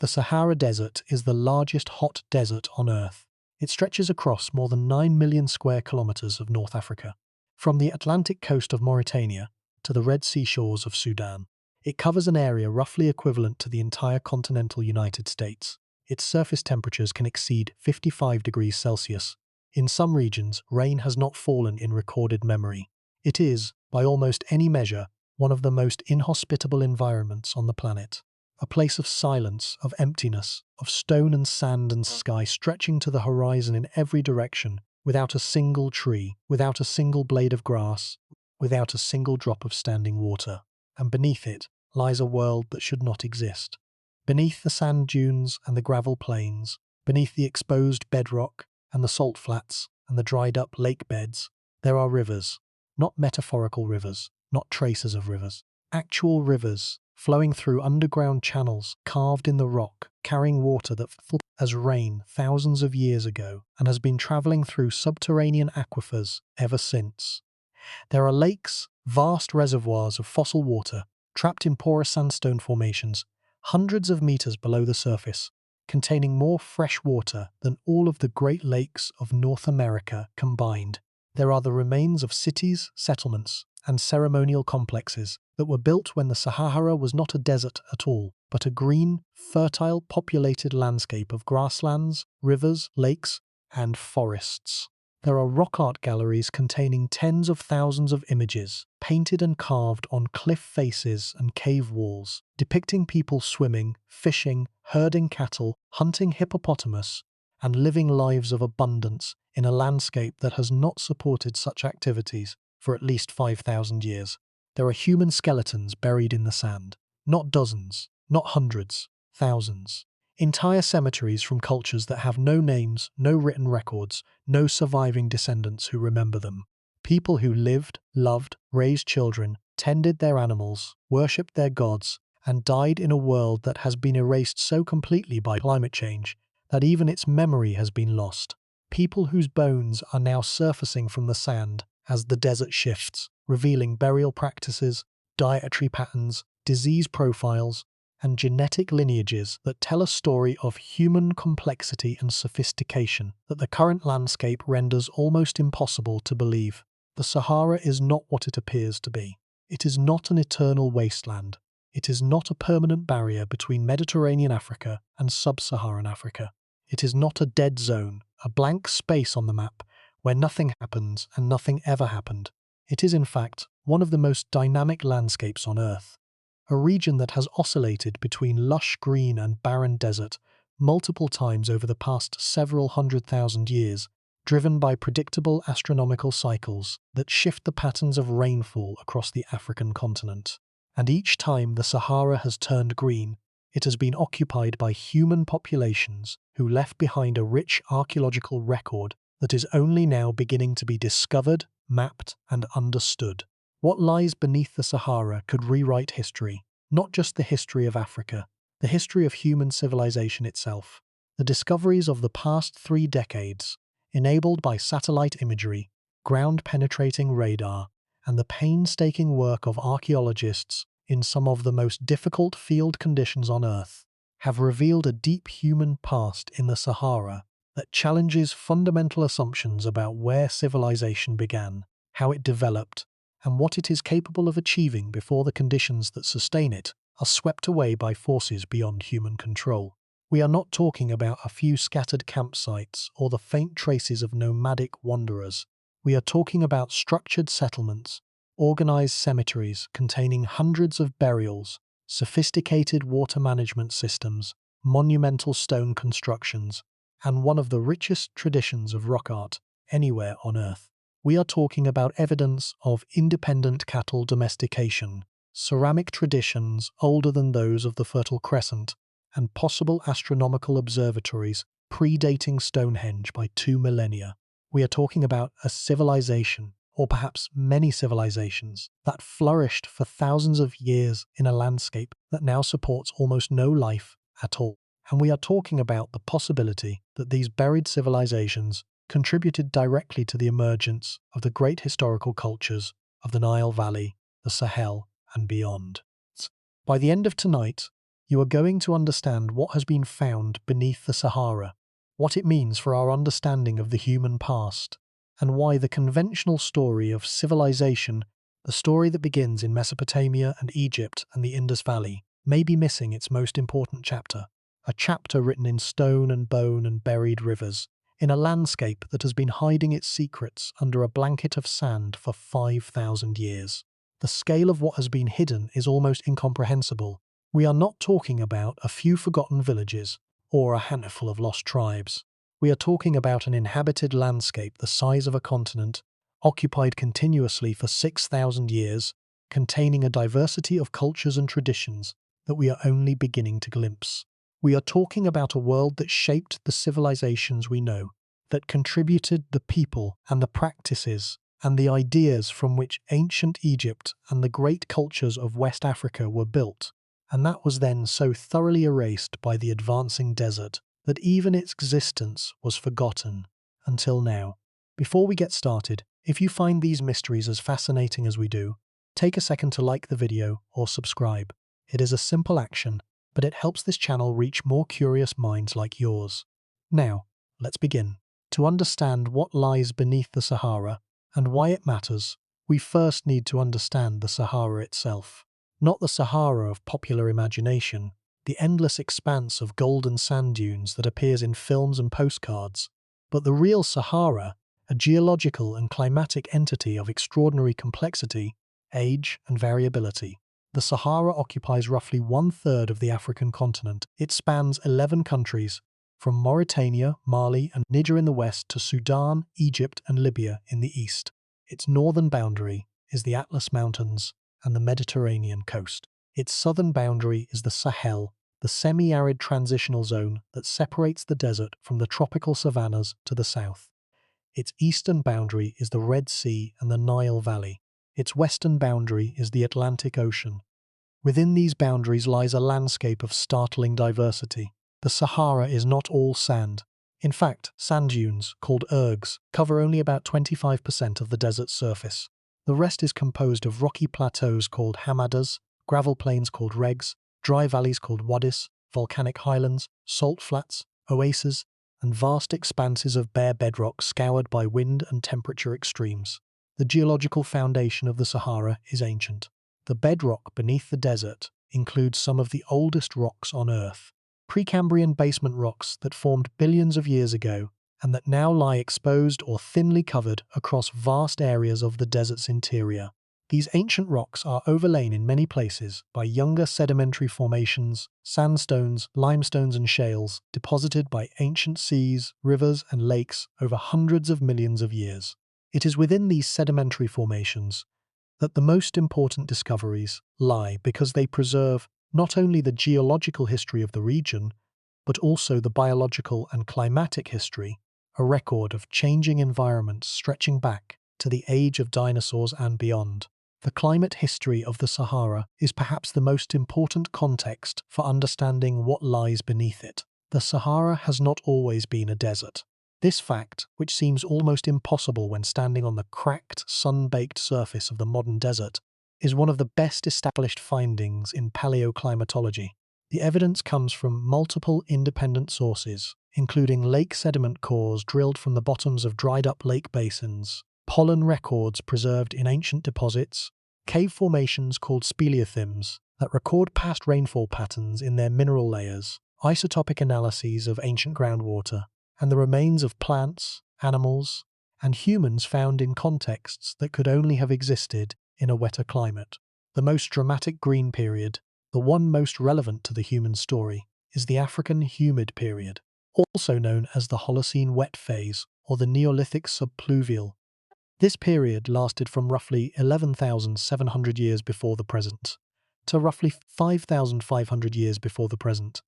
The Sahara Desert is the largest hot desert on Earth. It stretches across more than 9 million square kilometers of North Africa. From the Atlantic coast of Mauritania to the Red Sea shores of Sudan, it covers an area roughly equivalent to the entire continental United States. Its surface temperatures can exceed 55 degrees Celsius. In some regions, rain has not fallen in recorded memory. It is, by almost any measure, one of the most inhospitable environments on the planet. A place of silence, of emptiness, of stone and sand and sky stretching to the horizon in every direction, without a single tree, without a single blade of grass, without a single drop of standing water. And beneath it lies a world that should not exist. Beneath the sand dunes and the gravel plains, beneath the exposed bedrock and the salt flats and the dried-up lake beds, there are rivers. Not metaphorical rivers, not traces of rivers. Actual rivers, flowing through underground channels carved in the rock, carrying water that fell as rain thousands of years ago and has been travelling through subterranean aquifers ever since. There are lakes, vast reservoirs of fossil water, trapped in porous sandstone formations, hundreds of meters below the surface, containing more fresh water than all of the Great Lakes of North America combined. There are the remains of cities, settlements, and ceremonial complexes that were built when the Sahara was not a desert at all, but a green, fertile, populated landscape of grasslands, rivers, lakes, and forests. There are rock art galleries containing tens of thousands of images, painted and carved on cliff faces and cave walls, depicting people swimming, fishing, herding cattle, hunting hippopotamus, and living lives of abundance in a landscape that has not supported such activities for at least 5,000 years. There are human skeletons buried in the sand. Not dozens, not hundreds, thousands. Entire cemeteries from cultures that have no names, no written records, no surviving descendants who remember them. People who lived, loved, raised children, tended their animals, worshipped their gods, and died in a world that has been erased so completely by climate change that even its memory has been lost. People whose bones are now surfacing from the sand as the desert shifts, revealing burial practices, dietary patterns, disease profiles, and genetic lineages that tell a story of human complexity and sophistication that the current landscape renders almost impossible to believe. The Sahara is not what it appears to be. It is not an eternal wasteland. It is not a permanent barrier between Mediterranean Africa and sub-Saharan Africa. It is not a dead zone, a blank space on the map where nothing happens and nothing ever happened. It is, in fact, one of the most dynamic landscapes on Earth. A region that has oscillated between lush green and barren desert multiple times over the past several 100,000 years, driven by predictable astronomical cycles that shift the patterns of rainfall across the African continent. And each time the Sahara has turned green, it has been occupied by human populations who left behind a rich archaeological record that is only now beginning to be discovered, mapped, and understood. What lies beneath the Sahara could rewrite history, not just the history of Africa, the history of human civilization itself. The discoveries of the past 3 decades, enabled by satellite imagery, ground-penetrating radar, and the painstaking work of archaeologists in some of the most difficult field conditions on Earth, have revealed a deep human past in the Sahara that challenges fundamental assumptions about where civilization began, how it developed, and what it is capable of achieving before the conditions that sustain it are swept away by forces beyond human control. We are not talking about a few scattered campsites or the faint traces of nomadic wanderers. We are talking about structured settlements, organized cemeteries containing hundreds of burials, sophisticated water management systems, monumental stone constructions, and one of the richest traditions of rock art anywhere on Earth. We are talking about evidence of independent cattle domestication, ceramic traditions older than those of the Fertile Crescent, and possible astronomical observatories predating Stonehenge by 2 millennia. We are talking about a civilization, or perhaps many civilizations, that flourished for thousands of years in a landscape that now supports almost no life at all. And we are talking about the possibility that these buried civilizations contributed directly to the emergence of the great historical cultures of the Nile Valley, the Sahel, and beyond. By the end of tonight, You are going to understand what has been found beneath the Sahara, what it means for our understanding of the human past, and why the conventional story of civilization, the story that begins in Mesopotamia and Egypt and the Indus Valley, may be missing its most important chapter, a chapter written in stone and bone and buried rivers, in a landscape that has been hiding its secrets under a blanket of sand for 5,000 years. The scale of what has been hidden is almost incomprehensible. We are not talking about a few forgotten villages or a handful of lost tribes. We are talking about an inhabited landscape the size of a continent, occupied continuously for 6,000 years, containing a diversity of cultures and traditions that we are only beginning to glimpse. We are talking about a world that shaped the civilizations we know, that contributed the people and the practices and the ideas from which ancient Egypt and the great cultures of West Africa were built, and that was then so thoroughly erased by the advancing desert that even its existence was forgotten until now. Before we get started, if you find these mysteries as fascinating as we do, take a second to like the video or subscribe. It is a simple action, but it helps this channel reach more curious minds like yours. Now, let's begin. To understand what lies beneath the Sahara and why it matters, we first need to understand the Sahara itself. Not the Sahara of popular imagination, the endless expanse of golden sand dunes that appears in films and postcards, but the real Sahara, a geological and climatic entity of extraordinary complexity, age, and variability. The Sahara occupies roughly 1/3 of the African continent. It spans 11 countries, from Mauritania, Mali, and Niger in the west to Sudan, Egypt, and Libya in the east. Its northern boundary is the Atlas Mountains and the Mediterranean coast. Its southern boundary is the Sahel, the semi-arid transitional zone that separates the desert from the tropical savannas to the south. Its eastern boundary is the Red Sea and the Nile Valley. Its western boundary is the Atlantic Ocean. Within these boundaries lies a landscape of startling diversity. The Sahara is not all sand. In fact, sand dunes, called ergs, cover only about 25% of the desert's surface. The rest is composed of rocky plateaus called hamadas, gravel plains called regs, dry valleys called wadis, volcanic highlands, salt flats, oases, and vast expanses of bare bedrock scoured by wind and temperature extremes. The geological foundation of the Sahara is ancient. The bedrock beneath the desert includes some of the oldest rocks on Earth, Precambrian basement rocks that formed billions of years ago and that now lie exposed or thinly covered across vast areas of the desert's interior. These ancient rocks are overlain in many places by younger sedimentary formations, sandstones, limestones, and shales deposited by ancient seas, rivers, and lakes over hundreds of millions of years. It is within these sedimentary formations that the most important discoveries lie because they preserve not only the geological history of the region, but also the biological and climatic history, a record of changing environments stretching back to the age of dinosaurs and beyond. The climate history of the Sahara is perhaps the most important context for understanding what lies beneath it. The Sahara has not always been a desert. This fact, which seems almost impossible when standing on the cracked, sun-baked surface of the modern desert, is one of the best established findings in paleoclimatology. The evidence comes from multiple independent sources, including lake sediment cores drilled from the bottoms of dried-up lake basins, pollen records preserved in ancient deposits, cave formations called speleothems that record past rainfall patterns in their mineral layers, isotopic analyses of ancient groundwater, and the remains of plants, animals, and humans found in contexts that could only have existed in a wetter climate. The most dramatic green period, the one most relevant to the human story, is the African humid period, also known as the Holocene wet phase or the Neolithic subpluvial. This period lasted from roughly 11,700 years before the present to roughly 5,500 years before the present,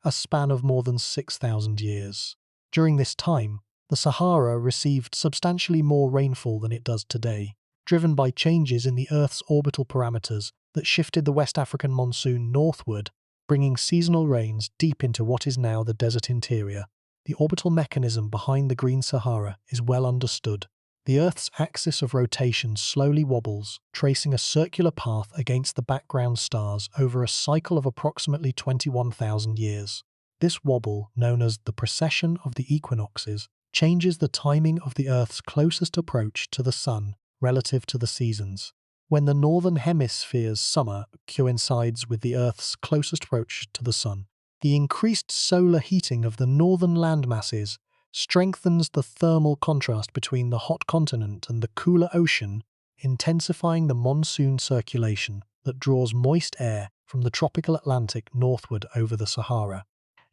a span of more than 6,000 years. During this time, the Sahara received substantially more rainfall than it does today, driven by changes in the Earth's orbital parameters that shifted the West African monsoon northward, bringing seasonal rains deep into what is now the desert interior. The orbital mechanism behind the Green Sahara is well understood. The Earth's axis of rotation slowly wobbles, tracing a circular path against the background stars over a cycle of approximately 21,000 years. This wobble, known as the precession of the equinoxes, changes the timing of the Earth's closest approach to the Sun relative to the seasons. When the northern hemisphere's summer coincides with the Earth's closest approach to the Sun, the increased solar heating of the northern land masses strengthens the thermal contrast between the hot continent and the cooler ocean, intensifying the monsoon circulation that draws moist air from the tropical Atlantic northward over the Sahara.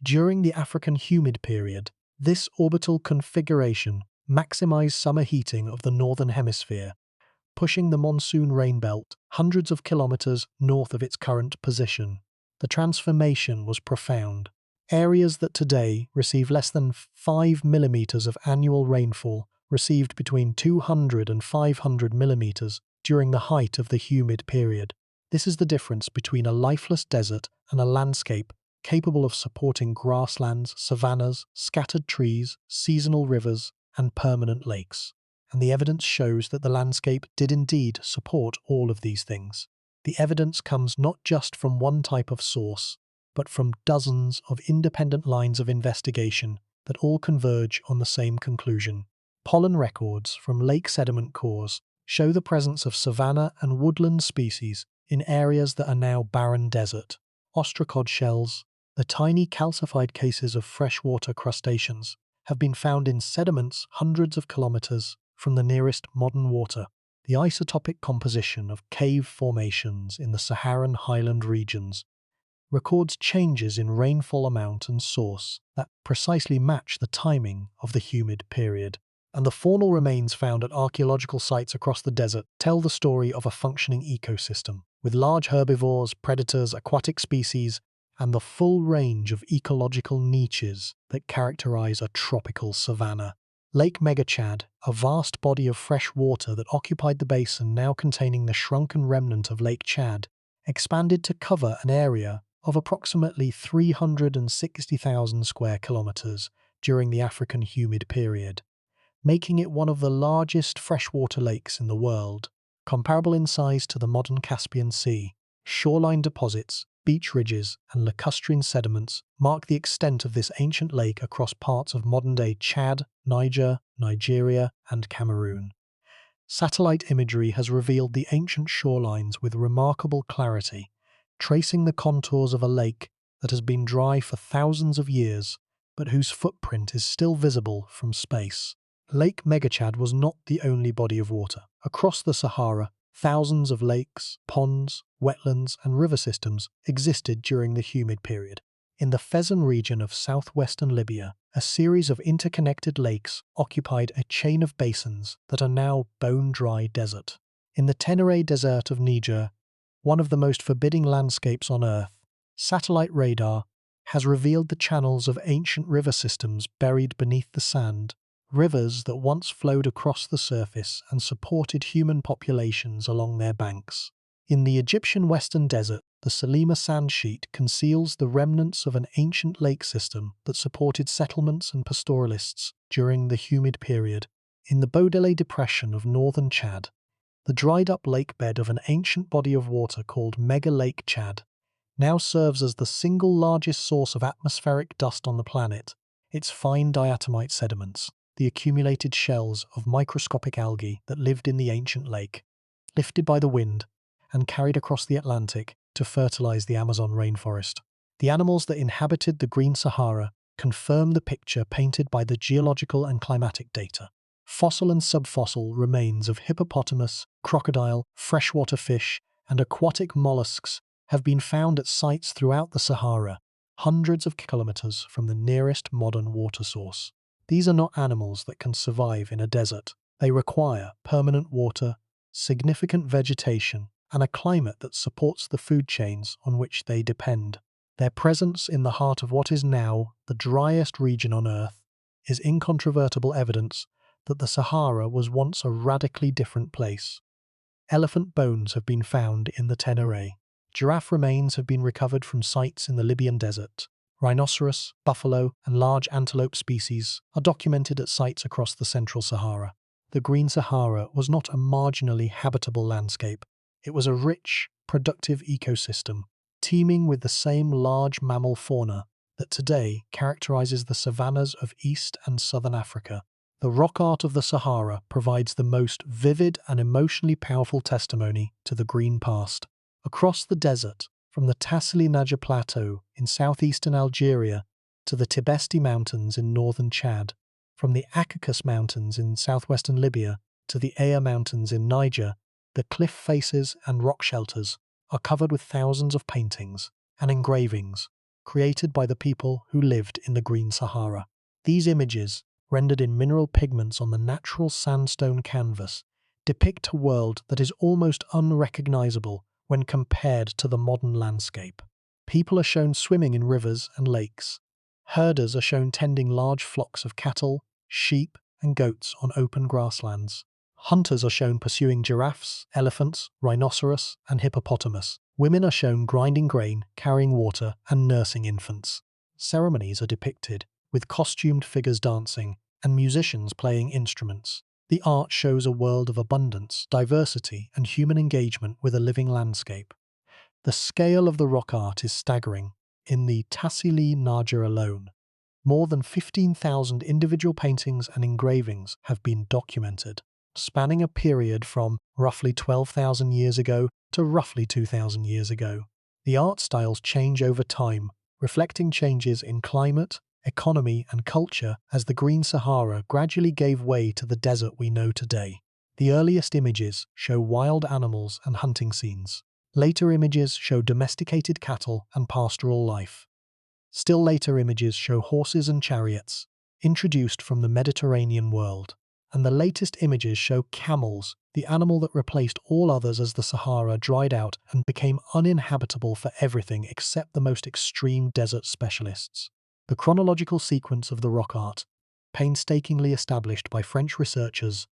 During the African humid period, this orbital configuration maximized summer heating of the northern hemisphere, pushing the monsoon rain belt hundreds of kilometers north of its current position. The transformation was profound. Areas that today receive less than 5 millimeters of annual rainfall received between 200 and 500 millimeters during the height of the humid period. This is the difference between a lifeless desert and a landscape capable of supporting grasslands, savannas, scattered trees, seasonal rivers, and permanent lakes. And the evidence shows that the landscape did indeed support all of these things. The evidence comes not just from one type of source, but from dozens of independent lines of investigation that all converge on the same conclusion. Pollen records from lake sediment cores show the presence of savanna and woodland species in areas that are now barren desert. Ostracod shells, the tiny calcified cases of freshwater crustaceans, have been found in sediments hundreds of kilometers from the nearest modern water. The isotopic composition of cave formations in the Saharan highland regions records changes in rainfall amount and source that precisely match the timing of the humid period. And the faunal remains found at archaeological sites across the desert tell the story of a functioning ecosystem, with large herbivores, predators, aquatic species, and the full range of ecological niches that characterize a tropical savanna. Lake Megachad, a vast body of fresh water that occupied the basin now containing the shrunken remnant of Lake Chad, expanded to cover an area of approximately 360,000 square kilometers during the African humid period, making it one of the largest freshwater lakes in the world, comparable in size to the modern Caspian Sea. Shoreline deposits, beach ridges, and lacustrine sediments mark the extent of this ancient lake across parts of modern-day Chad, Niger, Nigeria, and Cameroon. Satellite imagery has revealed the ancient shorelines with remarkable clarity, tracing the contours of a lake that has been dry for thousands of years, but whose footprint is still visible from space. Lake Megachad was not the only body of water. Across the Sahara, thousands of lakes, ponds, wetlands, and river systems existed during the humid period. In the Fezzan region of southwestern Libya, a series of interconnected lakes occupied a chain of basins that are now bone-dry desert. In the Tenere Desert of Niger, one of the most forbidding landscapes on Earth, satellite radar has revealed the channels of ancient river systems buried beneath the sand, rivers that once flowed across the surface and supported human populations along their banks. In the Egyptian Western Desert, the Salima sand sheet conceals the remnants of an ancient lake system that supported settlements and pastoralists during the humid period. In the Bodele Depression of northern Chad, the dried-up lake bed of an ancient body of water called Mega Lake Chad now serves as the single largest source of atmospheric dust on the planet. Its fine diatomite sediments, the accumulated shells of microscopic algae that lived in the ancient lake, lifted by the wind and carried across the Atlantic to fertilize the Amazon rainforest. The animals that inhabited the Green Sahara confirm the picture painted by the geological and climatic data. Fossil and subfossil remains of hippopotamus, crocodile, freshwater fish, and aquatic mollusks have been found at sites throughout the Sahara, hundreds of kilometers from the nearest modern water source. These are not animals that can survive in a desert. They require permanent water, significant vegetation, and a climate that supports the food chains on which they depend. Their presence in the heart of what is now the driest region on Earth is incontrovertible evidence that the Sahara was once a radically different place. Elephant bones have been found in the Tenere. Giraffe remains have been recovered from sites in the Libyan desert. Rhinoceros, buffalo, and large antelope species are documented at sites across the central Sahara. the Green Sahara was not a marginally habitable landscape. It was a rich, productive ecosystem, teeming with the same large mammal fauna that today characterizes the savannas of East and Southern Africa. The rock art of the Sahara provides the most vivid and emotionally powerful testimony to the green past. Across the desert, from the Tassili Naja Plateau in southeastern Algeria to the Tibesti Mountains in northern Chad, from the Caucasus Mountains in southwestern Libya to the Aya Mountains in Niger, the cliff faces and rock shelters are covered with thousands of paintings and engravings created by the people who lived in the Green Sahara. These images, rendered in mineral pigments on the natural sandstone canvas, depict a world that is almost unrecognizable when compared to the modern landscape. People are shown swimming in rivers and lakes. Herders are shown tending large flocks of cattle, sheep, and goats on open grasslands. Hunters are shown pursuing giraffes, elephants, rhinoceros, and hippopotamus. Women are shown grinding grain, carrying water, and nursing infants. Ceremonies are depicted, with costumed figures dancing and musicians playing instruments. The art shows a world of abundance, diversity, and human engagement with a living landscape. The scale of the rock art is staggering. In the Tassili Naja alone, more than 15,000 individual paintings and engravings have been documented, spanning a period from roughly 12,000 years ago to roughly 2,000 years ago. The art styles change over time, reflecting changes in climate, economy, and culture as the Green Sahara gradually gave way to the desert we know today. The earliest images show wild animals and hunting scenes. Later images show domesticated cattle and pastoral life. Still later images show horses and chariots, introduced from the Mediterranean world. And the latest images show camels, the animal that replaced all others as the Sahara dried out and became uninhabitable for everything except the most extreme desert specialists. The chronological sequence of the rock art, painstakingly established by French researchers,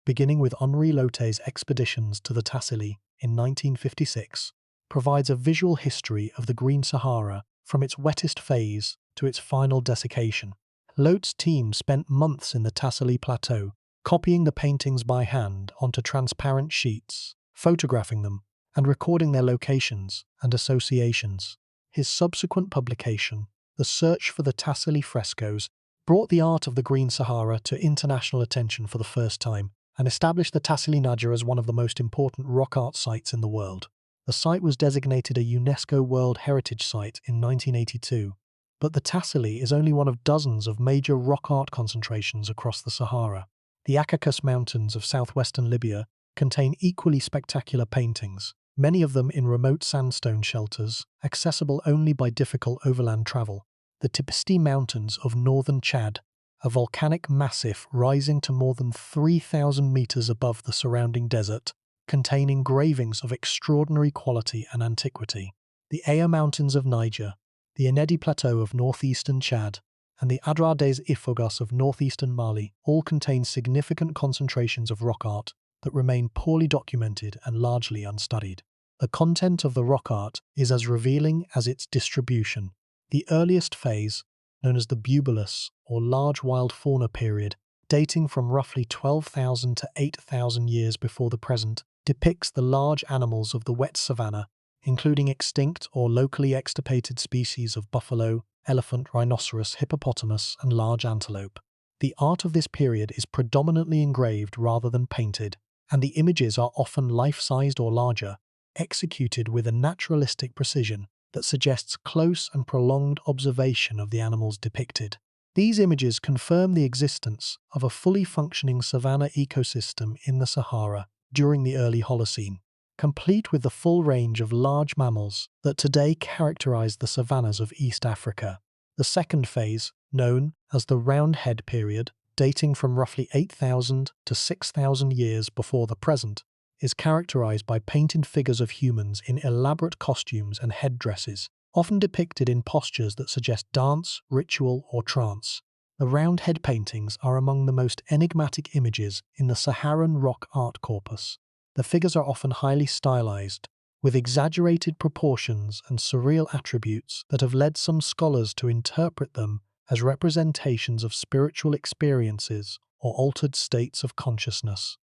beginning with Henri Lotte's expeditions to the Tassili in 1956, provides a visual history of the Green Sahara from its wettest phase to its final desiccation. Lotte's team spent months in the Tassili Plateau, copying the paintings by hand onto transparent sheets, photographing them, and recording their locations and associations. His subsequent publication, The Search for the Tassili Frescoes, brought the art of the Green Sahara to international attention for the first time and established the Tassili Naja as one of the most important rock art sites in the world. The site was designated a UNESCO World Heritage Site in 1982, but the Tassili is only one of dozens of major rock art concentrations across the Sahara. The Caucasus Mountains of southwestern Libya contain equally spectacular paintings, many of them in remote sandstone shelters, accessible only by difficult overland travel. The Tibesti Mountains of northern Chad, a volcanic massif rising to more than 3,000 meters above the surrounding desert, contain engravings of extraordinary quality and antiquity. The Aya Mountains of Niger, the Enedi Plateau of northeastern Chad, and the Adrar des Ifogos of northeastern Mali all contain significant concentrations of rock art that remain poorly documented and largely unstudied. The content of the rock art is as revealing as its distribution. The earliest phase, known as the Bubulus or large wild fauna period, dating from roughly 12,000 to 8,000 years before the present, depicts the large animals of the wet savanna, including extinct or locally extirpated species of buffalo, elephant, rhinoceros, hippopotamus, and large antelope. The art of this period is predominantly engraved rather than painted, and the images are often life-sized or larger, executed with a naturalistic precision that suggests close and prolonged observation of the animals depicted. These images confirm the existence of a fully functioning savanna ecosystem in the Sahara during the early Holocene, complete with the full range of large mammals that today characterize the savannas of East Africa. The second phase, known as the Roundhead period, dating from roughly 8,000 to 6,000 years before the present, is characterized by painted figures of humans in elaborate costumes and headdresses, often depicted in postures that suggest dance, ritual, or trance. The Roundhead paintings are among the most enigmatic images in the Saharan rock art corpus. The figures are often highly stylized, with exaggerated proportions and surreal attributes that have led some scholars to interpret them as representations of spiritual experiences or altered states of consciousness.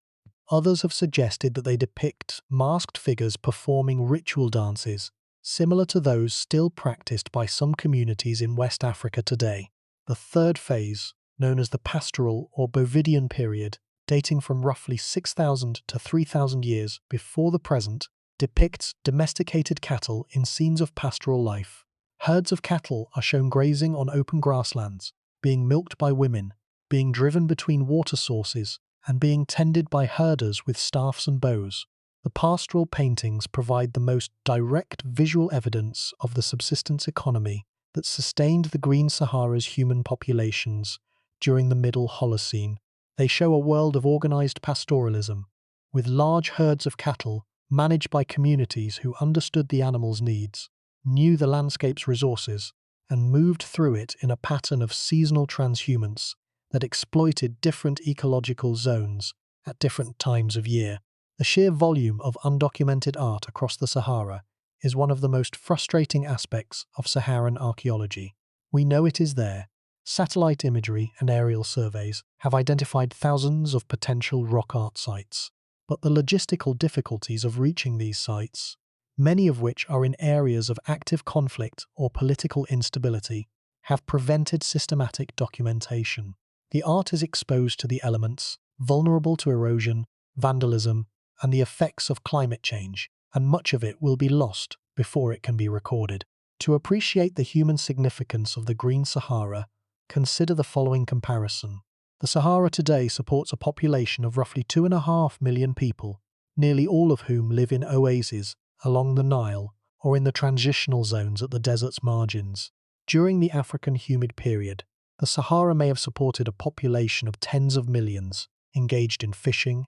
Others have suggested that they depict masked figures performing ritual dances, similar to those still practiced by some communities in West Africa today. The third phase, known as the pastoral or Bovidian period, dating from roughly 6,000 to 3,000 years before the present, depicts domesticated cattle in scenes of pastoral life. Herds of cattle are shown grazing on open grasslands, being milked by women, being driven between water sources, and being tended by herders with staffs and bows. The pastoral paintings provide the most direct visual evidence of the subsistence economy that sustained the Green Sahara's human populations during the Middle Holocene. They show a world of organized pastoralism, with large herds of cattle managed by communities who understood the animals' needs, knew the landscape's resources, and moved through it in a pattern of seasonal transhumance that exploited different ecological zones at different times of year. The sheer volume of undocumented art across the Sahara is one of the most frustrating aspects of Saharan archaeology. We know it is there. Satellite imagery and aerial surveys have identified thousands of potential rock art sites, but the logistical difficulties of reaching these sites, many of which are in areas of active conflict or political instability, have prevented systematic documentation. The art is exposed to the elements, vulnerable to erosion, vandalism, and the effects of climate change, and much of it will be lost before it can be recorded. To appreciate the human significance of the Green Sahara, consider the following comparison. The Sahara today supports a population of roughly 2.5 million people, nearly all of whom live in oases along the Nile or in the transitional zones at the desert's margins. During the African humid period, the Sahara may have supported a population of tens of millions, engaged in fishing,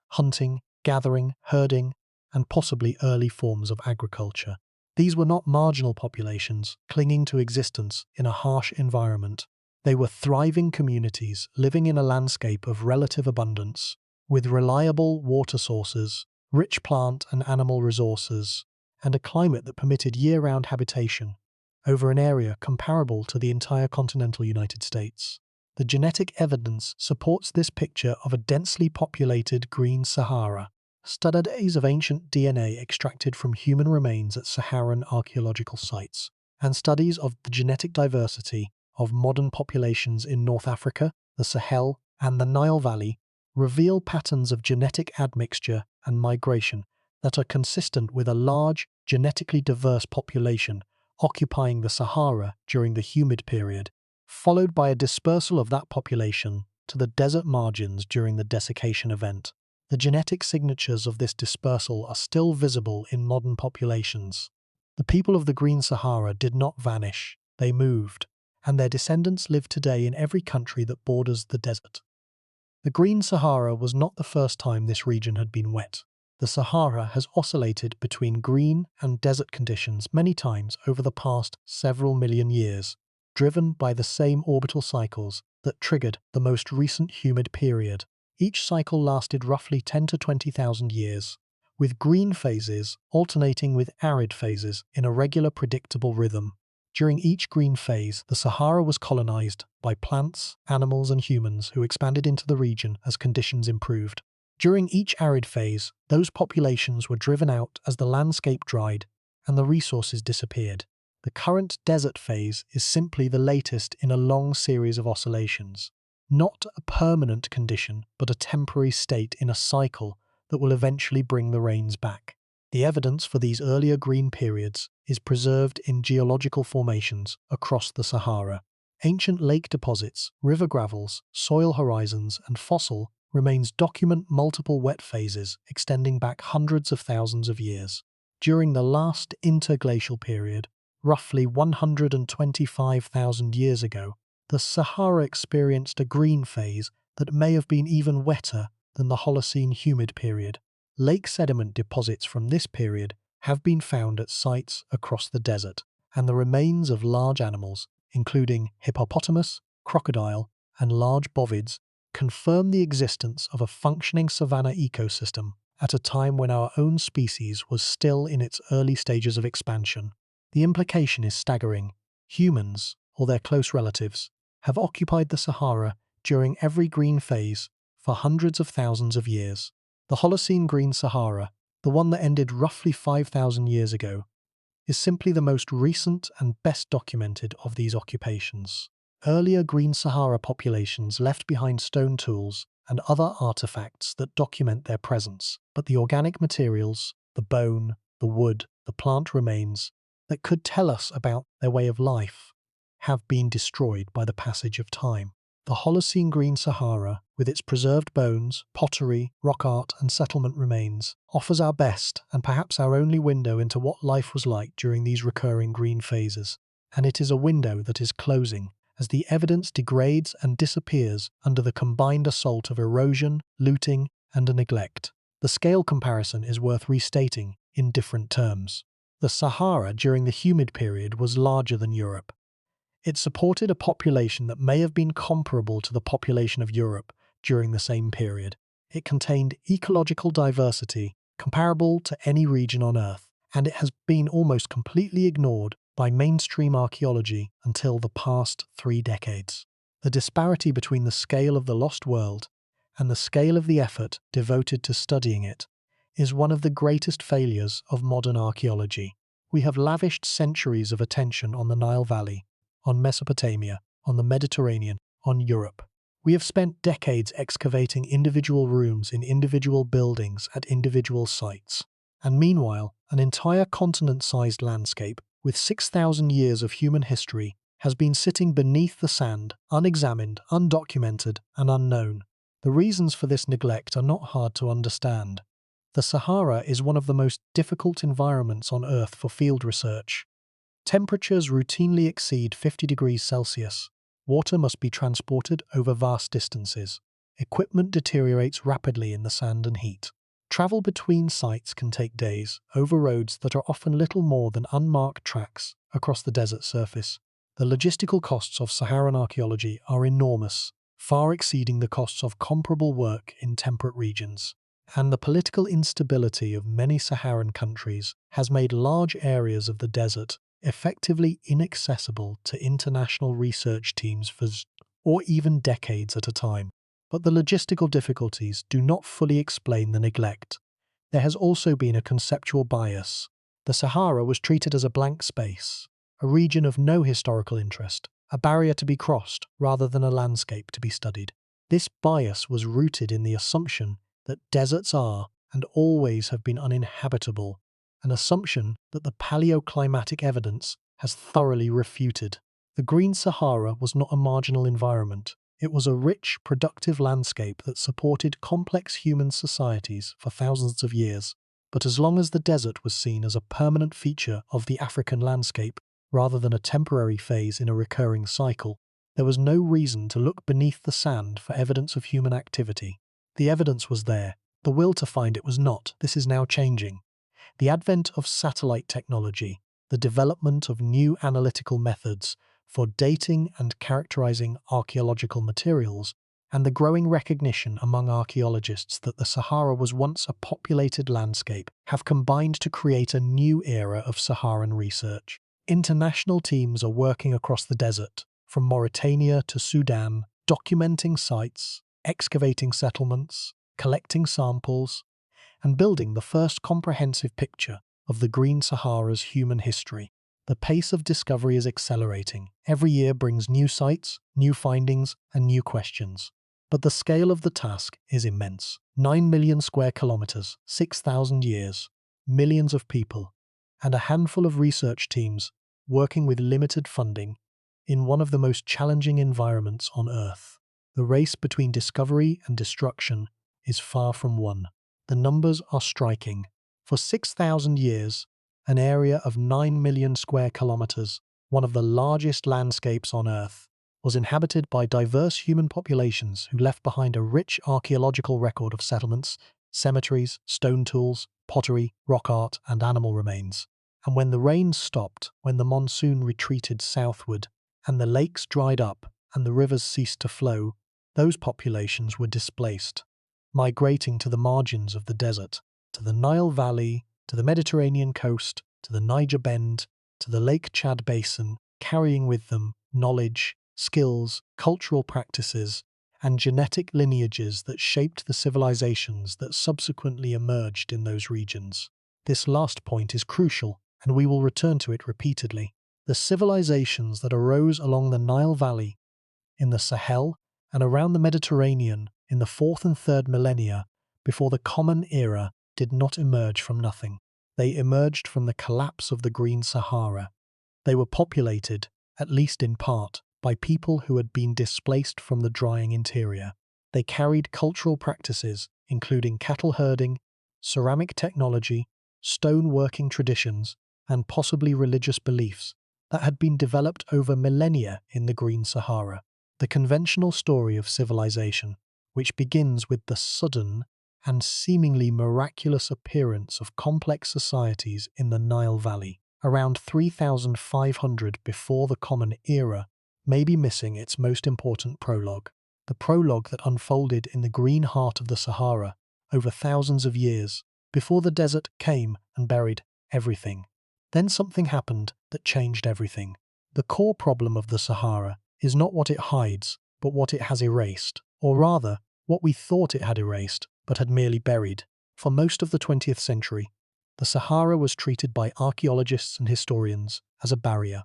hunting, gathering, herding, and possibly early forms of agriculture. These were not marginal populations clinging to existence in a harsh environment. They were thriving communities living in a landscape of relative abundance, with reliable water sources, rich plant and animal resources, and a climate that permitted year-round habitation over an area comparable to the entire continental United States. The genetic evidence supports this picture of a densely populated Green Sahara. Studies of ancient DNA extracted from human remains at Saharan archaeological sites, and studies of the genetic diversity of modern populations in North Africa, the Sahel, and the Nile Valley reveal patterns of genetic admixture and migration that are consistent with a large, genetically diverse population occupying the Sahara during the humid period, followed by a dispersal of that population to the desert margins during the desiccation event. The genetic signatures of this dispersal are still visible in modern populations. The people of the Green Sahara did not vanish, they moved, and their descendants live today in every country that borders the desert. The Green Sahara was not the first time this region had been wet. The Sahara has oscillated between green and desert conditions many times over the past several million years, driven by the same orbital cycles that triggered the most recent humid period. Each cycle lasted roughly 10 to 20,000 years, with green phases alternating with arid phases in a regular, predictable rhythm. During each green phase, the Sahara was colonized by plants, animals, and humans who expanded into the region as conditions improved. During each arid phase, those populations were driven out as the landscape dried and the resources disappeared. The current desert phase is simply the latest in a long series of oscillations. Not a permanent condition, but a temporary state in a cycle that will eventually bring the rains back. The evidence for these earlier green periods is preserved in geological formations across the Sahara. Ancient lake deposits, river gravels, soil horizons, and fossil remains document multiple wet phases extending back hundreds of thousands of years. During the last interglacial period, roughly 125,000 years ago, the Sahara experienced a green phase that may have been even wetter than the Holocene humid period. Lake sediment deposits from this period have been found at sites across the desert, and the remains of large animals, including hippopotamus, crocodile, and large bovids, confirm the existence of a functioning savanna ecosystem at a time when our own species was still in its early stages of expansion. The implication is staggering. Humans, or their close relatives, have occupied the Sahara during every green phase for hundreds of thousands of years. The Holocene Green Sahara, the one that ended roughly 5,000 years ago, is simply the most recent and best documented of these occupations. Earlier Green Sahara populations left behind stone tools and other artifacts that document their presence, but the organic materials, the bone, the wood, the plant remains that could tell us about their way of life have been destroyed by the passage of time. The Holocene Green Sahara, with its preserved bones, pottery, rock art and settlement remains, offers our best and perhaps our only window into what life was like during these recurring green phases. And it is a window that is closing as the evidence degrades and disappears under the combined assault of erosion, looting and neglect. The scale comparison is worth restating in different terms. The Sahara during the humid period was larger than Europe. It supported a population that may have been comparable to the population of Europe during the same period. It contained ecological diversity comparable to any region on Earth, and it has been almost completely ignored by mainstream archaeology until the past 3 decades. The disparity between the scale of the lost world and the scale of the effort devoted to studying it is one of the greatest failures of modern archaeology. We have lavished centuries of attention on the Nile Valley, on Mesopotamia, on the Mediterranean, on Europe. We have spent decades excavating individual rooms in individual buildings at individual sites. And meanwhile, an entire continent-sized landscape with 6,000 years of human history has been sitting beneath the sand, unexamined, undocumented, and unknown. The reasons for this neglect are not hard to understand. The Sahara is one of the most difficult environments on Earth for field research. Temperatures routinely exceed 50 degrees Celsius. Water must be transported over vast distances. Equipment deteriorates rapidly in the sand and heat. Travel between sites can take days, over roads that are often little more than unmarked tracks across the desert surface. The logistical costs of Saharan archaeology are enormous, far exceeding the costs of comparable work in temperate regions. And the political instability of many Saharan countries has made large areas of the desert effectively inaccessible to international research teams for or even decades at a time. But the logistical difficulties do not fully explain the neglect. There has also been a conceptual bias. The Sahara was treated as a blank space, a region of no historical interest, a barrier to be crossed rather than a landscape to be studied. This bias was rooted in the assumption that deserts are and always have been uninhabitable, an assumption that the paleoclimatic evidence has thoroughly refuted. The Green Sahara was not a marginal environment. It was a rich, productive landscape that supported complex human societies for thousands of years. But as long as the desert was seen as a permanent feature of the African landscape, rather than a temporary phase in a recurring cycle, there was no reason to look beneath the sand for evidence of human activity. The evidence was there. The will to find it was not. This is now changing. The advent of satellite technology, the development of new analytical methods for dating and characterizing archaeological materials, and the growing recognition among archaeologists that the Sahara was once a populated landscape have combined to create a new era of Saharan research. International teams are working across the desert, from Mauritania to Sudan, documenting sites, excavating settlements, collecting samples, and building the first comprehensive picture of the Green Sahara's human history. The pace of discovery is accelerating. Every year brings new sites, new findings, and new questions. But the scale of the task is immense. 9 million square kilometers, 6,000 years, millions of people, and a handful of research teams working with limited funding in one of the most challenging environments on Earth. The race between discovery and destruction is far from won. The numbers are striking. For 6,000 years, an area of 9 million square kilometers, one of the largest landscapes on Earth, was inhabited by diverse human populations who left behind a rich archaeological record of settlements, cemeteries, stone tools, pottery, rock art, and animal remains. And when the rain stopped, when the monsoon retreated southward, and the lakes dried up, and the rivers ceased to flow, those populations were displaced, migrating to the margins of the desert, to the Nile Valley, to the Mediterranean coast, to the Niger Bend, to the Lake Chad Basin, carrying with them knowledge, skills, cultural practices, and genetic lineages that shaped the civilizations that subsequently emerged in those regions. This last point is crucial, and we will return to it repeatedly. The civilizations that arose along the Nile Valley, in the Sahel, and around the Mediterranean in the 4th and 3rd millennia before the Common Era did not emerge from nothing. They emerged from the collapse of the Green Sahara. They were populated, at least in part, by people who had been displaced from the drying interior. They carried cultural practices, including cattle herding, ceramic technology, stone working traditions, and possibly religious beliefs that had been developed over millennia in the Green Sahara. The conventional story of civilization, which begins with the sudden and seemingly miraculous appearance of complex societies in the Nile Valley, around 3,500 before the Common Era, may be missing its most important prologue. The prologue that unfolded in the green heart of the Sahara over thousands of years, before the desert came and buried everything. Then something happened that changed everything. The core problem of the Sahara is not what it hides, but what it has erased, or rather, what we thought it had erased, but had merely buried. For most of the 20th century, the Sahara was treated by archaeologists and historians as a barrier,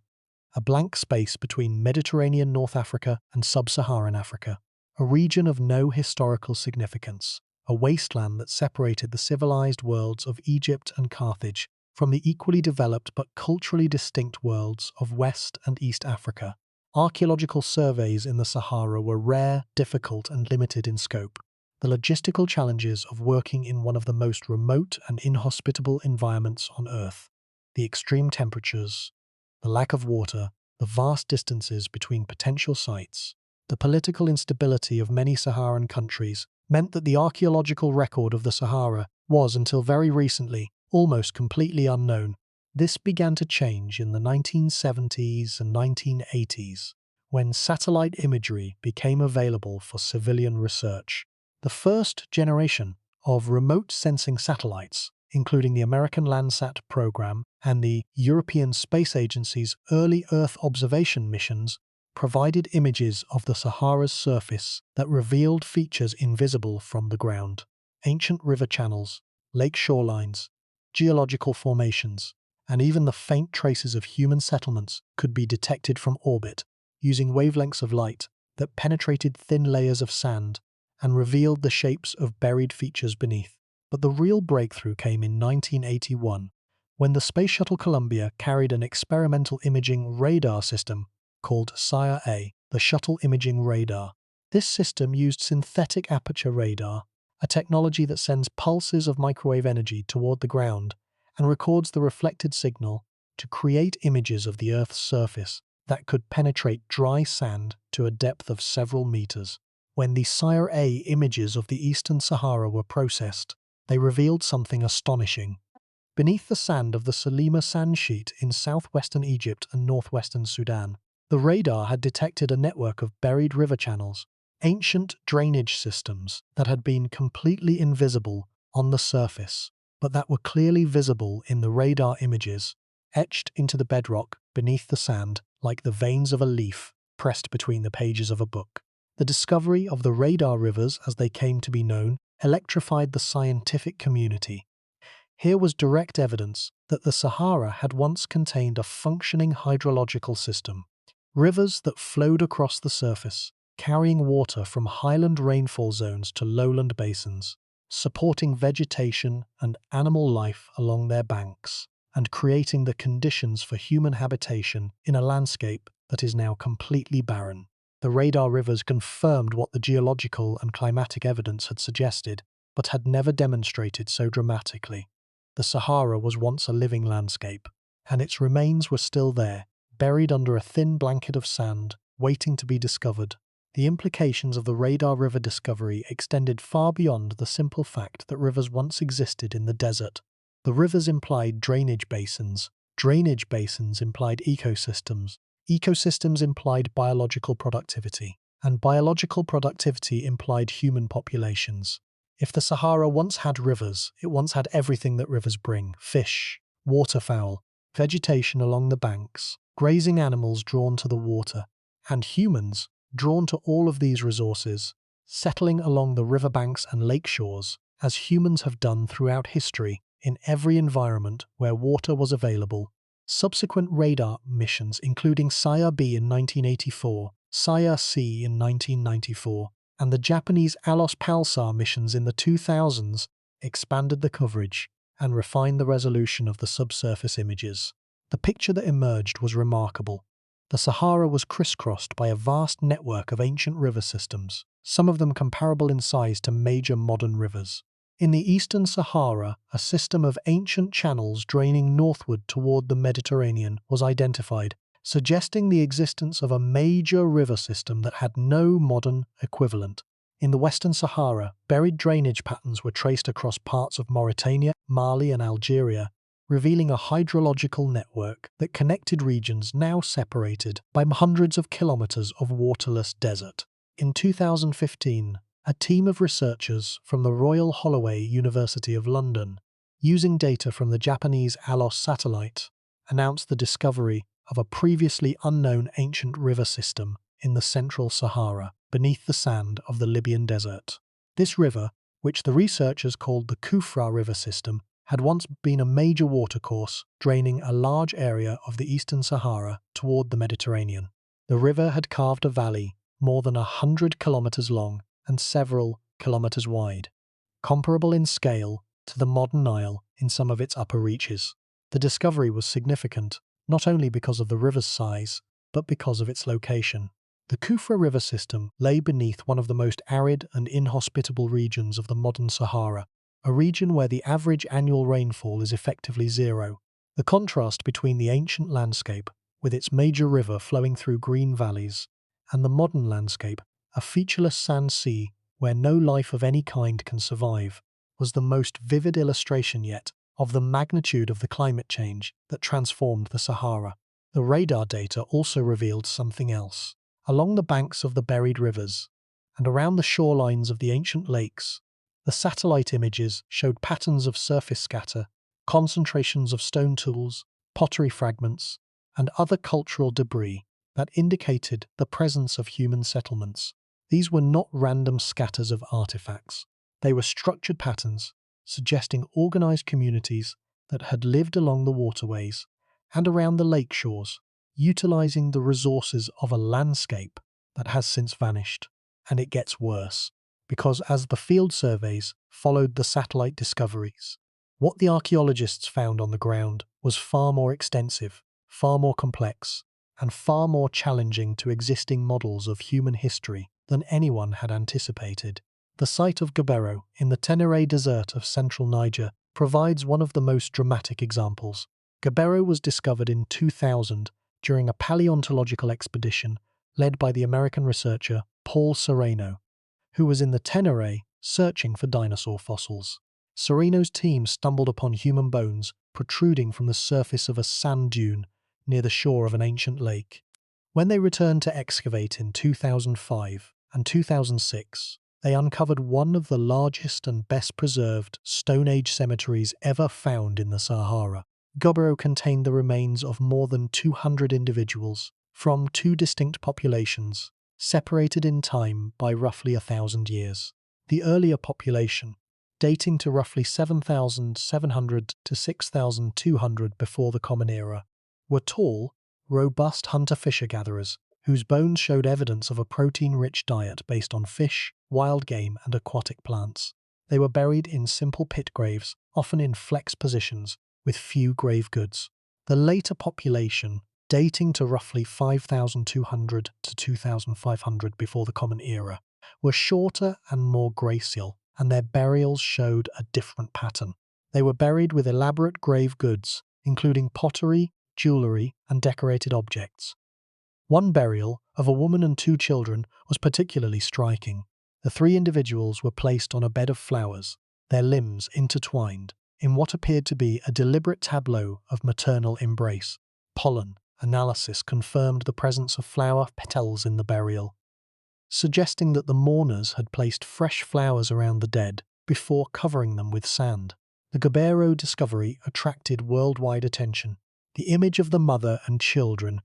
a blank space between Mediterranean North Africa and Sub-Saharan Africa, a region of no historical significance, a wasteland that separated the civilized worlds of Egypt and Carthage from the equally developed but culturally distinct worlds of West and East Africa. Archaeological surveys in the Sahara were rare, difficult, and limited in scope. The logistical challenges of working in one of the most remote and inhospitable environments on Earth, the extreme temperatures, the lack of water, the vast distances between potential sites, the political instability of many Saharan countries meant that the archaeological record of the Sahara was, until very recently, almost completely unknown. This began to change in the 1970s and 1980s, when satellite imagery became available for civilian research. The first generation of remote sensing satellites, including the American Landsat program and the European Space Agency's early Earth observation missions, provided images of the Sahara's surface that revealed features invisible from the ground. Ancient river channels, lake shorelines, geological formations, and even the faint traces of human settlements could be detected from orbit using wavelengths of light that penetrated thin layers of sand and revealed the shapes of buried features beneath. But the real breakthrough came in 1981, when the Space Shuttle Columbia carried an experimental imaging radar system called Sire-A, the Shuttle Imaging Radar. This system used synthetic aperture radar, a technology that sends pulses of microwave energy toward the ground and records the reflected signal to create images of the Earth's surface that could penetrate dry sand to a depth of several meters. When the Sire-A images of the Eastern Sahara were processed, they revealed something astonishing. Beneath the sand of the Salima sand sheet in southwestern Egypt and northwestern Sudan, the radar had detected a network of buried river channels, ancient drainage systems that had been completely invisible on the surface, but that were clearly visible in the radar images, etched into the bedrock beneath the sand like the veins of a leaf pressed between the pages of a book. The discovery of the radar rivers, as they came to be known, electrified the scientific community. Here was direct evidence that the Sahara had once contained a functioning hydrological system, rivers that flowed across the surface, carrying water from highland rainfall zones to lowland basins, supporting vegetation and animal life along their banks, and creating the conditions for human habitation in a landscape that is now completely barren. The radar rivers confirmed what the geological and climatic evidence had suggested, but had never demonstrated so dramatically. The Sahara was once a living landscape, and its remains were still there, buried under a thin blanket of sand, waiting to be discovered. The implications of the radar river discovery extended far beyond the simple fact that rivers once existed in the desert. The rivers implied drainage basins implied ecosystems, ecosystems implied biological productivity, and biological productivity implied human populations. If the Sahara once had rivers, it once had everything that rivers bring: fish, waterfowl, vegetation along the banks, grazing animals drawn to the water, and humans drawn to all of these resources. settling along the riverbanks and lake shores, as humans have done throughout history in every environment where water was available. Subsequent radar missions, including Saya B in 1984, Saya C in 1994, and the Japanese Alos Pulsar missions in the 2000s, expanded the coverage and refined the resolution of the subsurface images. The picture that emerged was remarkable. The Sahara was crisscrossed by a vast network of ancient river systems, some of them comparable in size to major modern rivers. In the eastern Sahara, a system of ancient channels draining northward toward the Mediterranean was identified, suggesting the existence of a major river system that had no modern equivalent. In the western Sahara, buried drainage patterns were traced across parts of Mauritania, Mali, and Algeria, revealing a hydrological network that connected regions now separated by hundreds of kilometers of waterless desert. In 2015, a team of researchers from the Royal Holloway University of London, using data from the Japanese ALOS satellite, announced the discovery of a previously unknown ancient river system in the central Sahara, beneath the sand of the Libyan desert. This river, which the researchers called the Kufra River System, had once been a major watercourse draining a large area of the eastern Sahara toward the Mediterranean. The river had carved a valley more than 100 kilometers long and several kilometers wide, comparable in scale to the modern Nile in some of its upper reaches. The discovery was significant, not only because of the river's size, but because of its location. The Kufra River system lay beneath one of the most arid and inhospitable regions of the modern Sahara, a region where the average annual rainfall is effectively zero. The contrast between the ancient landscape, with its major river flowing through green valleys, and the modern landscape, a featureless sand sea where no life of any kind can survive, was the most vivid illustration yet of the magnitude of the climate change that transformed the Sahara. The radar data also revealed something else. Along the banks of the buried rivers, and around the shorelines of the ancient lakes, the satellite images showed patterns of surface scatter, concentrations of stone tools, pottery fragments, and other cultural debris that indicated the presence of human settlements. These were not random scatters of artifacts. They were structured patterns, suggesting organized communities that had lived along the waterways and around the lake shores, utilizing the resources of a landscape that has since vanished. And it gets worse, because as the field surveys followed the satellite discoveries, what the archaeologists found on the ground was far more extensive, far more complex, and far more challenging to existing models of human history than anyone had anticipated. The site of Gabero in the Tenere Desert of central Niger provides one of the most dramatic examples. Gabero was discovered in 2000 during a paleontological expedition led by the American researcher Paul Sereno, who was in the Tenere searching for dinosaur fossils. Sereno's team stumbled upon human bones protruding from the surface of a sand dune near the shore of an ancient lake. When they returned to excavate in 2005 and 2006, they uncovered one of the largest and best preserved Stone Age cemeteries ever found in the Sahara. Gabero contained the remains of more than 200 individuals from two distinct populations, separated in time by roughly 1,000 years. The earlier population, dating to roughly 7,700 to 6,200 before the Common Era, were tall, robust hunter-fisher-gatherers whose bones showed evidence of a protein-rich diet based on fish, wild game, and aquatic plants. They were buried in simple pit graves, often in flex positions, with few grave goods. The later population, dating to roughly 5,200 to 2,500 before the Common Era, were shorter and more graceful, and their burials showed a different pattern. They were buried with elaborate grave goods, including pottery, jewellery, and decorated objects. One burial of a woman and two children was particularly striking. The three individuals were placed on a bed of flowers, their limbs intertwined, in what appeared to be a deliberate tableau of maternal embrace. Pollen analysis confirmed the presence of flower petals in the burial, suggesting that the mourners had placed fresh flowers around the dead before covering them with sand. The Gabero discovery attracted worldwide attention. The image of the mother and children,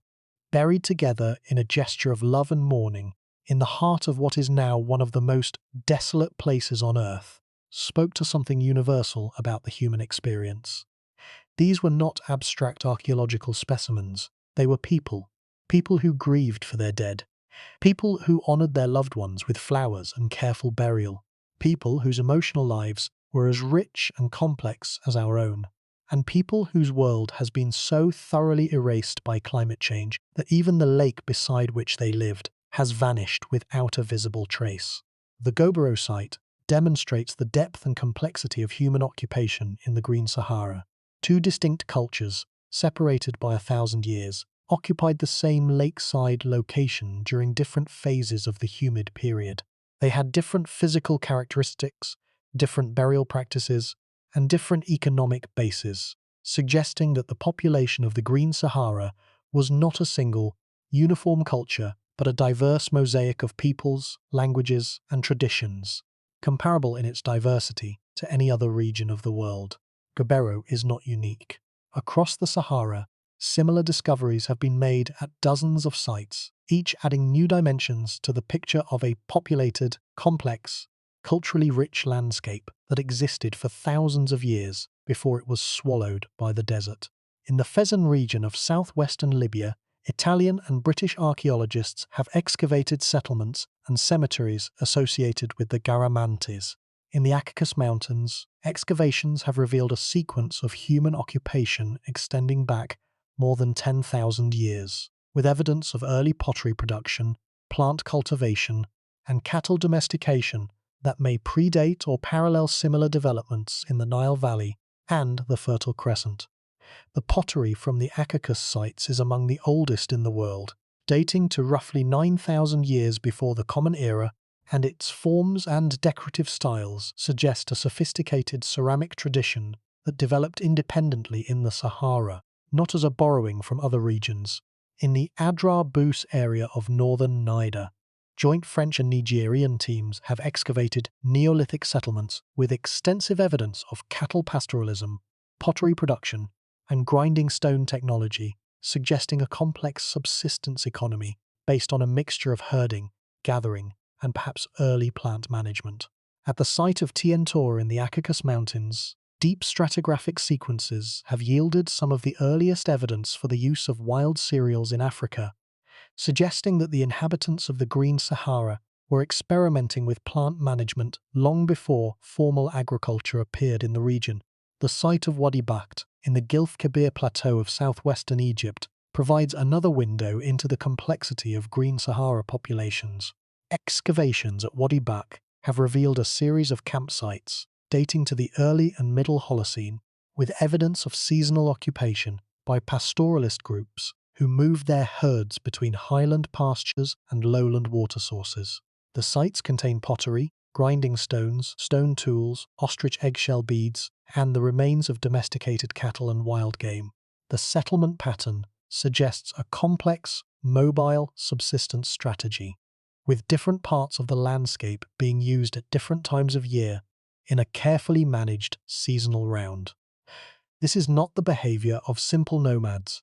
buried together in a gesture of love and mourning, in the heart of what is now one of the most desolate places on Earth, spoke to something universal about the human experience. These were not abstract archaeological specimens, they were people, people who grieved for their dead, people who honoured their loved ones with flowers and careful burial, people whose emotional lives were as rich and complex as our own, and people whose world has been so thoroughly erased by climate change that even the lake beside which they lived has vanished without a visible trace. The Gobero site demonstrates the depth and complexity of human occupation in the Green Sahara. Two distinct cultures, separated by 1,000 years, occupied the same lakeside location during different phases of the humid period. They had different physical characteristics, different burial practices, and different economic bases, suggesting that the population of the Green Sahara was not a single, uniform culture, but a diverse mosaic of peoples, languages, and traditions, comparable in its diversity to any other region of the world. Gobero is not unique. Across the Sahara, similar discoveries have been made at dozens of sites, each adding new dimensions to the picture of a populated, complex, culturally rich landscape that existed for thousands of years before it was swallowed by the desert. In the Fezzan region of southwestern Libya, Italian and British archaeologists have excavated settlements and cemeteries associated with the Garamantes. In the Acaccus Mountains, excavations have revealed a sequence of human occupation extending back more than 10,000 years, with evidence of early pottery production, plant cultivation, and cattle domestication that may predate or parallel similar developments in the Nile Valley and the Fertile Crescent. The pottery from the Acaccus sites is among the oldest in the world, dating to roughly 9,000 years before the Common Era, and its forms and decorative styles suggest a sophisticated ceramic tradition that developed independently in the Sahara, not as a borrowing from other regions. In the Adrar Bous area of northern Nida, joint French and Nigerian teams have excavated Neolithic settlements with extensive evidence of cattle pastoralism, pottery production, and grinding stone technology, suggesting a complex subsistence economy based on a mixture of herding, gathering, and perhaps early plant management. At the site of Tientor in the Acaccus Mountains, deep stratigraphic sequences have yielded some of the earliest evidence for the use of wild cereals in Africa, suggesting that the inhabitants of the Green Sahara were experimenting with plant management long before formal agriculture appeared in the region. The site of Wadi Bakht, in the Gilf Kebir Plateau of southwestern Egypt, provides another window into the complexity of Green Sahara populations. Excavations at Wadi Bakht have revealed a series of campsites dating to the early and middle Holocene, with evidence of seasonal occupation by pastoralist groups who moved their herds between highland pastures and lowland water sources. The sites contain pottery, grinding stones, stone tools, ostrich eggshell beads, and the remains of domesticated cattle and wild game. The settlement pattern suggests a complex, mobile subsistence strategy, with different parts of the landscape being used at different times of year in a carefully managed seasonal round. This is not the behavior of simple nomads.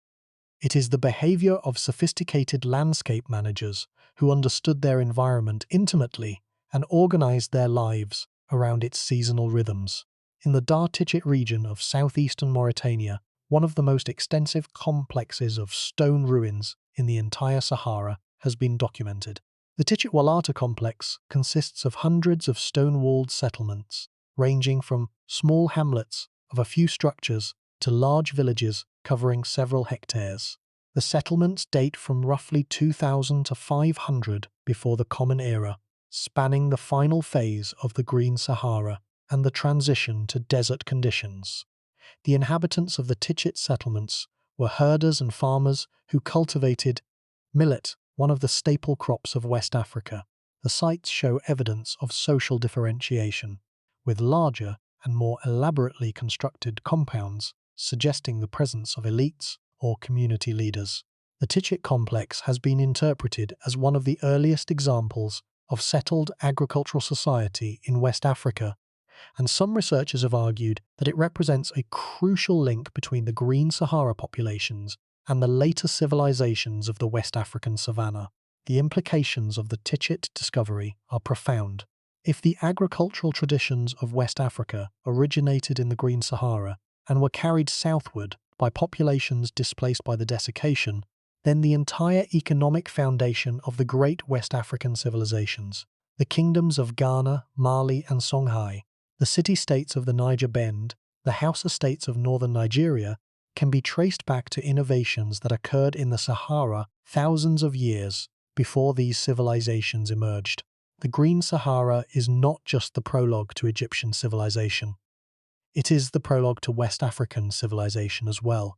It is the behavior of sophisticated landscape managers who understood their environment intimately and organized their lives around its seasonal rhythms. In the Dar Tichit region of southeastern Mauritania, one of the most extensive complexes of stone ruins in the entire Sahara has been documented. The Tichit Walata complex consists of hundreds of stone-walled settlements, ranging from small hamlets of a few structures to large villages covering several hectares. The settlements date from roughly 2000 to 500 before the Common Era, spanning the final phase of the Green Sahara and the transition to desert conditions. The inhabitants of the Tichit settlements were herders and farmers who cultivated millet, one of the staple crops of West Africa. The sites show evidence of social differentiation, with larger and more elaborately constructed compounds suggesting the presence of elites or community leaders. The Tichit complex has been interpreted as one of the earliest examples of settled agricultural society in West Africa, and some researchers have argued that it represents a crucial link between the Green Sahara populations and the later civilizations of the West African savanna. the implications of the Tichit discovery are profound. If the agricultural traditions of West Africa originated in the Green Sahara and were carried southward by populations displaced by the desiccation, then the entire economic foundation of the great West African civilizations, the kingdoms of Ghana, Mali, and Songhai, the city-states of the Niger Bend, the Hausa states of northern Nigeria, can be traced back to innovations that occurred in the Sahara thousands of years before these civilizations emerged. The Green Sahara is not just the prologue to Egyptian civilization. It is the prologue to West African civilization as well,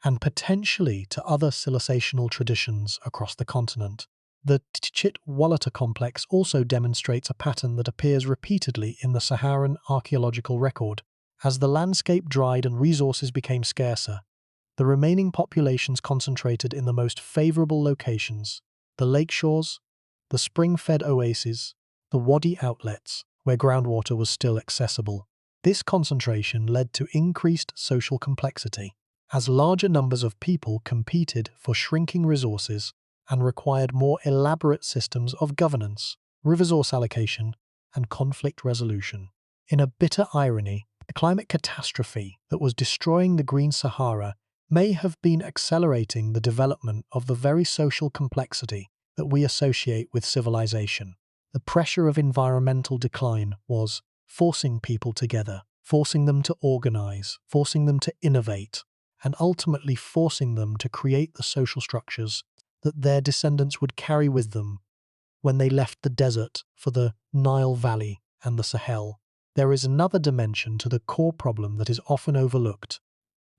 and potentially to other civilizational traditions across the continent. The Tichit-Walata complex also demonstrates a pattern that appears repeatedly in the Saharan archaeological record. As the landscape dried and resources became scarcer, the remaining populations concentrated in the most favorable locations: the lake shores, the spring-fed oases, the wadi outlets, where groundwater was still accessible. This concentration led to increased social complexity, as larger numbers of people competed for shrinking resources and required more elaborate systems of governance, resource allocation, and conflict resolution. In a bitter irony, the climate catastrophe that was destroying the Green Sahara may have been accelerating the development of the very social complexity that we associate with civilization. The pressure of environmental decline was forcing people together, forcing them to organize, forcing them to innovate, and ultimately forcing them to create the social structures that their descendants would carry with them when they left the desert for the Nile Valley and the Sahel. There is another dimension to the core problem that is often overlooked.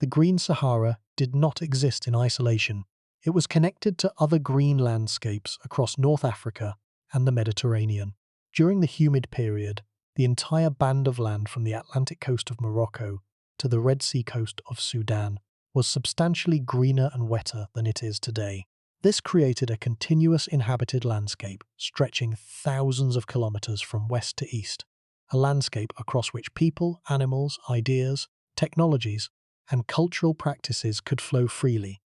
The Green Sahara did not exist in isolation. It was connected to other green landscapes across North Africa and the Mediterranean. During the humid period, the entire band of land from the Atlantic coast of Morocco to the Red Sea coast of Sudan was substantially greener and wetter than it is today. This created a continuous inhabited landscape stretching thousands of kilometers from west to east, a landscape across which people, animals, ideas, technologies, and cultural practices could flow freely,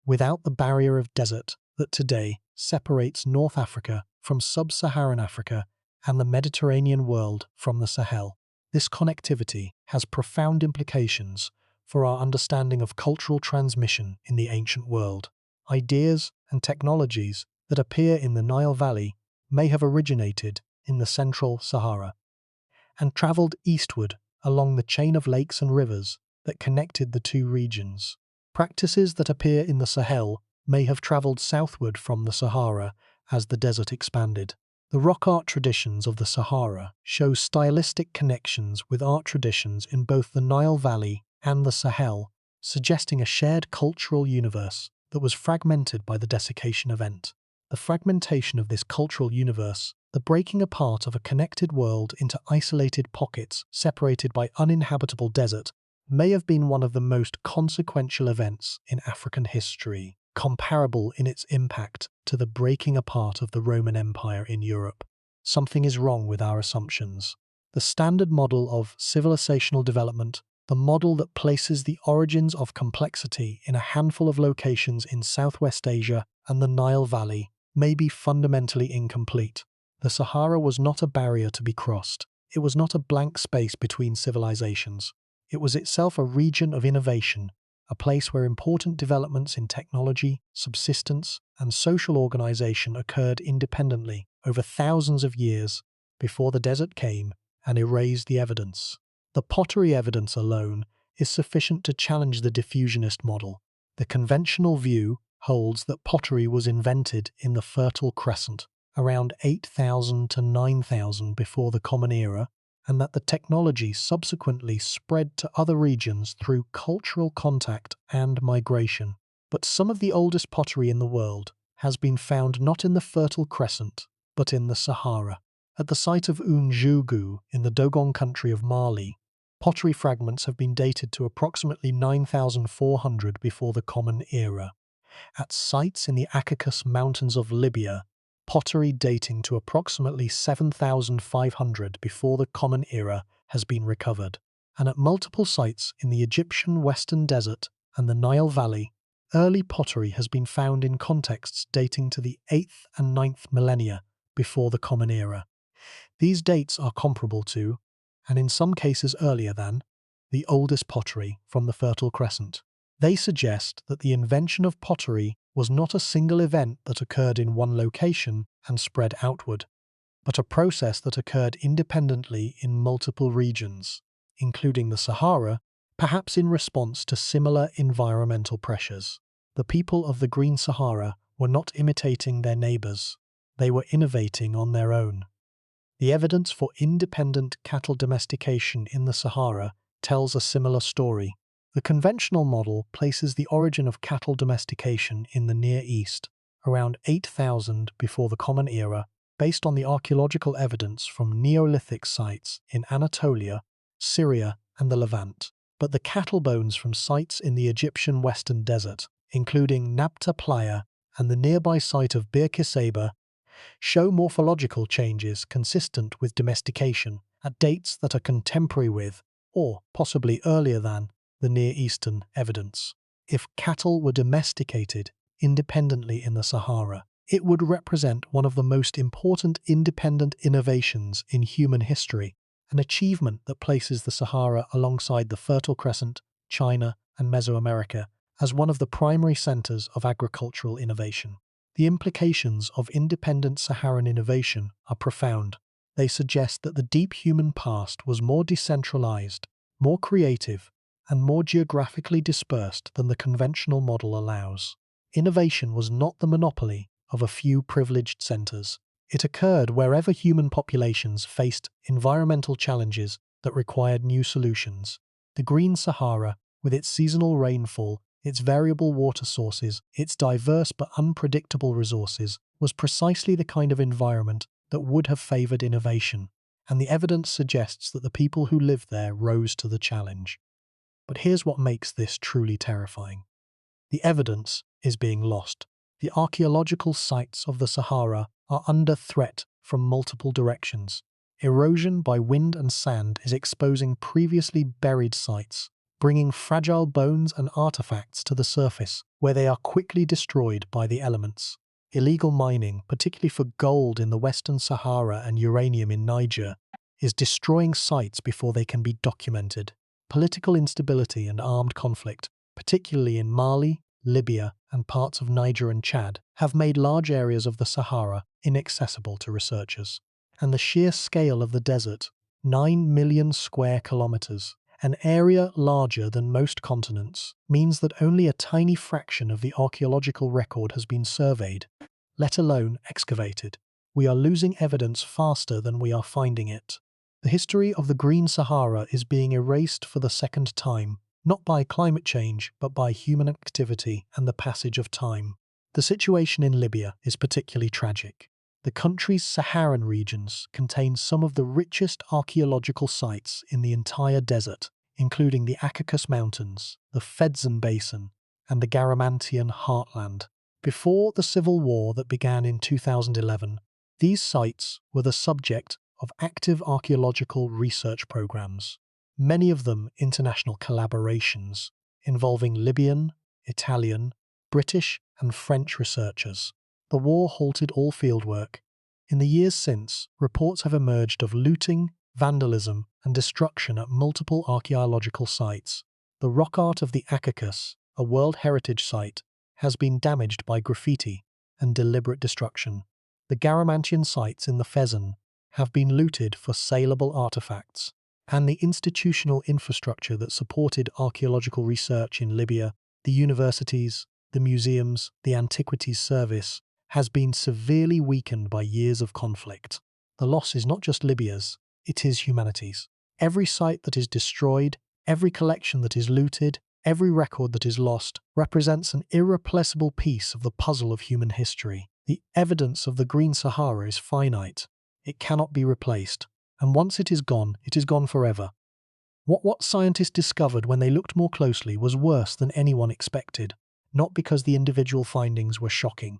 without the barrier of desert that today separates North Africa from sub-Saharan Africa and the Mediterranean world from the Sahel. This connectivity has profound implications for our understanding of cultural transmission in the ancient world. Ideas and technologies that appear in the Nile Valley may have originated in the central Sahara and travelled eastward along the chain of lakes and rivers that connected the two regions. Practices that appear in the Sahel may have travelled southward from the Sahara as the desert expanded. The rock art traditions of the Sahara show stylistic connections with art traditions in both the Nile Valley and the Sahel, suggesting a shared cultural universe that was fragmented by the desiccation event. The fragmentation of this cultural universe, the breaking apart of a connected world into isolated pockets separated by uninhabitable desert, may have been one of the most consequential events in African history, comparable in its impact to the breaking apart of the Roman Empire in Europe. Something is wrong with our assumptions. The standard model of civilizational development, the model that places the origins of complexity in a handful of locations in Southwest Asia and the Nile Valley, may be fundamentally incomplete. The Sahara was not a barrier to be crossed. It was not a blank space between civilizations. It was itself a region of innovation, a place where important developments in technology, subsistence, and social organization occurred independently over thousands of years before the desert came and erased the evidence. The pottery evidence alone is sufficient to challenge the diffusionist model. The conventional view holds that pottery was invented in the Fertile Crescent, around 8,000 to 9,000 before the Common Era, and that the technology subsequently spread to other regions through cultural contact and migration. But some of the oldest pottery in the world has been found not in the Fertile Crescent, but in the Sahara. At the site of Unjugu in the Dogon country of Mali, pottery fragments have been dated to approximately 9,400 before the Common Era. At sites in the Caucasus Mountains of Libya, pottery dating to approximately 7,500 before the Common Era has been recovered, and at multiple sites in the Egyptian Western Desert and the Nile Valley, Early pottery has been found in contexts dating to the 8th and 9th millennia before the Common Era. These dates are comparable to, and in some cases earlier than, the oldest pottery from the Fertile Crescent. They suggest that the invention of pottery was not a single event that occurred in one location and spread outward, but a process that occurred independently in multiple regions, including the Sahara, perhaps in response to similar environmental pressures. The people of the Green Sahara were not imitating their neighbours, they were innovating on their own. The evidence for independent cattle domestication in the Sahara tells a similar story. The conventional model places the origin of cattle domestication in the Near East, around 8000 before the Common Era, based on the archaeological evidence from Neolithic sites in Anatolia, Syria, and the Levant. But the cattle bones from sites in the Egyptian Western Desert, including Nabta Playa and the nearby site of Bir Kiseba, show morphological changes consistent with domestication at dates that are contemporary with, or possibly earlier than, the Near Eastern evidence. If cattle were domesticated independently in the Sahara, it would represent one of the most important independent innovations in human history, an achievement that places the Sahara alongside the Fertile Crescent, China, and Mesoamerica as one of the primary centers of agricultural innovation. The implications of independent Saharan innovation are profound. They suggest that the deep human past was more decentralized, more creative, and more geographically dispersed than the conventional model allows. Innovation was not the monopoly of a few privileged centers. It occurred wherever human populations faced environmental challenges that required new solutions. The Green Sahara, with its seasonal rainfall, its variable water sources, its diverse but unpredictable resources, was precisely the kind of environment that would have favored innovation, and the evidence suggests that the people who lived there rose to the challenge. But here's what makes this truly terrifying. The evidence is being lost. The archaeological sites of the Sahara are under threat from multiple directions. Erosion by wind and sand is exposing previously buried sites, bringing fragile bones and artifacts to the surface, where they are quickly destroyed by the elements. Illegal mining, particularly for gold in the Western Sahara and uranium in Niger, is destroying sites before they can be documented. Political instability and armed conflict, particularly in Mali, Libya, and parts of Niger and Chad, have made large areas of the Sahara inaccessible to researchers. And the sheer scale of the desert, 9 million square kilometers, an area larger than most continents, means that only a tiny fraction of the archaeological record has been surveyed, let alone excavated. We are losing evidence faster than we are finding it. The history of the Green Sahara is being erased for the second time, not by climate change, but by human activity and the passage of time. The situation in Libya is particularly tragic. The country's Saharan regions contain some of the richest archaeological sites in the entire desert, including the Caucasus Mountains, the Fezzan Basin, and the Garamantian Heartland. Before the civil war that began in 2011, these sites were the subject of active archaeological research programs, many of them international collaborations involving Libyan, Italian, British, and French researchers. The war halted all fieldwork. In the years since, reports have emerged of looting, vandalism, and destruction at multiple archaeological sites. The rock art of the Caucasus, a World Heritage Site, has been damaged by graffiti and deliberate destruction. The Garamantian sites in the Fezzan have been looted for saleable artifacts, and the institutional infrastructure that supported archaeological research in Libya, the universities, the museums, the Antiquities Service, has been severely weakened by years of conflict. The loss is not just Libya's, it is humanity's. Every site that is destroyed, every collection that is looted, every record that is lost represents an irreplaceable piece of the puzzle of human history. The evidence of the Green Sahara is finite. It cannot be replaced, and once it is gone forever. What scientists discovered when they looked more closely was worse than anyone expected, not because the individual findings were shocking.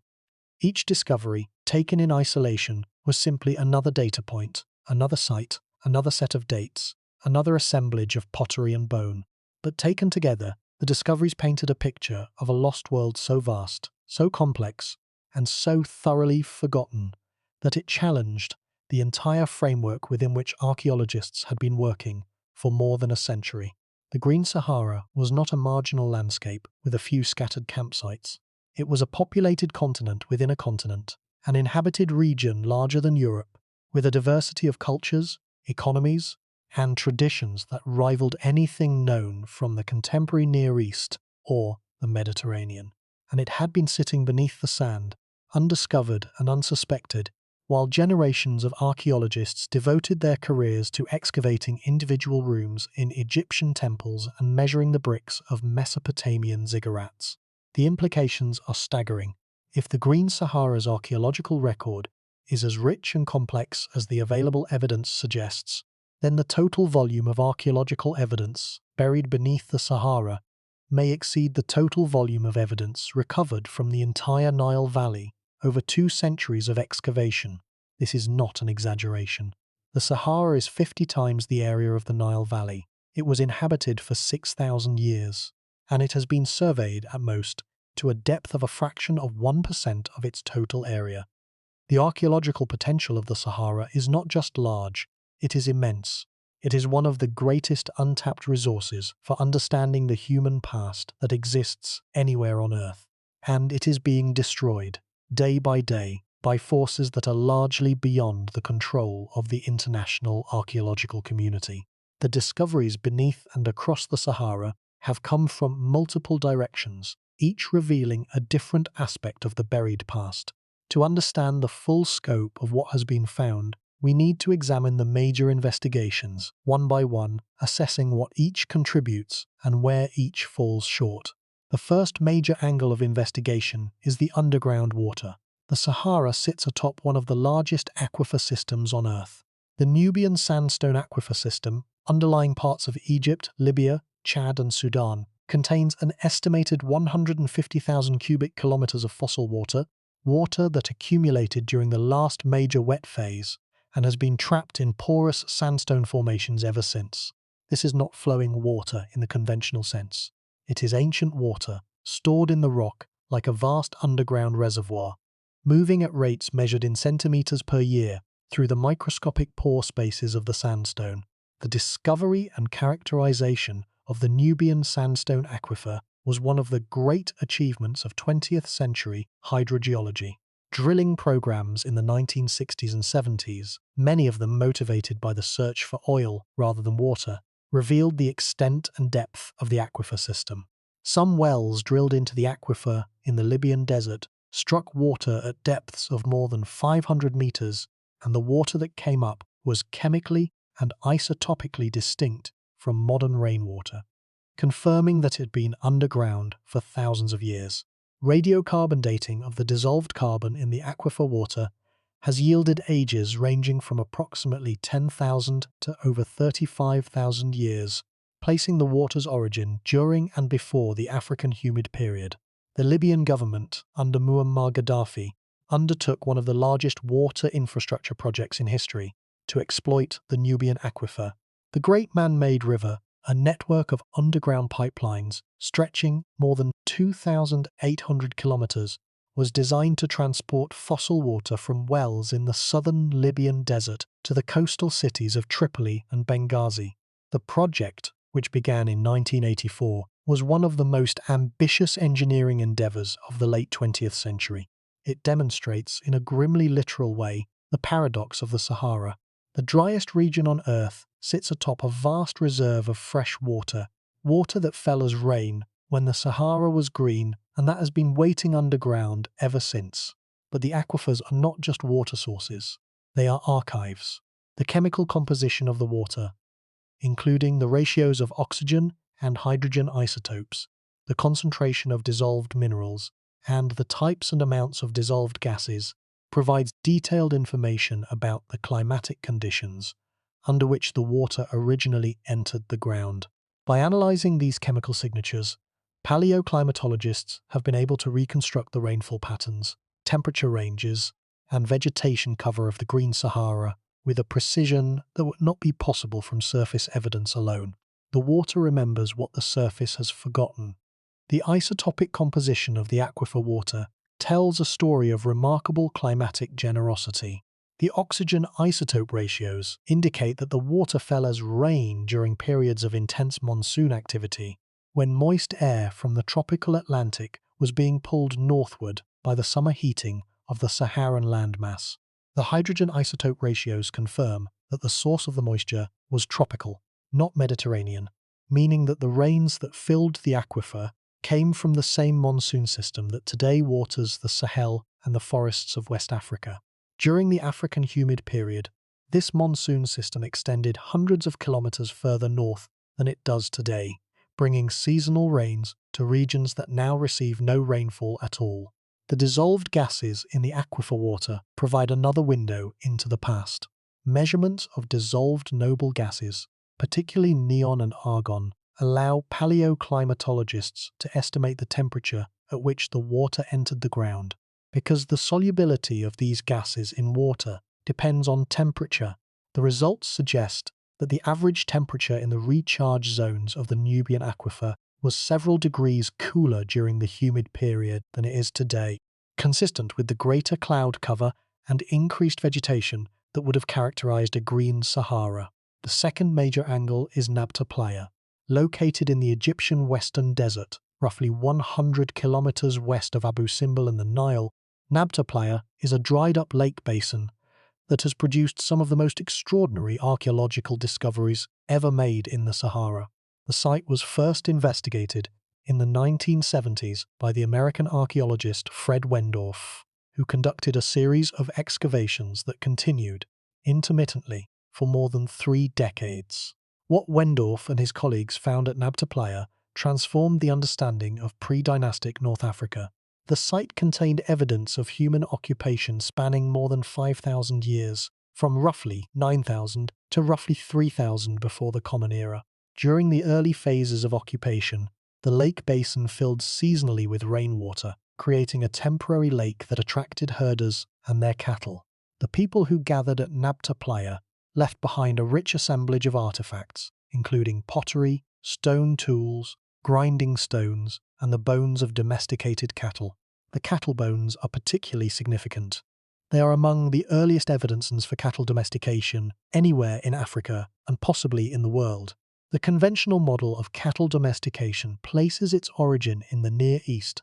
Each discovery, taken in isolation, was simply another data point, another site, another set of dates, another assemblage of pottery and bone. But taken together, The discoveries painted a picture of a lost world so vast, so complex, and so thoroughly forgotten that it challenged the entire framework within which archaeologists had been working for more than a century. The Green Sahara was not a marginal landscape with a few scattered campsites. It was a populated continent within a continent, an inhabited region larger than Europe, with a diversity of cultures, economies, and traditions that rivaled anything known from the contemporary Near East or the Mediterranean. And it had been sitting beneath the sand, undiscovered and unsuspected, while generations of archaeologists devoted their careers to excavating individual rooms in Egyptian temples and measuring the bricks of Mesopotamian ziggurats. The implications are staggering. If the Green Sahara's archaeological record is as rich and complex as the available evidence suggests, then the total volume of archaeological evidence buried beneath the Sahara may exceed the total volume of evidence recovered from the entire Nile Valley over 2 centuries of excavation. This is not an exaggeration. The Sahara is 50 times the area of the Nile Valley. It was inhabited for 6,000 years, and it has been surveyed at most to a depth of a fraction of 1% of its total area. The archaeological potential of the Sahara is not just large, it is immense. It is one of the greatest untapped resources for understanding the human past that exists anywhere on Earth, and it is being destroyed, day by day, by forces that are largely beyond the control of the international archaeological community. The discoveries beneath and across the Sahara have come from multiple directions, each revealing a different aspect of the buried past. To understand the full scope of what has been found, we need to examine the major investigations, one by one, assessing what each contributes and where each falls short. The first major angle of investigation is the underground water. The Sahara sits atop one of the largest aquifer systems on Earth. The Nubian Sandstone Aquifer System, underlying parts of Egypt, Libya, Chad and Sudan, contains an estimated 150,000 cubic kilometers of fossil water that accumulated during the last major wet phase and has been trapped in porous sandstone formations ever since. This is not flowing water in the conventional sense. It is ancient water, stored in the rock like a vast underground reservoir, moving at rates measured in centimeters per year through the microscopic pore spaces of the sandstone. The discovery and characterization of the Nubian Sandstone Aquifer was one of the great achievements of 20th century hydrogeology. Drilling programs in the 1960s and 70s, many of them motivated by the search for oil rather than water, revealed the extent and depth of the aquifer system. Some wells drilled into the aquifer in the Libyan desert struck water at depths of more than 500 meters, and the water that came up was chemically and isotopically distinct from modern rainwater, confirming that it had been underground for thousands of years. Radiocarbon dating of the dissolved carbon in the aquifer water has yielded ages ranging from approximately 10,000 to over 35,000 years, placing the water's origin during and before the African humid period. The Libyan government, under Muammar Gaddafi, undertook one of the largest water infrastructure projects in history to exploit the Nubian aquifer. The Great Man-Made River, a network of underground pipelines stretching more than 2,800 kilometers, was designed to transport fossil water from wells in the southern Libyan desert to the coastal cities of Tripoli and Benghazi. The project, which began in 1984, was one of the most ambitious engineering endeavors of the late 20th century. It demonstrates, in a grimly literal way, the paradox of the Sahara. The driest region on Earth sits atop a vast reserve of fresh water, water that fell as rain when the Sahara was green, and that has been waiting underground ever since. But the aquifers are not just water sources, they are archives. The chemical composition of the water, including the ratios of oxygen and hydrogen isotopes, the concentration of dissolved minerals, and the types and amounts of dissolved gases, provides detailed information about the climatic conditions under which the water originally entered the ground. By analysing these chemical signatures, paleoclimatologists have been able to reconstruct the rainfall patterns, temperature ranges, and vegetation cover of the Green Sahara with a precision that would not be possible from surface evidence alone. The water remembers what the surface has forgotten. The isotopic composition of the aquifer water tells a story of remarkable climatic generosity. The oxygen isotope ratios indicate that the water fell as rain during periods of intense monsoon activity, when moist air from the tropical Atlantic was being pulled northward by the summer heating of the Saharan landmass. The hydrogen isotope ratios confirm that the source of the moisture was tropical, not Mediterranean, meaning that the rains that filled the aquifer came from the same monsoon system that today waters the Sahel and the forests of West Africa. During the African humid period, this monsoon system extended hundreds of kilometers further north than it does today, bringing seasonal rains to regions that now receive no rainfall at all. The dissolved gases in the aquifer water provide another window into the past. Measurements of dissolved noble gases, particularly neon and argon, allow paleoclimatologists to estimate the temperature at which the water entered the ground. Because the solubility of these gases in water depends on temperature, the results suggest that the average temperature in the recharge zones of the Nubian aquifer was several degrees cooler during the humid period than it is today, consistent with the greater cloud cover and increased vegetation that would have characterized a green Sahara. The second major angle is Nabta Playa, located in the Egyptian Western Desert, roughly 100 kilometers west of Abu Simbel and the Nile. Nabta Playa is a dried-up lake basin that has produced some of the most extraordinary archaeological discoveries ever made in the Sahara. The site was first investigated in the 1970s by the American archaeologist Fred Wendorf, who conducted a series of excavations that continued intermittently for more than 3 decades. What Wendorf and his colleagues found at Nabta Playa transformed the understanding of pre-dynastic North Africa. The site contained evidence of human occupation spanning more than 5,000 years, from roughly 9,000 to roughly 3,000 before the Common Era. During the early phases of occupation, the lake basin filled seasonally with rainwater, creating a temporary lake that attracted herders and their cattle. The people who gathered at Nabta Playa left behind a rich assemblage of artifacts, including pottery, stone tools, grinding stones, and the bones of domesticated cattle. The cattle bones are particularly significant. They are among the earliest evidences for cattle domestication anywhere in Africa and possibly in the world. The conventional model of cattle domestication places its origin in the Near East,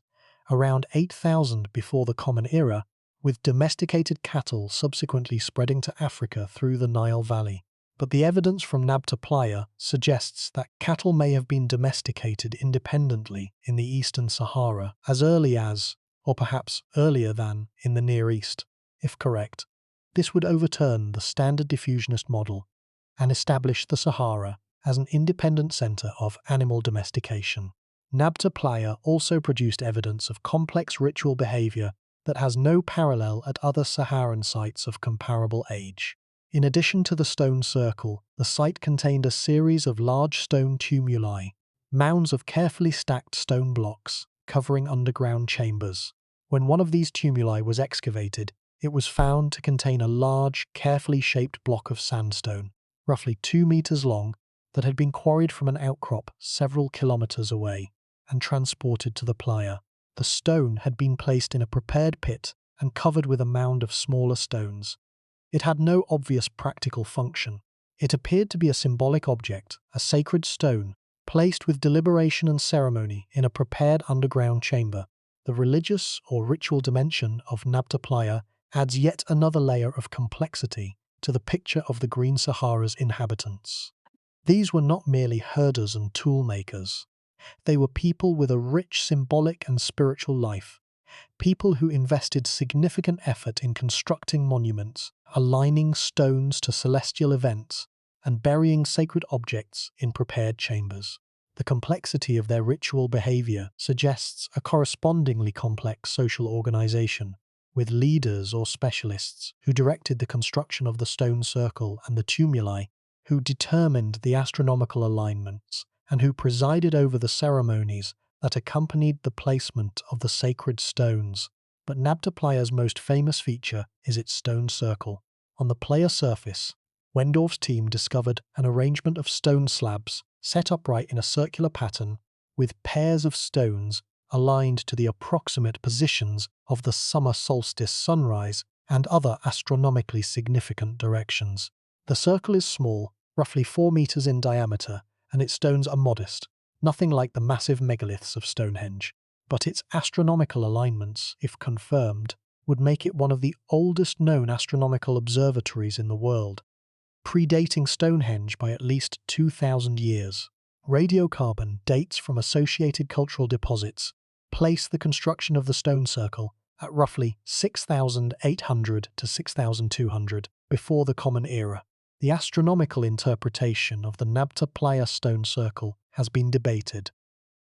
around 8,000 before the Common Era, with domesticated cattle subsequently spreading to Africa through the Nile Valley. But the evidence from Nabta Playa suggests that cattle may have been domesticated independently in the Eastern Sahara as early as, or perhaps earlier than, in the Near East. If correct, this would overturn the standard diffusionist model and establish the Sahara as an independent center of animal domestication. Nabta Playa also produced evidence of complex ritual behavior that has no parallel at other Saharan sites of comparable age. In addition to the stone circle, the site contained a series of large stone tumuli, mounds of carefully stacked stone blocks covering underground chambers. When one of these tumuli was excavated, it was found to contain a large, carefully shaped block of sandstone, roughly 2 meters long, that had been quarried from an outcrop several kilometers away and transported to the playa. The stone had been placed in a prepared pit and covered with a mound of smaller stones. It had no obvious practical function. It appeared to be a symbolic object, a sacred stone, placed with deliberation and ceremony in a prepared underground chamber. The religious or ritual dimension of Nabta Playa adds yet another layer of complexity to the picture of the Green Sahara's inhabitants. These were not merely herders and tool makers. They were people with a rich symbolic and spiritual life, people who invested significant effort in constructing monuments, aligning stones to celestial events, and burying sacred objects in prepared chambers. The complexity of their ritual behavior suggests a correspondingly complex social organization, with leaders or specialists who directed the construction of the stone circle and the tumuli, who determined the astronomical alignments, and who presided over the ceremonies that accompanied the placement of the sacred stones. But Nabta Playa's most famous feature is its stone circle. On the playa surface, Wendorf's team discovered an arrangement of stone slabs set upright in a circular pattern with pairs of stones aligned to the approximate positions of the summer solstice sunrise and other astronomically significant directions. The circle is small, roughly 4 meters in diameter, and its stones are modest, nothing like the massive megaliths of Stonehenge. But its astronomical alignments, if confirmed, would make it one of the oldest known astronomical observatories in the world, predating Stonehenge by at least 2,000 years. Radiocarbon dates from associated cultural deposits place the construction of the stone circle at roughly 6,800 to 6,200 before the Common Era. The astronomical interpretation of the Nabta Playa stone circle has been debated.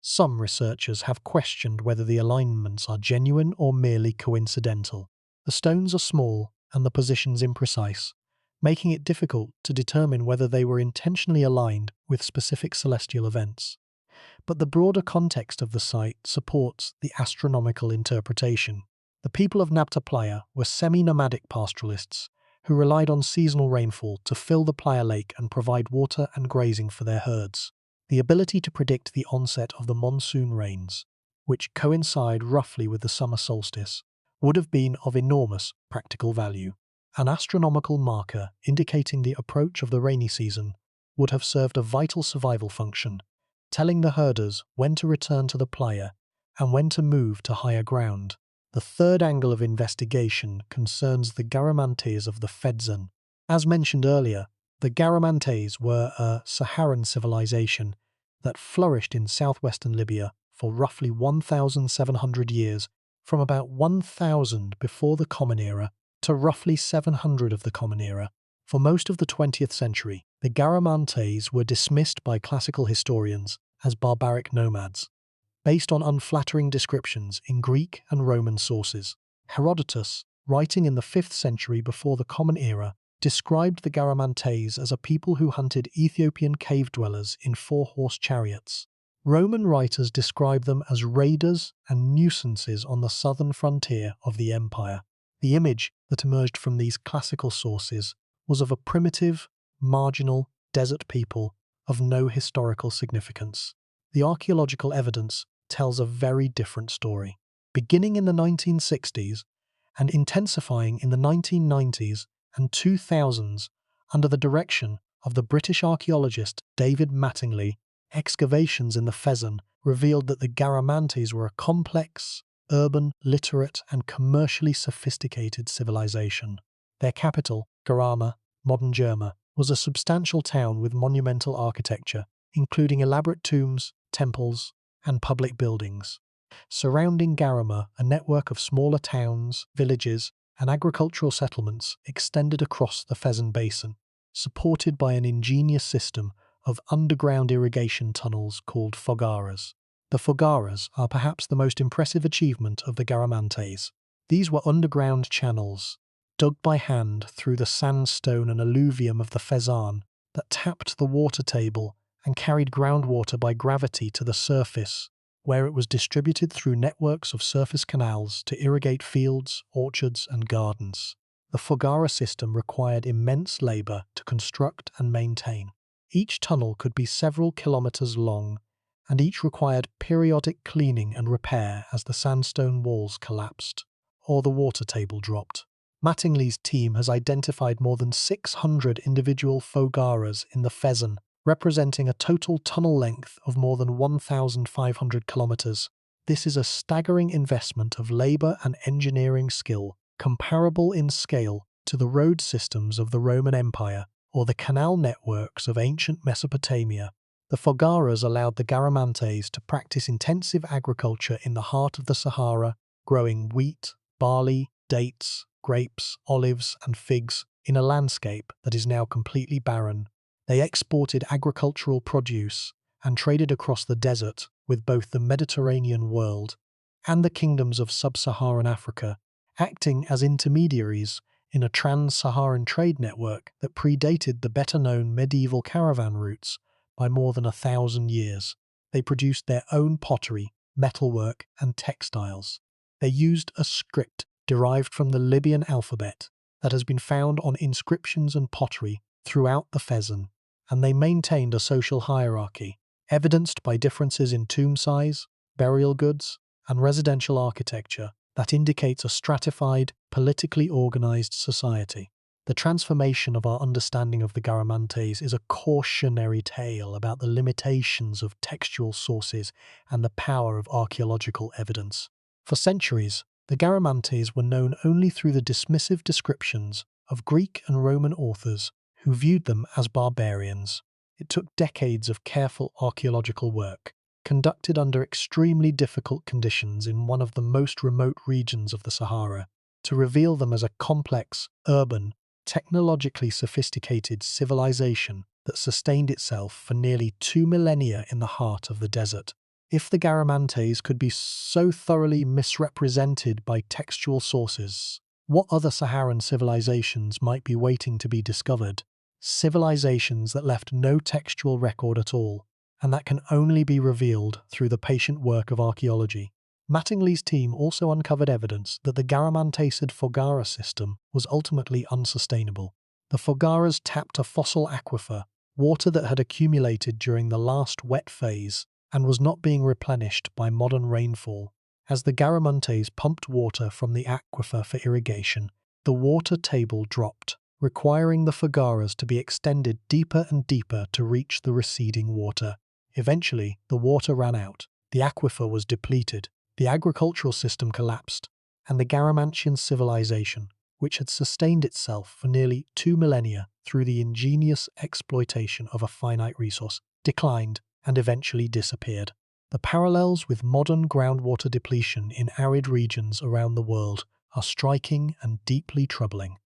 Some researchers have questioned whether the alignments are genuine or merely coincidental. The stones are small and the positions imprecise, making it difficult to determine whether they were intentionally aligned with specific celestial events. But the broader context of the site supports the astronomical interpretation. The people of Nabta Playa were semi-nomadic pastoralists who relied on seasonal rainfall to fill the Playa Lake and provide water and grazing for their herds. The ability to predict the onset of the monsoon rains, which coincide roughly with the summer solstice, would have been of enormous practical value. An astronomical marker indicating the approach of the rainy season would have served a vital survival function, telling the herders when to return to the playa and when to move to higher ground. The third angle of investigation concerns the Garamantes of the Fedzan. As mentioned earlier, the Garamantes were a Saharan civilization that flourished in southwestern Libya for roughly 1,700 years, from about 1,000 before the Common Era to roughly 700 of the Common Era. For most of the 20th century, the Garamantes were dismissed by classical historians as barbaric nomads, based on unflattering descriptions in Greek and Roman sources. Herodotus, writing in the 5th century before the Common Era, described the Garamantes as a people who hunted Ethiopian cave dwellers in 4-horse chariots. Roman writers describe them as raiders and nuisances on the southern frontier of the empire. The image that emerged from these classical sources was of a primitive, marginal, desert people of no historical significance. The archaeological evidence tells a very different story. Beginning in the 1960s and intensifying in the 1990s and 2000s under the direction of the British archaeologist David Mattingly, excavations in the Fezzan revealed that the Garamantes were a complex, urban, literate, and commercially sophisticated civilization. Their capital, Garama, modern Jerma, was a substantial town with monumental architecture, including elaborate tombs, temples, and public buildings. Surrounding Garama, a network of smaller towns, villages, and agricultural settlements extended across the Fezzan Basin, supported by an ingenious system of underground irrigation tunnels called fogaras. The fogaras are perhaps the most impressive achievement of the Garamantes. These were underground channels, dug by hand through the sandstone and alluvium of the Fezzan, that tapped the water table and carried groundwater by gravity to the surface, where it was distributed through networks of surface canals to irrigate fields, orchards, and gardens. The fogara system required immense labour to construct and maintain. Each tunnel could be several kilometres long, and each required periodic cleaning and repair as the sandstone walls collapsed or the water table dropped. Mattingly's team has identified more than 600 individual fogaras in the Fezzan, representing a total tunnel length of more than 1,500 kilometres. This is a staggering investment of labour and engineering skill, comparable in scale to the road systems of the Roman Empire or the canal networks of ancient Mesopotamia. The fogaras allowed the Garamantes to practice intensive agriculture in the heart of the Sahara, growing wheat, barley, dates, grapes, olives, and figs in a landscape that is now completely barren. They exported agricultural produce and traded across the desert with both the Mediterranean world and the kingdoms of sub-Saharan Africa, acting as intermediaries in a trans-Saharan trade network that predated the better-known medieval caravan routes by more than 1,000 years. They produced their own pottery, metalwork, and textiles. They used a script derived from the Libyan alphabet that has been found on inscriptions and pottery throughout the Fezzan. and they maintained a social hierarchy, evidenced by differences in tomb size, burial goods, and residential architecture that indicates a stratified, politically organized society. The transformation of our understanding of the Garamantes is a cautionary tale about the limitations of textual sources and the power of archaeological evidence. For centuries, the Garamantes were known only through the dismissive descriptions of Greek and Roman authors who viewed them as barbarians. It took decades of careful archaeological work, conducted under extremely difficult conditions in one of the most remote regions of the Sahara, to reveal them as a complex, urban, technologically sophisticated civilization that sustained itself for nearly 2 millennia in the heart of the desert. If the Garamantes could be so thoroughly misrepresented by textual sources, what other Saharan civilizations might be waiting to be discovered? Civilizations that left no textual record at all, and that can only be revealed through the patient work of archaeology. Mattingly's team also uncovered evidence that the Garamantes Foggara system was ultimately unsustainable. The Foggaras tapped a fossil aquifer, water that had accumulated during the last wet phase and was not being replenished by modern rainfall. As the Garamantes pumped water from the aquifer for irrigation, the water table dropped, requiring the Foggaras to be extended deeper and deeper to reach the receding water. Eventually, the water ran out, the aquifer was depleted, the agricultural system collapsed, and the Garamantian civilization, which had sustained itself for nearly 2 millennia through the ingenious exploitation of a finite resource, declined and eventually disappeared. The parallels with modern groundwater depletion in arid regions around the world are striking and deeply troubling.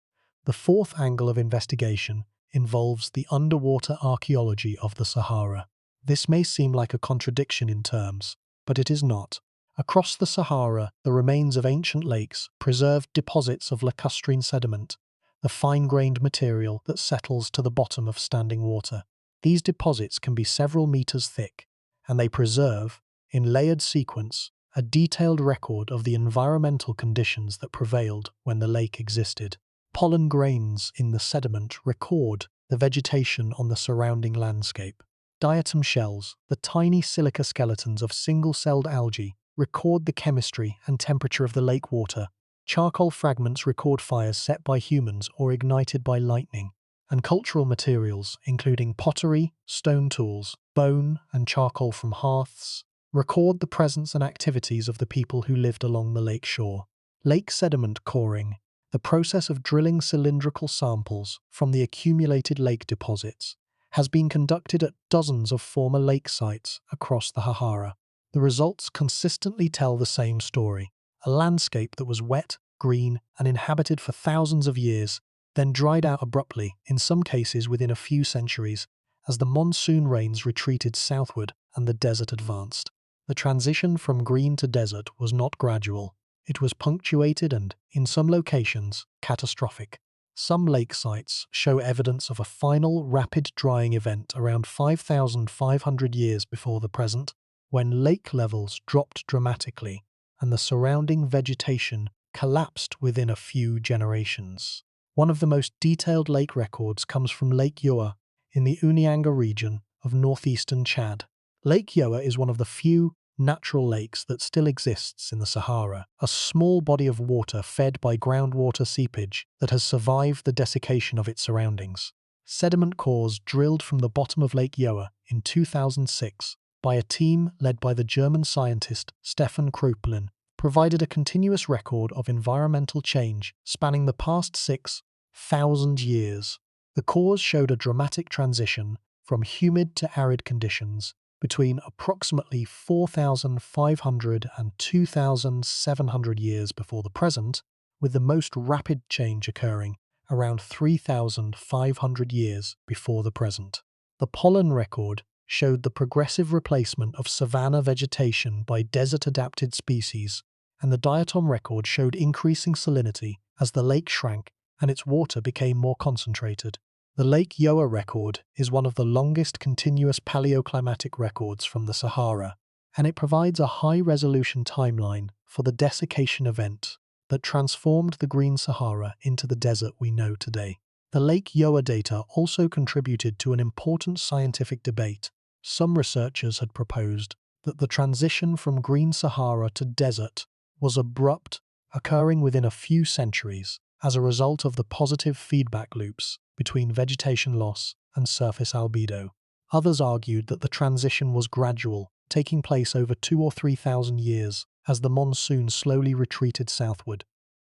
The fourth angle of investigation involves the underwater archaeology of the Sahara. This may seem like a contradiction in terms, but it is not. Across the Sahara, the remains of ancient lakes preserve deposits of lacustrine sediment, the fine-grained material that settles to the bottom of standing water. These deposits can be several meters thick, and they preserve, in layered sequence, a detailed record of the environmental conditions that prevailed when the lake existed. Pollen grains in the sediment record the vegetation on the surrounding landscape. Diatom shells, the tiny silica skeletons of single-celled algae, record the chemistry and temperature of the lake water. Charcoal fragments record fires set by humans or ignited by lightning. And cultural materials, including pottery, stone tools, bone, and charcoal from hearths, record the presence and activities of the people who lived along the lake shore. Lake sediment coring, the process of drilling cylindrical samples from the accumulated lake deposits, has been conducted at dozens of former lake sites across the Sahara. The results consistently tell the same story: a landscape that was wet, green, and inhabited for thousands of years, then dried out abruptly, in some cases within a few centuries, as the monsoon rains retreated southward and the desert advanced. The transition from green to desert was not gradual. It was punctuated and, in some locations, catastrophic. Some lake sites show evidence of a final rapid drying event around 5,500 years before the present, when lake levels dropped dramatically and the surrounding vegetation collapsed within a few generations. One of the most detailed lake records comes from Lake Yoa in the Unianga region of northeastern Chad. Lake Yoa is one of the few natural lakes that still exists in the Sahara, a small body of water fed by groundwater seepage that has survived the desiccation of its surroundings. Sediment cores drilled from the bottom of Lake Yoa in 2006 by a team led by the German scientist Stefan Kröpelin provided a continuous record of environmental change spanning the past 6,000 years. The cores showed a dramatic transition from humid to arid conditions between approximately 4,500 and 2,700 years before the present, with the most rapid change occurring around 3,500 years before the present. The pollen record showed the progressive replacement of savanna vegetation by desert-adapted species, and the diatom record showed increasing salinity as the lake shrank and its water became more concentrated. The Lake Yoa record is one of the longest continuous paleoclimatic records from the Sahara, and it provides a high-resolution timeline for the desiccation event that transformed the Green Sahara into the desert we know today. The Lake Yoa data also contributed to an important scientific debate. Some researchers had proposed that the transition from green Sahara to desert was abrupt, occurring within a few centuries as a result of the positive feedback loops between vegetation loss and surface albedo. Others argued that the transition was gradual, taking place over 2,000 or 3,000 years as the monsoon slowly retreated southward.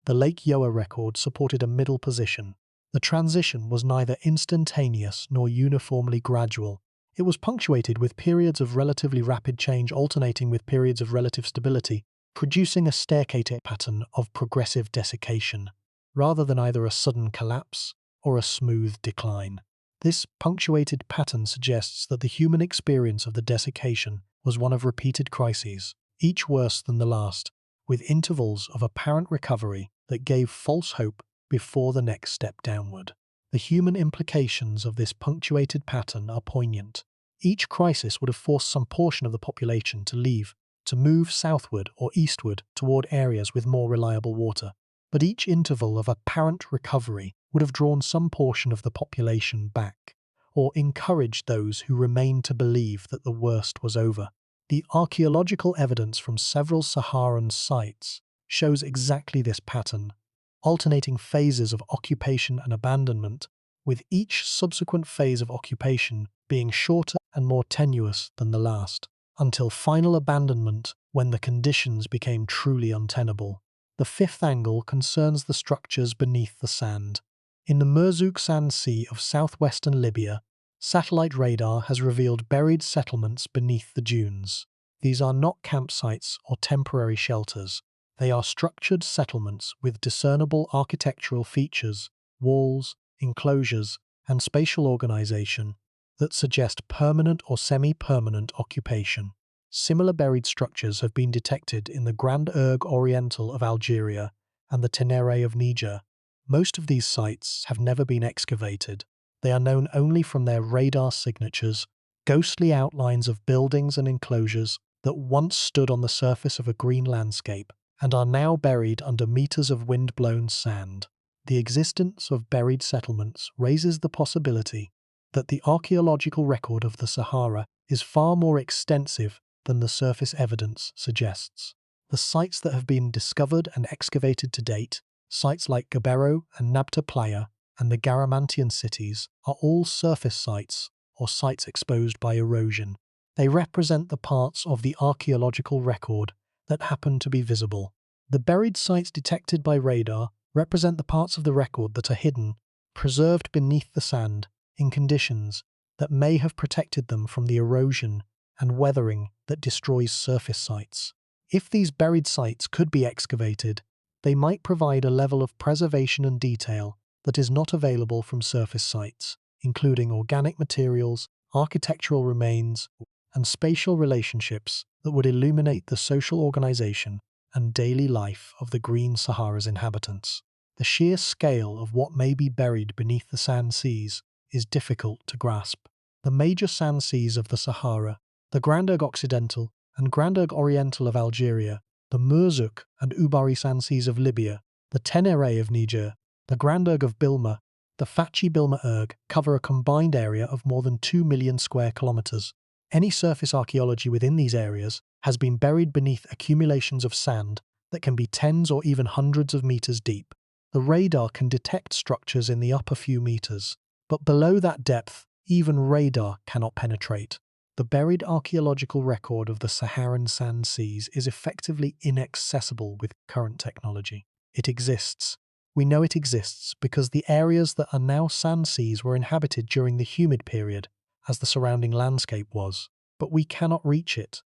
The Lake Yoa record supported a middle position. The transition was neither instantaneous nor uniformly gradual. It was punctuated with periods of relatively rapid change alternating with periods of relative stability, producing a staircase pattern of progressive desiccation, rather than either a sudden collapse or a smooth decline. This punctuated pattern suggests that the human experience of the desiccation was one of repeated crises, each worse than the last, with intervals of apparent recovery that gave false hope before the next step downward. The human implications of this punctuated pattern are poignant. Each crisis would have forced some portion of the population to leave, to move southward or eastward toward areas with more reliable water. But each interval of apparent recovery would have drawn some portion of the population back, or encouraged those who remained to believe that the worst was over. The archaeological evidence from several Saharan sites shows exactly this pattern, alternating phases of occupation and abandonment, with each subsequent phase of occupation being shorter and more tenuous than the last, until final abandonment when the conditions became truly untenable. The fifth angle concerns the structures beneath the sand. In the Murzuq Sand Sea of southwestern Libya, satellite radar has revealed buried settlements beneath the dunes. These are not campsites or temporary shelters. They are structured settlements with discernible architectural features, walls, enclosures, and spatial organization that suggest permanent or semi-permanent occupation. Similar buried structures have been detected in the Grand Erg Oriental of Algeria and the Tenere of Niger. Most of these sites have never been excavated. They are known only from their radar signatures, ghostly outlines of buildings and enclosures that once stood on the surface of a green landscape and are now buried under meters of wind-blown sand. The existence of buried settlements raises the possibility that the archaeological record of the Sahara is far more extensive than the surface evidence suggests. The sites that have been discovered and excavated to date, sites like Gabero and Nabta Playa and the Garamantian cities, are all surface sites or sites exposed by erosion. They represent the parts of the archaeological record that happen to be visible. The buried sites detected by radar represent the parts of the record that are hidden, preserved beneath the sand, in conditions that may have protected them from the erosion and weathering that destroys surface sites. If these buried sites could be excavated, they might provide a level of preservation and detail that is not available from surface sites, including organic materials, architectural remains, and spatial relationships that would illuminate the social organization and daily life of the Green Sahara's inhabitants. The sheer scale of what may be buried beneath the sand seas is difficult to grasp. The major sand seas of the Sahara, the Grand Erg Occidental and Grand Erg Oriental of Algeria, the Murzuq and Ubari sand seas of Libya, the Tenere of Niger, the Grand Erg of Bilma, the Fachi Bilma Erg cover a combined area of more than 2 million square kilometers. Any surface archaeology within these areas has been buried beneath accumulations of sand that can be tens or even hundreds of meters deep. The radar can detect structures in the upper few meters, but below that depth, even radar cannot penetrate. The buried archaeological record of the Saharan sand seas is effectively inaccessible with current technology. It exists. We know it exists because the areas that are now sand seas were inhabited during the humid period, as the surrounding landscape was, but we cannot reach it.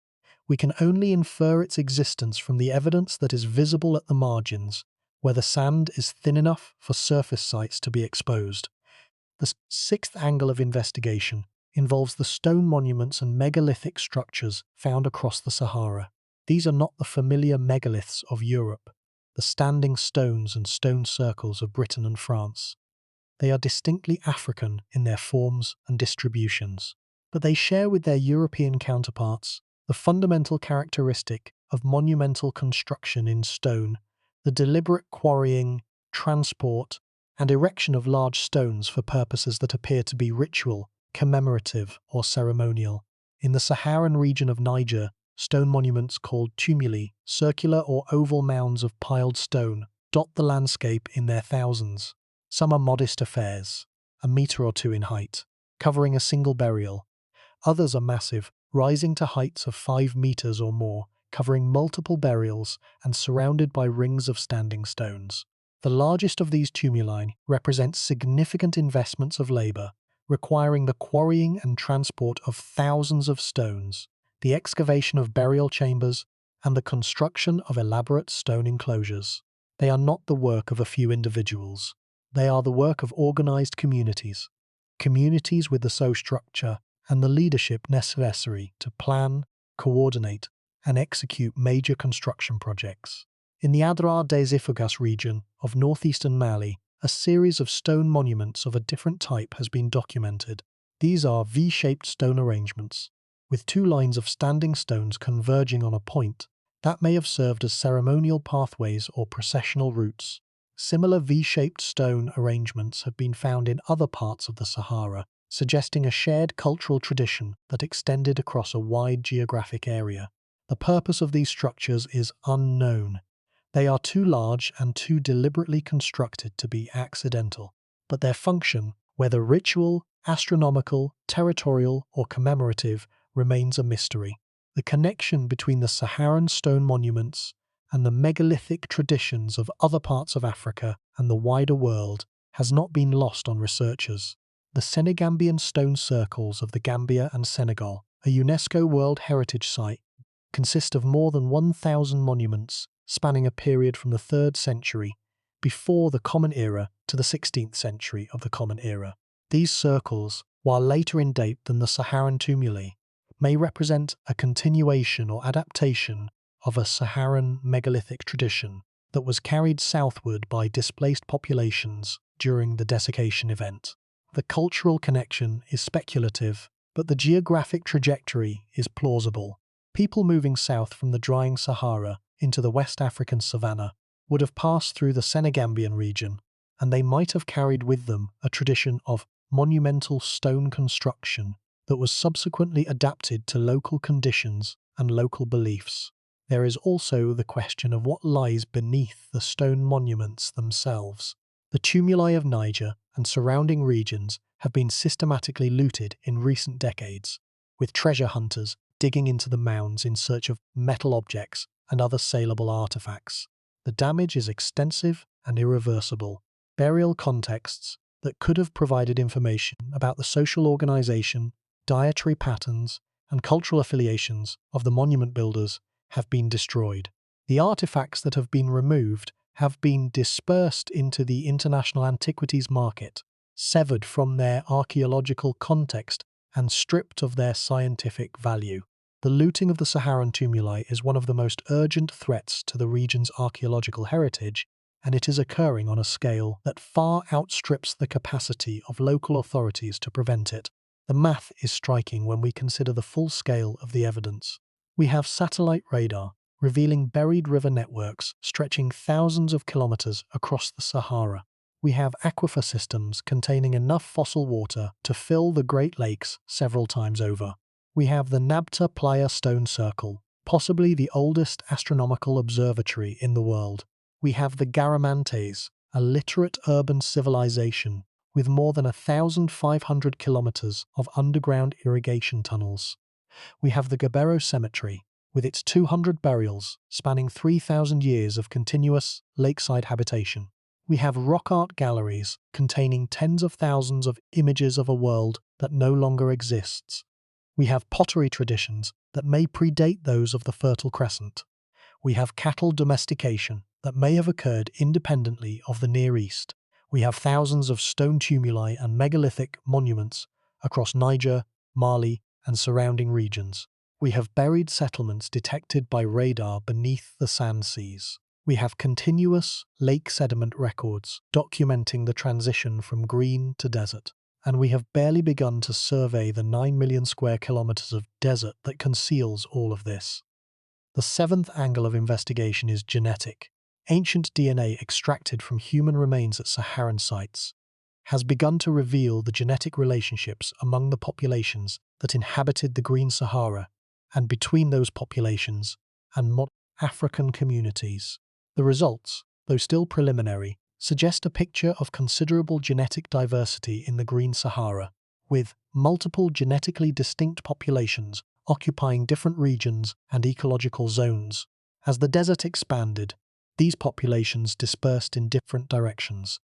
We can only infer its existence from the evidence that is visible at the margins, where the sand is thin enough for surface sites to be exposed. The sixth angle of investigation involves the stone monuments and megalithic structures found across the Sahara. These are not the familiar megaliths of Europe, the standing stones and stone circles of Britain and France. They are distinctly African in their forms and distributions, but they share with their European counterparts the fundamental characteristic of monumental construction in stone, the deliberate quarrying, transport, and erection of large stones for purposes that appear to be ritual, commemorative, or ceremonial. In the Saharan region of Niger, stone monuments called tumuli, circular or oval mounds of piled stone, dot the landscape in their thousands. Some are modest affairs, a metre or two in height, covering a single burial. Others are massive, rising to heights of 5 meters or more, covering multiple burials and surrounded by rings of standing stones. The largest of these tumuli represents significant investments of labor, requiring the quarrying and transport of thousands of stones, the excavation of burial chambers, and the construction of elaborate stone enclosures. They are not the work of a few individuals. They are the work of organized communities, communities with the social structure and the leadership necessary to plan, coordinate, and execute major construction projects. In the Adrar des Ifugas region of northeastern Mali, a series of stone monuments of a different type has been documented. These are V-shaped stone arrangements, with 2 lines of standing stones converging on a point that may have served as ceremonial pathways or processional routes. Similar V-shaped stone arrangements have been found in other parts of the Sahara, suggesting a shared cultural tradition that extended across a wide geographic area. The purpose of these structures is unknown. They are too large and too deliberately constructed to be accidental, but their function, whether ritual, astronomical, territorial, or commemorative, remains a mystery. The connection between the Saharan stone monuments and the megalithic traditions of other parts of Africa and the wider world has not been lost on researchers. The Senegambian stone circles of the Gambia and Senegal, a UNESCO World Heritage Site, consist of more than 1,000 monuments spanning a period from the 3rd century before the Common Era to the 16th century of the Common Era. These circles, while later in date than the Saharan tumuli, may represent a continuation or adaptation of a Saharan megalithic tradition that was carried southward by displaced populations during the desiccation event. The cultural connection is speculative, but the geographic trajectory is plausible. People moving south from the drying Sahara into the West African savanna would have passed through the Senegambian region, and they might have carried with them a tradition of monumental stone construction that was subsequently adapted to local conditions and local beliefs. There is also the question of what lies beneath the stone monuments themselves. The tumuli of Niger and surrounding regions have been systematically looted in recent decades, with treasure hunters digging into the mounds in search of metal objects and other saleable artifacts. The damage is extensive and irreversible. Burial contexts that could have provided information about the social organization, dietary patterns, and cultural affiliations of the monument builders have been destroyed. The artifacts that have been removed have been dispersed into the international antiquities market, severed from their archaeological context and stripped of their scientific value. The looting of the Saharan tumuli is one of the most urgent threats to the region's archaeological heritage, and it is occurring on a scale that far outstrips the capacity of local authorities to prevent it. The math is striking when we consider the full scale of the evidence. We have satellite radar revealing buried river networks stretching thousands of kilometers across the Sahara. We have aquifer systems containing enough fossil water to fill the Great Lakes several times over. We have the Nabta Playa Stone Circle, possibly the oldest astronomical observatory in the world. We have the Garamantes, a literate urban civilization with more than 1,500 kilometers of underground irrigation tunnels. We have the Gabero Cemetery, with its 200 burials spanning 3,000 years of continuous lakeside habitation. We have rock art galleries containing tens of thousands of images of a world that no longer exists. We have pottery traditions that may predate those of the Fertile Crescent. We have cattle domestication that may have occurred independently of the Near East. We have thousands of stone tumuli and megalithic monuments across Niger, Mali, and surrounding regions. We have buried settlements detected by radar beneath the sand seas. We have continuous lake sediment records documenting the transition from green to desert. And we have barely begun to survey the 9 million square kilometers of desert that conceals all of this. The 7th angle of investigation is genetic. Ancient DNA extracted from human remains at Saharan sites has begun to reveal the genetic relationships among the populations that inhabited the Green Sahara and between those populations and modern African communities. The results, though still preliminary, suggest a picture of considerable genetic diversity in the Green Sahara, with multiple genetically distinct populations occupying different regions and ecological zones. As the desert expanded, these populations dispersed in different directions,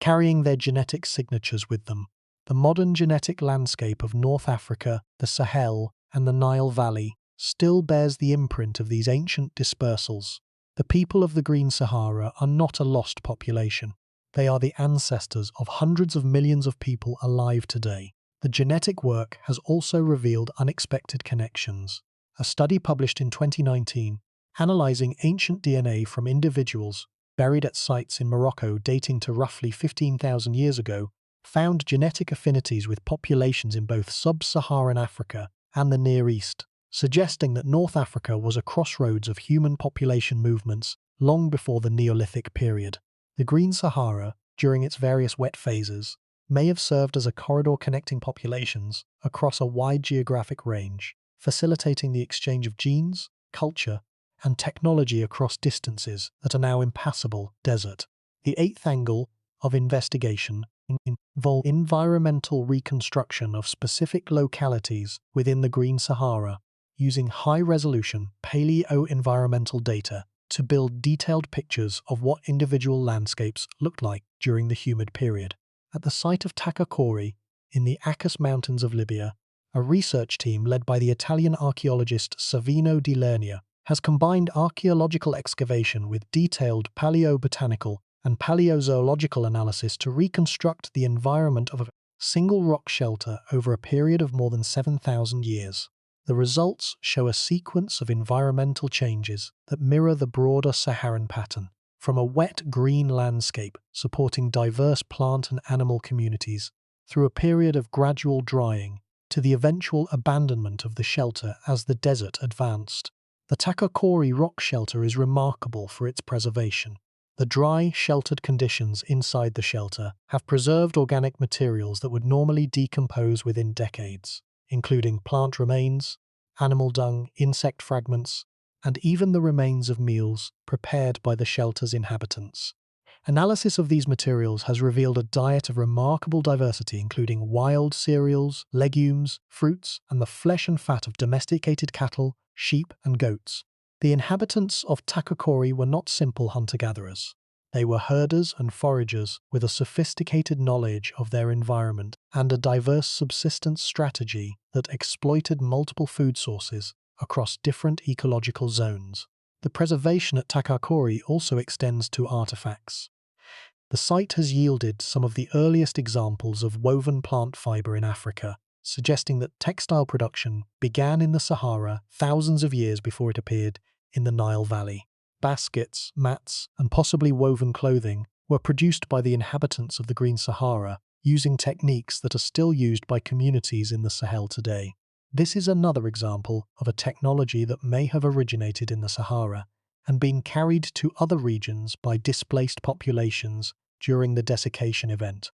carrying their genetic signatures with them. The modern genetic landscape of North Africa, the Sahel, and the Nile Valley still bears the imprint of these ancient dispersals. The people of the Green Sahara are not a lost population. They are the ancestors of hundreds of millions of people alive today. The genetic work has also revealed unexpected connections. A study published in 2019, analyzing ancient DNA from individuals buried at sites in Morocco dating to roughly 15,000 years ago, found genetic affinities with populations in both sub-Saharan Africa and the Near East, suggesting that North Africa was a crossroads of human population movements long before the Neolithic period. The Green Sahara, during its various wet phases, may have served as a corridor connecting populations across a wide geographic range, facilitating the exchange of genes, culture, and technology across distances that are now impassable desert. The eighth angle of investigation involves environmental reconstruction of specific localities within the Green Sahara, using high-resolution paleo-environmental data to build detailed pictures of what individual landscapes looked like during the humid period. At the site of Takakori, in the Acus Mountains of Libya, a research team led by the Italian archaeologist Savino di Lernia has combined archaeological excavation with detailed paleobotanical and paleozoological analysis to reconstruct the environment of a single rock shelter over a period of more than 7,000 years. The results show a sequence of environmental changes that mirror the broader Saharan pattern, from a wet green landscape supporting diverse plant and animal communities, through a period of gradual drying, to the eventual abandonment of the shelter as the desert advanced. The Takakori rock shelter is remarkable for its preservation. The dry, sheltered conditions inside the shelter have preserved organic materials that would normally decompose within decades, including plant remains, animal dung, insect fragments, and even the remains of meals prepared by the shelter's inhabitants. Analysis of these materials has revealed a diet of remarkable diversity, including wild cereals, legumes, fruits, and the flesh and fat of domesticated cattle, sheep, and goats. The inhabitants of Takakori were not simple hunter-gatherers. They were herders and foragers with a sophisticated knowledge of their environment and a diverse subsistence strategy that exploited multiple food sources across different ecological zones. The preservation at Takakori also extends to artifacts. The site has yielded some of the earliest examples of woven plant fiber in Africa, suggesting that textile production began in the Sahara thousands of years before it appeared in the Nile Valley. Baskets, mats, and possibly woven clothing were produced by the inhabitants of the Green Sahara using techniques that are still used by communities in the Sahel today. This is another example of a technology that may have originated in the Sahara and been carried to other regions by displaced populations during the desiccation event.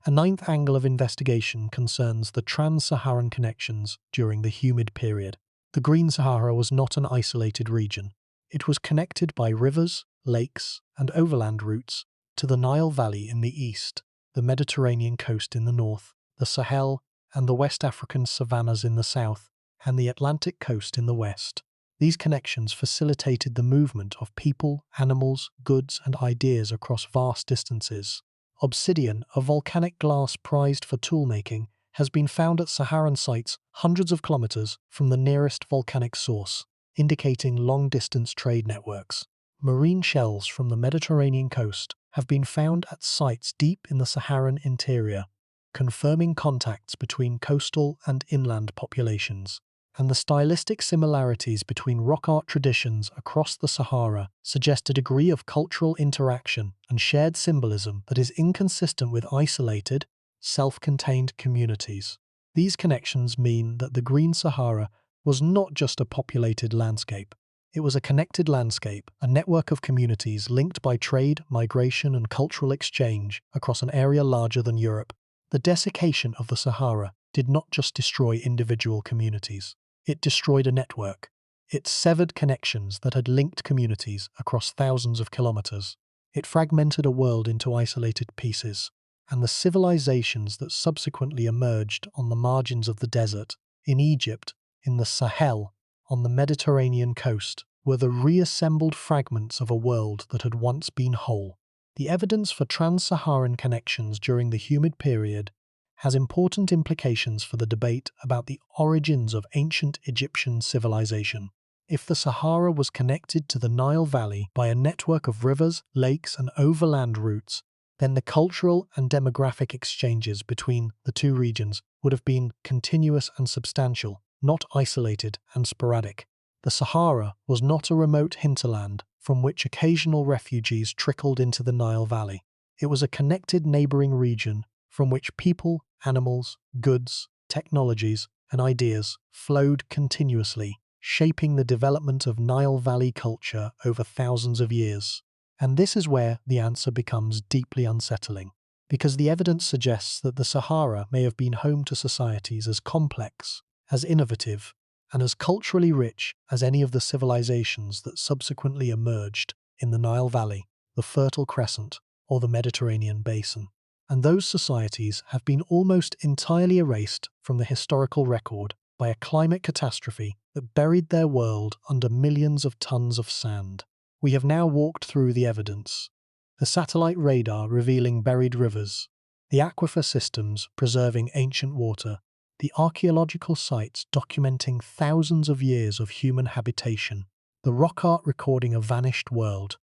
A ninth angle of investigation concerns the trans-Saharan connections during the humid period. The Green Sahara was not an isolated region. It was connected by rivers, lakes, and overland routes to the Nile Valley in the east, the Mediterranean coast in the north, the Sahel and the West African savannas in the south, and the Atlantic coast in the west. These connections facilitated the movement of people, animals, goods, and ideas across vast distances. Obsidian, a volcanic glass prized for toolmaking, has been found at Saharan sites hundreds of kilometers from the nearest volcanic source, indicating long-distance trade networks. Marine shells from the Mediterranean coast have been found at sites deep in the Saharan interior, confirming contacts between coastal and inland populations. And the stylistic similarities between rock art traditions across the Sahara suggest a degree of cultural interaction and shared symbolism that is inconsistent with isolated, self-contained communities. These connections mean that the Green Sahara was not just a populated landscape. It was a connected landscape, a network of communities linked by trade, migration, and cultural exchange across an area larger than Europe. The desiccation of the Sahara did not just destroy individual communities. It destroyed a network. It severed connections that had linked communities across thousands of kilometers. It fragmented a world into isolated pieces, and the civilizations that subsequently emerged on the margins of the desert, in Egypt, in the Sahel, on the Mediterranean coast, were the reassembled fragments of a world that had once been whole. The evidence for trans-Saharan connections during the humid period has important implications for the debate about the origins of ancient Egyptian civilization. If the Sahara was connected to the Nile Valley by a network of rivers, lakes, and overland routes, then the cultural and demographic exchanges between the two regions would have been continuous and substantial, not isolated and sporadic. The Sahara was not a remote hinterland from which occasional refugees trickled into the Nile Valley. It was a connected neighboring region from which people, animals, goods, technologies, and ideas flowed continuously, shaping the development of Nile Valley culture over thousands of years. And this is where the answer becomes deeply unsettling, because the evidence suggests that the Sahara may have been home to societies as complex, as innovative, and as culturally rich as any of the civilizations that subsequently emerged in the Nile Valley, the Fertile Crescent, or the Mediterranean basin. And those societies have been almost entirely erased from the historical record by a climate catastrophe that buried their world under millions of tons of sand. We have now walked through the evidence: the satellite radar revealing buried rivers, the aquifer systems preserving ancient water, the archaeological sites documenting thousands of years of human habitation, the rock art recording a vanished world,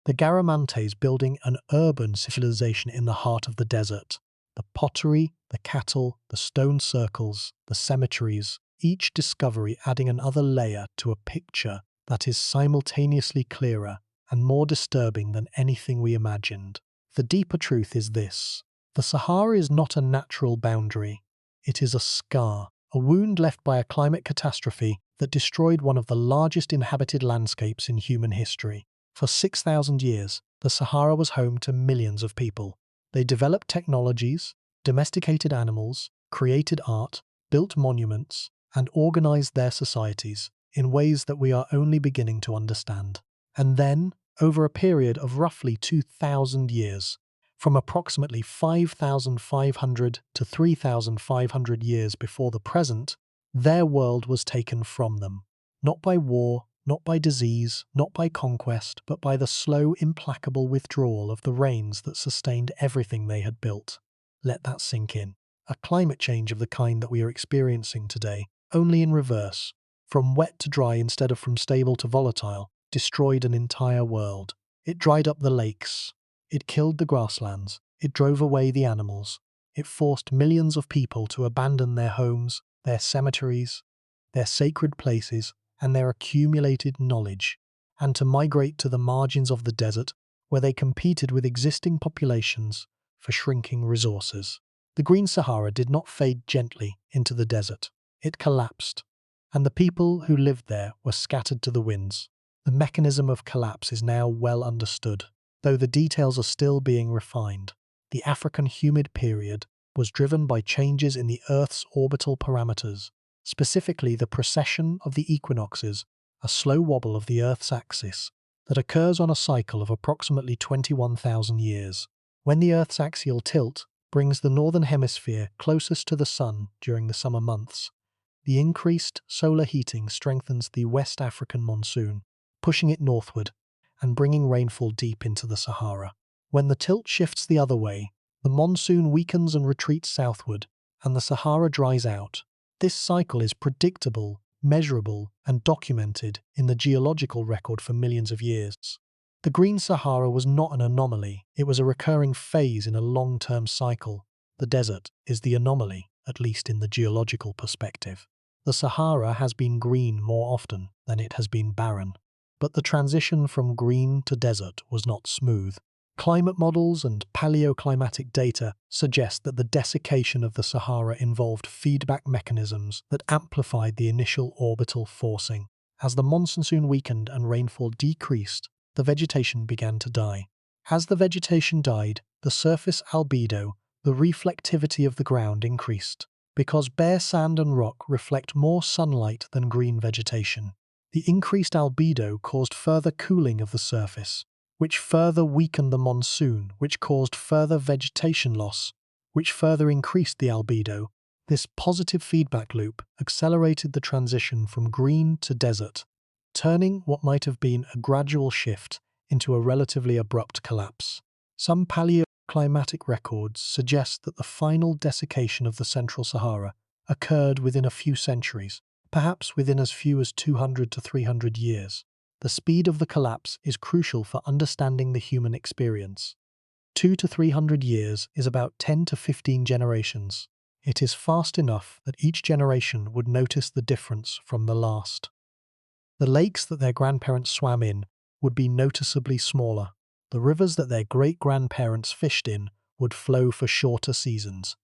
the Garamantes building an urban civilization in the heart of the desert, the pottery, the cattle, the stone circles, the cemeteries, each discovery adding another layer to a picture that is simultaneously clearer and more disturbing than anything we imagined. The deeper truth is this: the Sahara is not a natural boundary. It is a scar, a wound left by a climate catastrophe that destroyed one of the largest inhabited landscapes in human history. For 6,000 years, the Sahara was home to millions of people. They developed technologies, domesticated animals, created art, built monuments, and organized their societies in ways that we are only beginning to understand. And then, over a period of roughly 2,000 years, from approximately 5,500 to 3,500 years before the present, their world was taken from them. Not by war, not by disease, not by conquest, but by the slow, implacable withdrawal of the rains that sustained everything they had built. Let that sink in. A climate change of the kind that we are experiencing today, only in reverse, from wet to dry instead of from stable to volatile, destroyed an entire world. It dried up the lakes. It killed the grasslands. It drove away the animals. It forced millions of people to abandon their homes, their cemeteries, their sacred places, and their accumulated knowledge, and to migrate to the margins of the desert, where they competed with existing populations for shrinking resources. The Green Sahara did not fade gently into the desert. It collapsed, and the people who lived there were scattered to the winds. The mechanism of collapse is now well understood, though the details are still being refined. The African humid period was driven by changes in the Earth's orbital parameters, specifically the precession of the equinoxes, a slow wobble of the Earth's axis that occurs on a cycle of approximately 21,000 years. When the Earth's axial tilt brings the northern hemisphere closest to the sun during the summer months, the increased solar heating strengthens the West African monsoon, pushing it northward and bringing rainfall deep into the Sahara. When the tilt shifts the other way, the monsoon weakens and retreats southward, and the Sahara dries out. This cycle is predictable, measurable, and documented in the geological record for millions of years. The Green Sahara was not an anomaly, it was a recurring phase in a long-term cycle. The desert is the anomaly, at least in the geological perspective. The Sahara has been green more often than it has been barren. But the transition from green to desert was not smooth. Climate models and paleoclimatic data suggest that the desiccation of the Sahara involved feedback mechanisms that amplified the initial orbital forcing. As the monsoon weakened and rainfall decreased, the vegetation began to die. As the vegetation died, the surface albedo, the reflectivity of the ground, increased, because bare sand and rock reflect more sunlight than green vegetation. The increased albedo caused further cooling of the surface, which further weakened the monsoon, which caused further vegetation loss, which further increased the albedo. This positive feedback loop accelerated the transition from green to desert, turning what might have been a gradual shift into a relatively abrupt collapse. Some paleoclimatic records suggest that the final desiccation of the Central Sahara occurred within a few centuries, perhaps within as few as 200 to 300 years. The speed of the collapse is crucial for understanding the human experience. 2 to 300 years is about 10 to 15 generations. It is fast enough that each generation would notice the difference from the last. The lakes that their grandparents swam in would be noticeably smaller. The rivers that their great-grandparents fished in would flow for shorter seasons.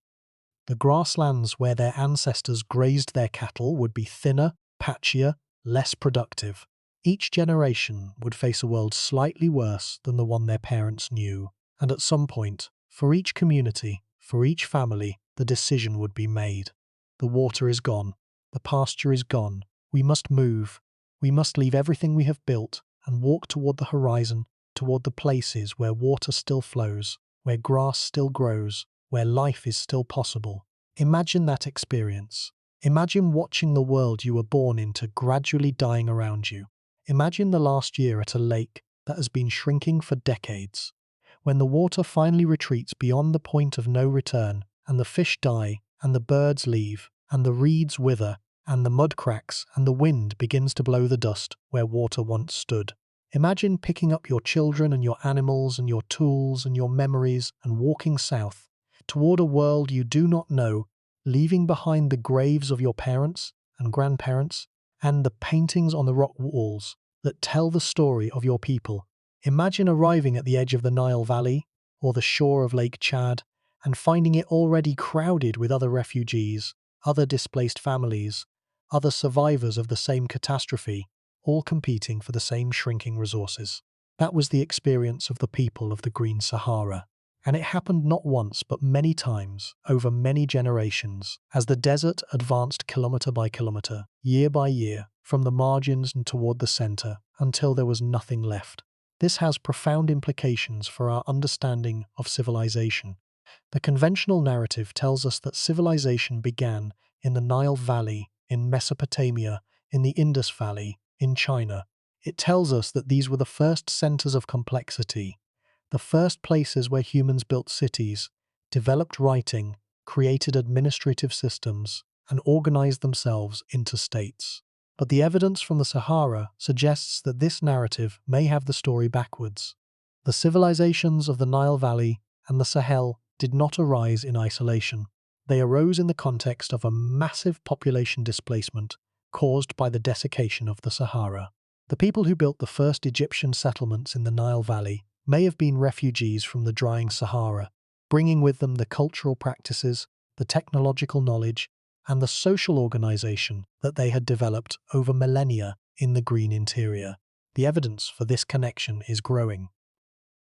The grasslands where their ancestors grazed their cattle would be thinner, patchier, less productive. Each generation would face a world slightly worse than the one their parents knew, and at some point, for each community, for each family, the decision would be made. The water is gone. The pasture is gone. We must move. We must leave everything we have built and walk toward the horizon, toward the places where water still flows, where grass still grows, where life is still possible. Imagine that experience. Imagine watching the world you were born into gradually dying around you. Imagine the last year at a lake that has been shrinking for decades. When the water finally retreats beyond the point of no return, and the fish die, and the birds leave, and the reeds wither, and the mud cracks, and the wind begins to blow the dust where water once stood. Imagine picking up your children and your animals and your tools and your memories and walking south, toward a world you do not know, leaving behind the graves of your parents and grandparents and the paintings on the rock walls that tell the story of your people. Imagine arriving at the edge of the Nile Valley or the shore of Lake Chad and finding it already crowded with other refugees, other displaced families, other survivors of the same catastrophe, all competing for the same shrinking resources. That was the experience of the people of the Green Sahara. And it happened not once but many times, over many generations, as the desert advanced kilometre by kilometre, year by year, from the margins and toward the centre, until there was nothing left. This has profound implications for our understanding of civilization. The conventional narrative tells us that civilization began in the Nile Valley, in Mesopotamia, in the Indus Valley, in China. It tells us that these were the first centers of complexity, the first places where humans built cities, developed writing, created administrative systems, and organized themselves into states. But the evidence from the Sahara suggests that this narrative may have the story backwards. The civilizations of the Nile Valley and the Sahel did not arise in isolation. They arose in the context of a massive population displacement caused by the desiccation of the Sahara. The people who built the first Egyptian settlements in the Nile Valley may have been refugees from the drying Sahara, bringing with them the cultural practices, the technological knowledge, and the social organization that they had developed over millennia in the green interior. The evidence for this connection is growing.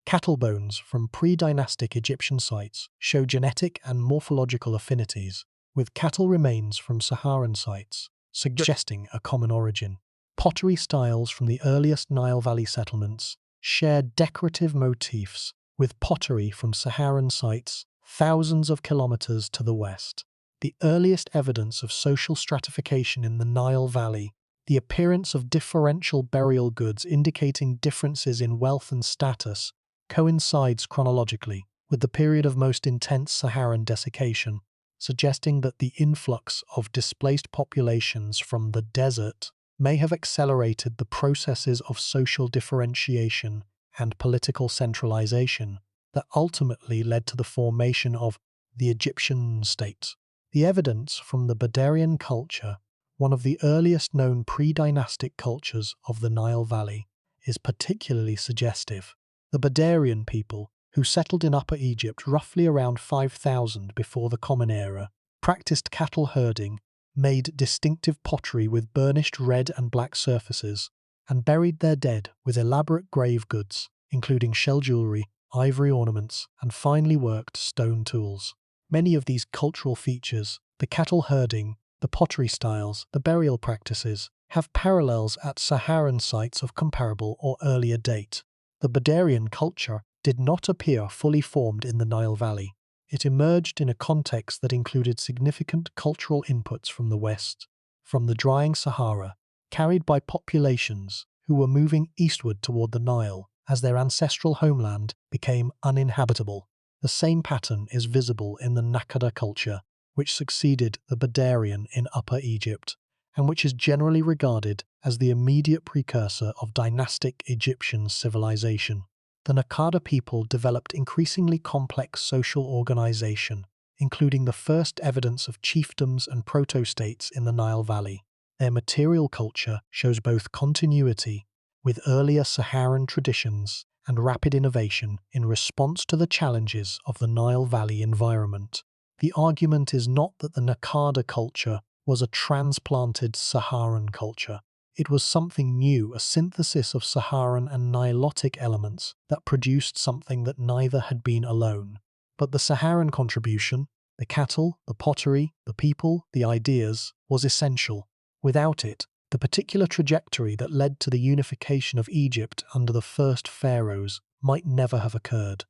Cattle bones from pre-dynastic Egyptian sites show genetic and morphological affinities, with cattle remains from Saharan sites, suggesting a common origin. Pottery styles from the earliest Nile Valley settlements share decorative motifs with pottery from Saharan sites thousands of kilometers to the west. The earliest evidence of social stratification in the Nile Valley, the appearance of differential burial goods indicating differences in wealth and status, coincides chronologically with the period of most intense Saharan desiccation, suggesting that the influx of displaced populations from the desert may have accelerated the processes of social differentiation and political centralization that ultimately led to the formation of the Egyptian state. The evidence from the Badarian culture, one of the earliest known pre-dynastic cultures of the Nile Valley, is particularly suggestive. The Badarian people, who settled in Upper Egypt roughly around 5000 before the Common Era, practiced cattle herding, made distinctive pottery with burnished red and black surfaces, and buried their dead with elaborate grave goods, including shell jewelry, ivory ornaments, and finely worked stone tools. Many of these cultural features, the cattle herding, the pottery styles, the burial practices, have parallels at Saharan sites of comparable or earlier date. The Badarian culture did not appear fully formed in the Nile Valley. It emerged in a context that included significant cultural inputs from the West, from the drying Sahara, carried by populations who were moving eastward toward the Nile as their ancestral homeland became uninhabitable. The same pattern is visible in the Naqada culture, which succeeded the Badarian in Upper Egypt, and which is generally regarded as the immediate precursor of dynastic Egyptian civilization. The Naqada people developed increasingly complex social organization, including the first evidence of chiefdoms and proto-states in the Nile Valley. Their material culture shows both continuity with earlier Saharan traditions and rapid innovation in response to the challenges of the Nile Valley environment. The argument is not that the Naqada culture was a transplanted Saharan culture. It was something new, a synthesis of Saharan and Nilotic elements that produced something that neither had been alone. But the Saharan contribution, the cattle, the pottery, the people, the ideas, was essential. Without it, the particular trajectory that led to the unification of Egypt under the first pharaohs might never have occurred.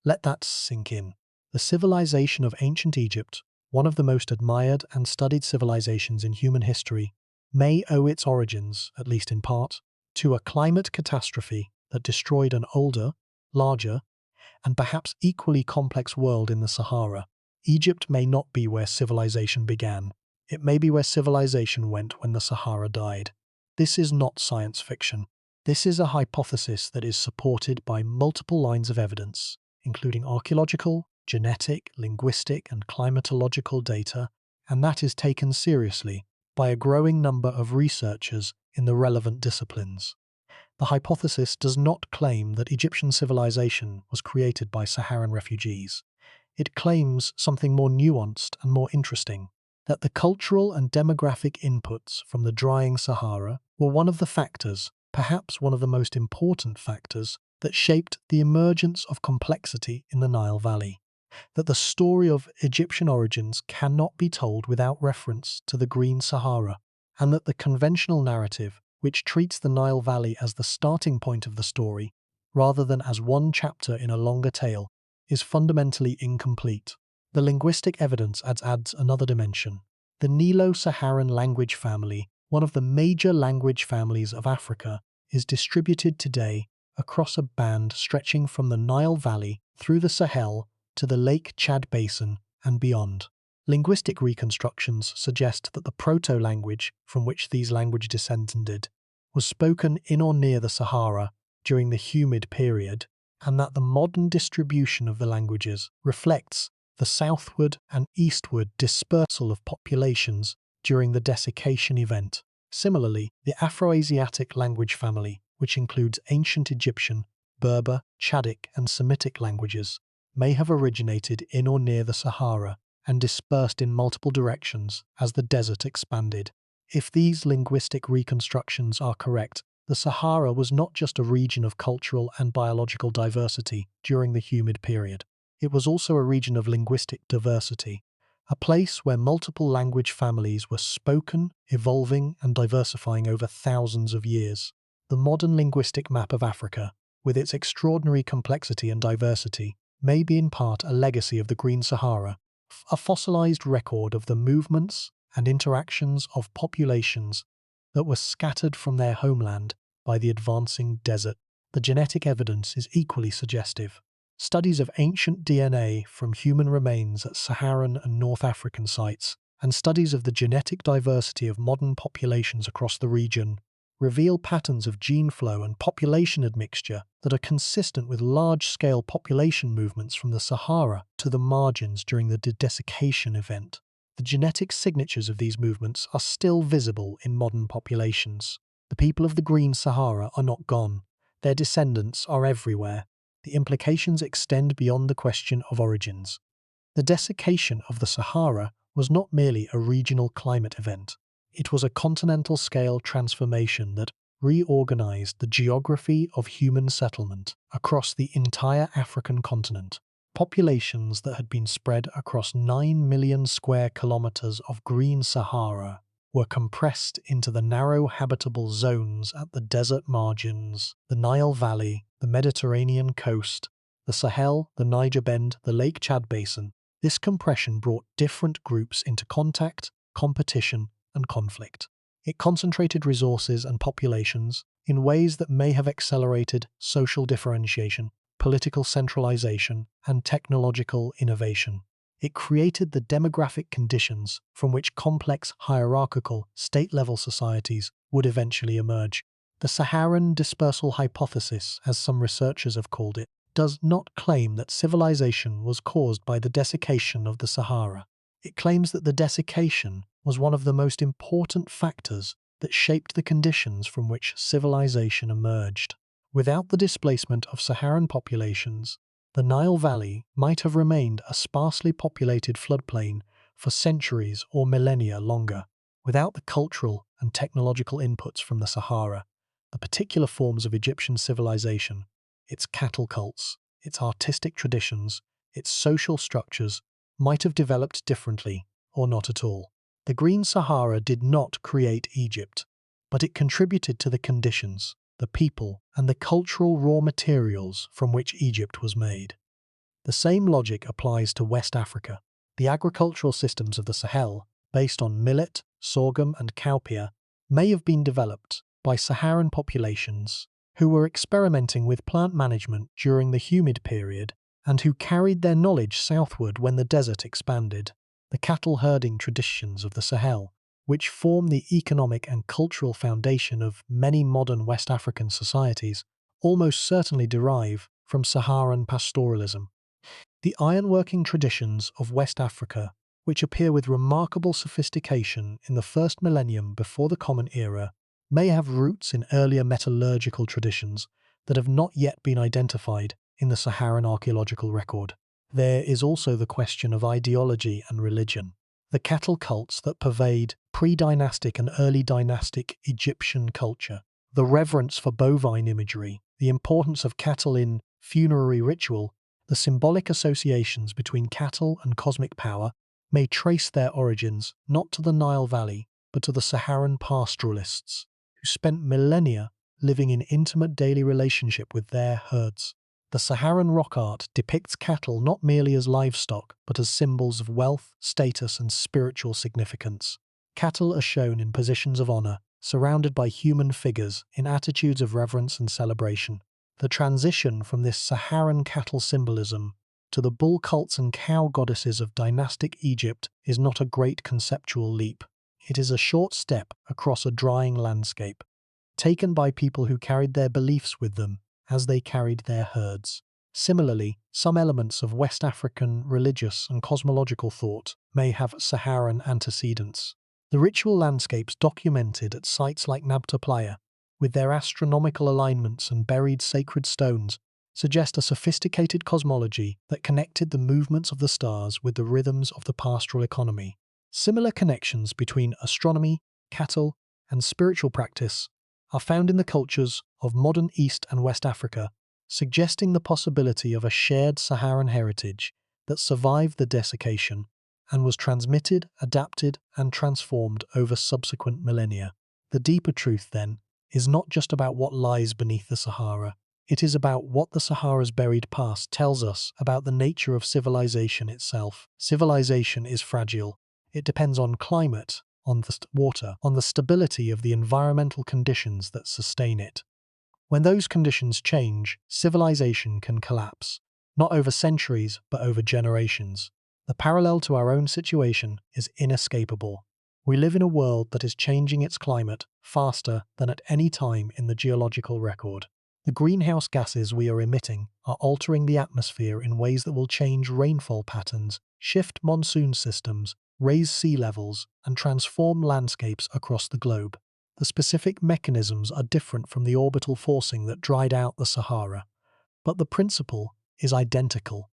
Let that sink in. The civilization of ancient Egypt, one of the most admired and studied civilizations in human history, may owe its origins, at least in part, to a climate catastrophe that destroyed an older, larger, and perhaps equally complex world in the Sahara. Egypt may not be where civilization began. It may be where civilization went when the Sahara died. This is not science fiction. This is a hypothesis that is supported by multiple lines of evidence, including archaeological, genetic, linguistic, and climatological data, and that is taken seriously by a growing number of researchers in the relevant disciplines. The hypothesis does not claim that Egyptian civilization was created by Saharan refugees. It claims something more nuanced and more interesting, that the cultural and demographic inputs from the drying Sahara were one of the factors, perhaps one of the most important factors, that shaped the emergence of complexity in the Nile Valley. That the story of Egyptian origins cannot be told without reference to the Green Sahara, and that the conventional narrative, which treats the Nile Valley as the starting point of the story, rather than as one chapter in a longer tale, is fundamentally incomplete. The linguistic evidence adds another dimension. The Nilo-Saharan language family, one of the major language families of Africa, is distributed today across a band stretching from the Nile Valley through the Sahel to the Lake Chad Basin and beyond. Linguistic reconstructions suggest that the proto-language from which these languages descended was spoken in or near the Sahara during the humid period, and that the modern distribution of the languages reflects the southward and eastward dispersal of populations during the desiccation event. Similarly, the Afroasiatic language family, which includes ancient Egyptian, Berber, Chadic, and Semitic languages, may have originated in or near the Sahara and dispersed in multiple directions as the desert expanded. If these linguistic reconstructions are correct, the Sahara was not just a region of cultural and biological diversity during the humid period. It was also a region of linguistic diversity, a place where multiple language families were spoken, evolving, and diversifying over thousands of years. The modern linguistic map of Africa, with its extraordinary complexity and diversity, may be in part a legacy of the Green Sahara, a fossilized record of the movements and interactions of populations that were scattered from their homeland by the advancing desert. The genetic evidence is equally suggestive. Studies of ancient DNA from human remains at Saharan and North African sites, and studies of the genetic diversity of modern populations across the region, reveal patterns of gene flow and population admixture that are consistent with large-scale population movements from the Sahara to the margins during the desiccation event. The genetic signatures of these movements are still visible in modern populations. The people of the Green Sahara are not gone. Their descendants are everywhere. The implications extend beyond the question of origins. The desiccation of the Sahara was not merely a regional climate event. It was a continental-scale transformation that reorganized the geography of human settlement across the entire African continent. Populations that had been spread across 9 million square kilometers of green Sahara were compressed into the narrow habitable zones at the desert margins, the Nile Valley, the Mediterranean coast, the Sahel, the Niger Bend, the Lake Chad Basin. This compression brought different groups into contact, competition, and conflict. It concentrated resources and populations in ways that may have accelerated social differentiation, political centralization, and technological innovation. It created the demographic conditions from which complex hierarchical state-level societies would eventually emerge. The Saharan dispersal hypothesis, as some researchers have called it, does not claim that civilization was caused by the desiccation of the Sahara. It claims that the desiccation was one of the most important factors that shaped the conditions from which civilization emerged. Without the displacement of Saharan populations, the Nile Valley might have remained a sparsely populated floodplain for centuries or millennia longer. Without the cultural and technological inputs from the Sahara, the particular forms of Egyptian civilization, its cattle cults, its artistic traditions, its social structures, might have developed differently or not at all. The Green Sahara did not create Egypt, but it contributed to the conditions, the people, and the cultural raw materials from which Egypt was made. The same logic applies to West Africa. The agricultural systems of the Sahel, based on millet, sorghum, and cowpea, may have been developed by Saharan populations who were experimenting with plant management during the humid period and who carried their knowledge southward when the desert expanded. The cattle herding traditions of the Sahel, which form the economic and cultural foundation of many modern West African societies, almost certainly derive from Saharan pastoralism. The ironworking traditions of West Africa, which appear with remarkable sophistication in the first millennium before the Common Era, may have roots in earlier metallurgical traditions that have not yet been identified in the Saharan archaeological record. There is also the question of ideology and religion. The cattle cults that pervade pre-dynastic and early dynastic Egyptian culture, the reverence for bovine imagery, the importance of cattle in funerary ritual, the symbolic associations between cattle and cosmic power may trace their origins not to the Nile Valley, but to the Saharan pastoralists, who spent millennia living in intimate daily relationship with their herds. The Saharan rock art depicts cattle not merely as livestock, but as symbols of wealth, status, and spiritual significance. Cattle are shown in positions of honor, surrounded by human figures in attitudes of reverence and celebration. The transition from this Saharan cattle symbolism to the bull cults and cow goddesses of dynastic Egypt is not a great conceptual leap. It is a short step across a drying landscape, taken by people who carried their beliefs with them as they carried their herds. Similarly, some elements of West African religious and cosmological thought may have Saharan antecedents. The ritual landscapes documented at sites like Nabta Playa, with their astronomical alignments and buried sacred stones, suggest a sophisticated cosmology that connected the movements of the stars with the rhythms of the pastoral economy. Similar connections between astronomy, cattle, and spiritual practice are found in the cultures of modern East and West Africa, suggesting the possibility of a shared Saharan heritage that survived the desiccation and was transmitted, adapted, and transformed over subsequent millennia. The deeper truth, then, is not just about what lies beneath the Sahara. It is about what the Sahara's buried past tells us about the nature of civilization itself. Civilization is fragile. It depends on climate, on the water, on the stability of the environmental conditions that sustain it. When those conditions change, civilization can collapse, not over centuries, but over generations. The parallel to our own situation is inescapable. We live in a world that is changing its climate faster than at any time in the geological record. The greenhouse gases we are emitting are altering the atmosphere in ways that will change rainfall patterns, shift monsoon systems, raise sea levels, and transform landscapes across the globe. The specific mechanisms are different from the orbital forcing that dried out the Sahara, but the principle is identical.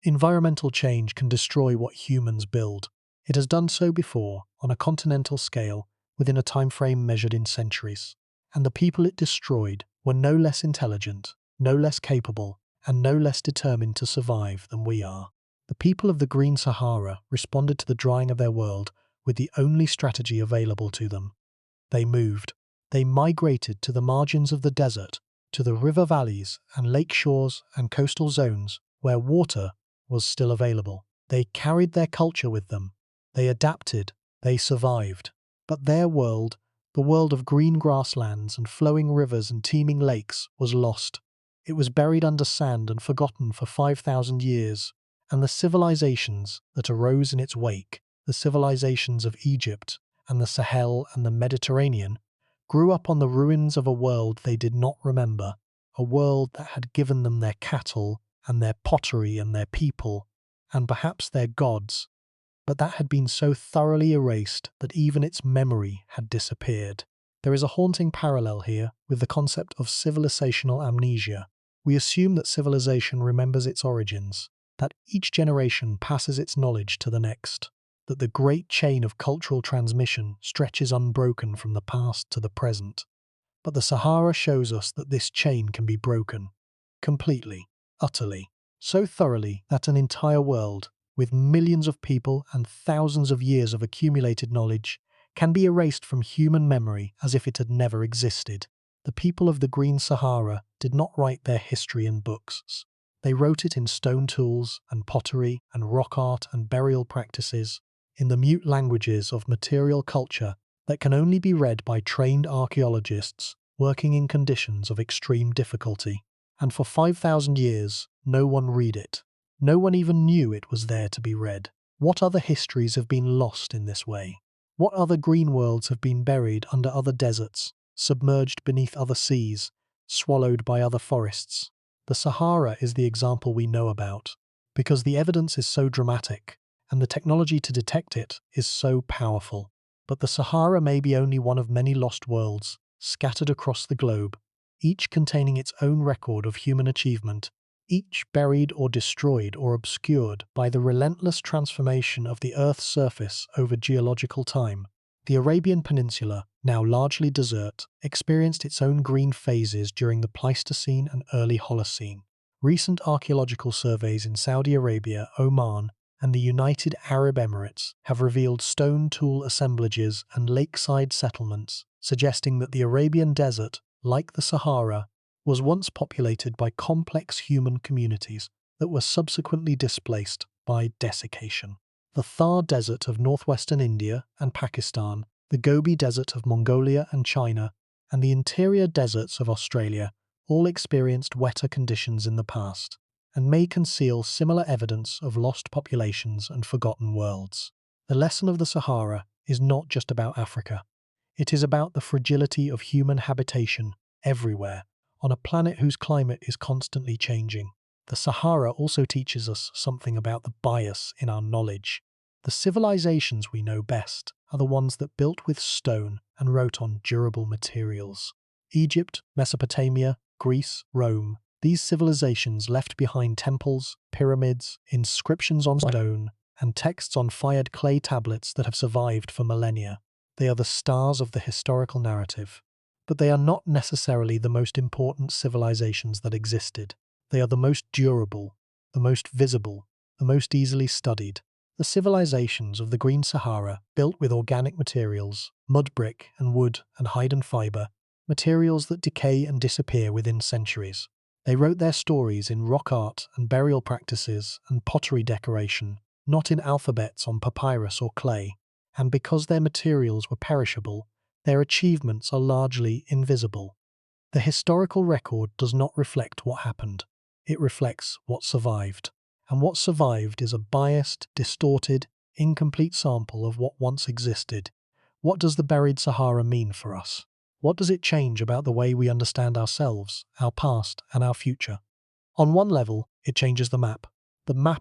Environmental change can destroy what humans build. It has done so before, on a continental scale, within a time frame measured in centuries. And the people it destroyed were no less intelligent, no less capable, and no less determined to survive than we are. The people of the Green Sahara responded to the drying of their world with the only strategy available to them. They moved. They migrated to the margins of the desert, to the river valleys and lake shores and coastal zones where water was still available. They carried their culture with them. They adapted. They survived. But their world, the world of green grasslands and flowing rivers and teeming lakes, was lost. It was buried under sand and forgotten for 5,000 years, and the civilizations that arose in its wake, the civilizations of Egypt and the Sahel and the Mediterranean, grew up on the ruins of a world they did not remember, a world that had given them their cattle and their pottery and their people, and perhaps their gods, but that had been so thoroughly erased that even its memory had disappeared. There is a haunting parallel here with the concept of civilizational amnesia. We assume that civilization remembers its origins, that each generation passes its knowledge to the next, that the great chain of cultural transmission stretches unbroken from the past to the present. But the Sahara shows us that this chain can be broken, completely, utterly, so thoroughly that an entire world, with millions of people and thousands of years of accumulated knowledge, can be erased from human memory as if it had never existed. The people of the Green Sahara did not write their history in books. They wrote it in stone tools and pottery and rock art and burial practices, in the mute languages of material culture that can only be read by trained archaeologists working in conditions of extreme difficulty. And for 5,000 years, no one read it. No one even knew it was there to be read. What other histories have been lost in this way? What other green worlds have been buried under other deserts, submerged beneath other seas, swallowed by other forests? The Sahara is the example we know about, because the evidence is so dramatic, and the technology to detect it is so powerful. But the Sahara may be only one of many lost worlds, scattered across the globe, each containing its own record of human achievement, each buried or destroyed or obscured by the relentless transformation of the Earth's surface over geological time. The Arabian Peninsula, now largely desert, experienced its own green phases during the Pleistocene and early Holocene. Recent archaeological surveys in Saudi Arabia, Oman, and the United Arab Emirates have revealed stone tool assemblages and lakeside settlements, suggesting that the Arabian Desert, like the Sahara, was once populated by complex human communities that were subsequently displaced by desiccation. The Thar Desert of northwestern India and Pakistan, the Gobi Desert of Mongolia and China, and the interior deserts of Australia all experienced wetter conditions in the past, and may conceal similar evidence of lost populations and forgotten worlds. The lesson of the Sahara is not just about Africa. It is about the fragility of human habitation everywhere, on a planet whose climate is constantly changing. The Sahara also teaches us something about the bias in our knowledge. The civilizations we know best are the ones that built with stone and wrote on durable materials. Egypt, Mesopotamia, Greece, Rome. These civilizations left behind temples, pyramids, inscriptions on stone, and texts on fired clay tablets that have survived for millennia. They are the stars of the historical narrative. But they are not necessarily the most important civilizations that existed. They are the most durable, the most visible, the most easily studied. The civilizations of the Green Sahara, built with organic materials, mud brick and wood and hide and fiber, materials that decay and disappear within centuries. They wrote their stories in rock art and burial practices and pottery decoration, not in alphabets on papyrus or clay. And because their materials were perishable, their achievements are largely invisible. The historical record does not reflect what happened. It reflects what survived. And what survived is a biased, distorted, incomplete sample of what once existed. What does the buried Sahara mean for us? What does it change about the way we understand ourselves, our past, and our future? On one level, it changes the map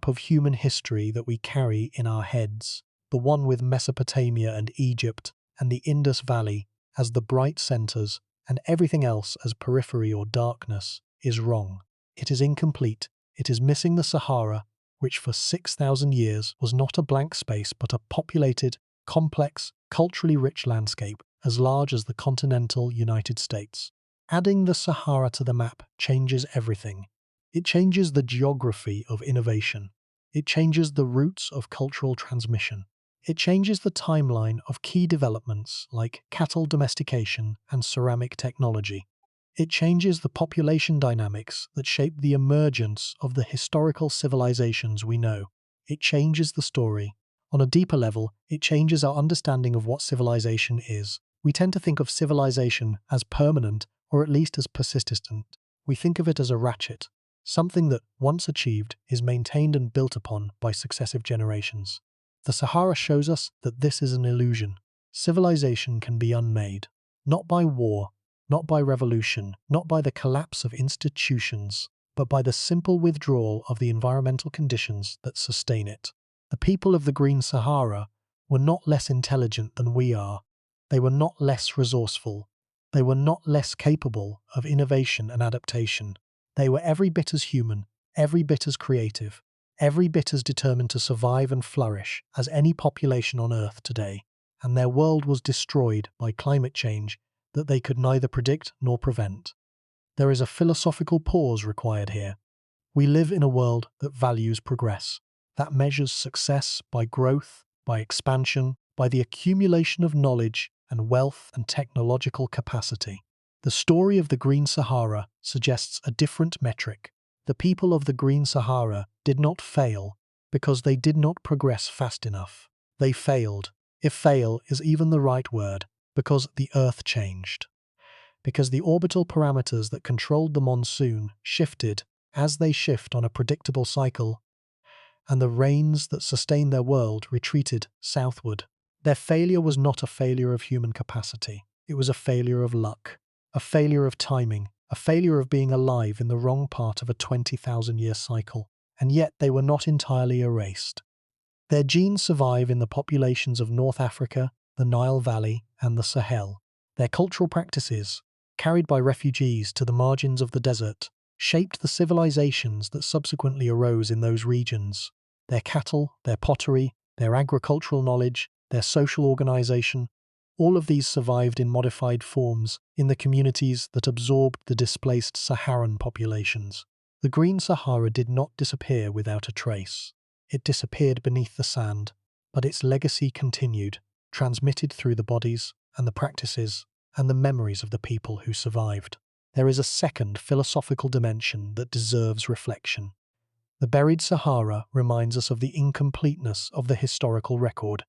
of human history that we carry in our heads, the one with Mesopotamia and Egypt and the Indus Valley as the bright centers and everything else as periphery or darkness, is wrong. It is incomplete. It is missing the Sahara, which for 6,000 years was not a blank space but a populated, complex, culturally rich landscape as large as the continental United States. Adding the Sahara to the map changes everything. It changes the geography of innovation. It changes the routes of cultural transmission. It changes the timeline of key developments like cattle domestication and ceramic technology. It changes the population dynamics that shape the emergence of the historical civilizations we know. It changes the story. On a deeper level, it changes our understanding of what civilization is. We tend to think of civilization as permanent, or at least as persistent. We think of it as a ratchet, something that, once achieved, is maintained and built upon by successive generations. The Sahara shows us that this is an illusion. Civilization can be unmade, not by war, not by revolution, not by the collapse of institutions, but by the simple withdrawal of the environmental conditions that sustain it. The people of the Green Sahara were not less intelligent than we are. They were not less resourceful. They were not less capable of innovation and adaptation. They were every bit as human, every bit as creative, every bit as determined to survive and flourish as any population on Earth today, and their world was destroyed by climate change that they could neither predict nor prevent. There is a philosophical pause required here. We live in a world that values progress, that measures success by growth, by expansion, by the accumulation of knowledge and wealth and technological capacity. The story of the Green Sahara suggests a different metric. The people of the Green Sahara did not fail because they did not progress fast enough. They failed, if fail is even the right word, because the Earth changed. Because the orbital parameters that controlled the monsoon shifted as they shift on a predictable cycle, and the rains that sustain their world retreated southward. Their failure was not a failure of human capacity. It was a failure of luck, a failure of timing, a failure of being alive in the wrong part of a 20,000-year cycle. And yet they were not entirely erased. Their genes survive in the populations of North Africa, the Nile Valley, and the Sahel. Their cultural practices, carried by refugees to the margins of the desert, shaped the civilizations that subsequently arose in those regions. Their cattle, their pottery, their agricultural knowledge, their social organization, all of these survived in modified forms in the communities that absorbed the displaced Saharan populations. The Green Sahara did not disappear without a trace. It disappeared beneath the sand, but its legacy continued, transmitted through the bodies and the practices and the memories of the people who survived. There is a second philosophical dimension that deserves reflection. The buried Sahara reminds us of the incompleteness of the historical record.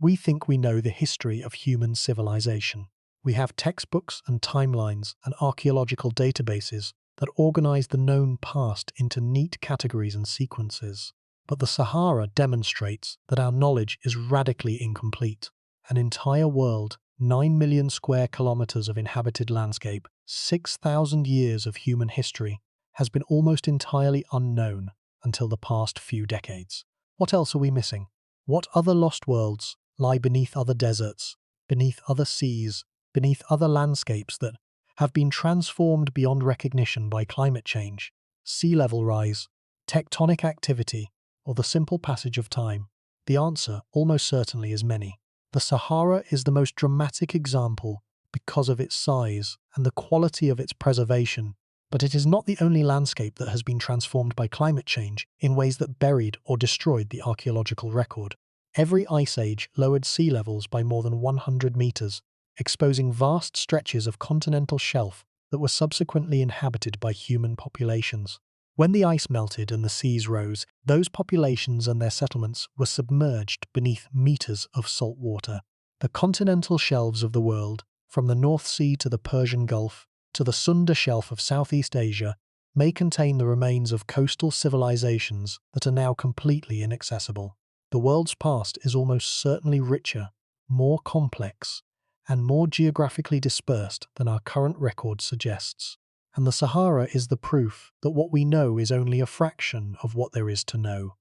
We think we know the history of human civilization. We have textbooks and timelines and archaeological databases that organize the known past into neat categories and sequences. But the Sahara demonstrates that our knowledge is radically incomplete. An entire world, 9 million square kilometers of inhabited landscape, 6,000 years of human history, has been almost entirely unknown until the past few decades. What else are we missing? What other lost worlds lie beneath other deserts, beneath other seas, beneath other landscapes that have been transformed beyond recognition by climate change, sea level rise, tectonic activity, or the simple passage of time? The answer, almost certainly, is many. The Sahara is the most dramatic example because of its size and the quality of its preservation, but it is not the only landscape that has been transformed by climate change in ways that buried or destroyed the archaeological record. Every ice age lowered sea levels by more than 100 meters, exposing vast stretches of continental shelf that were subsequently inhabited by human populations. When the ice melted and the seas rose, those populations and their settlements were submerged beneath meters of salt water. The continental shelves of the world, from the North Sea to the Persian Gulf to the Sunda Shelf of Southeast Asia, may contain the remains of coastal civilizations that are now completely inaccessible. The world's past is almost certainly richer, more complex, and more geographically dispersed than our current record suggests. And the Sahara is the proof that what we know is only a fraction of what there is to know.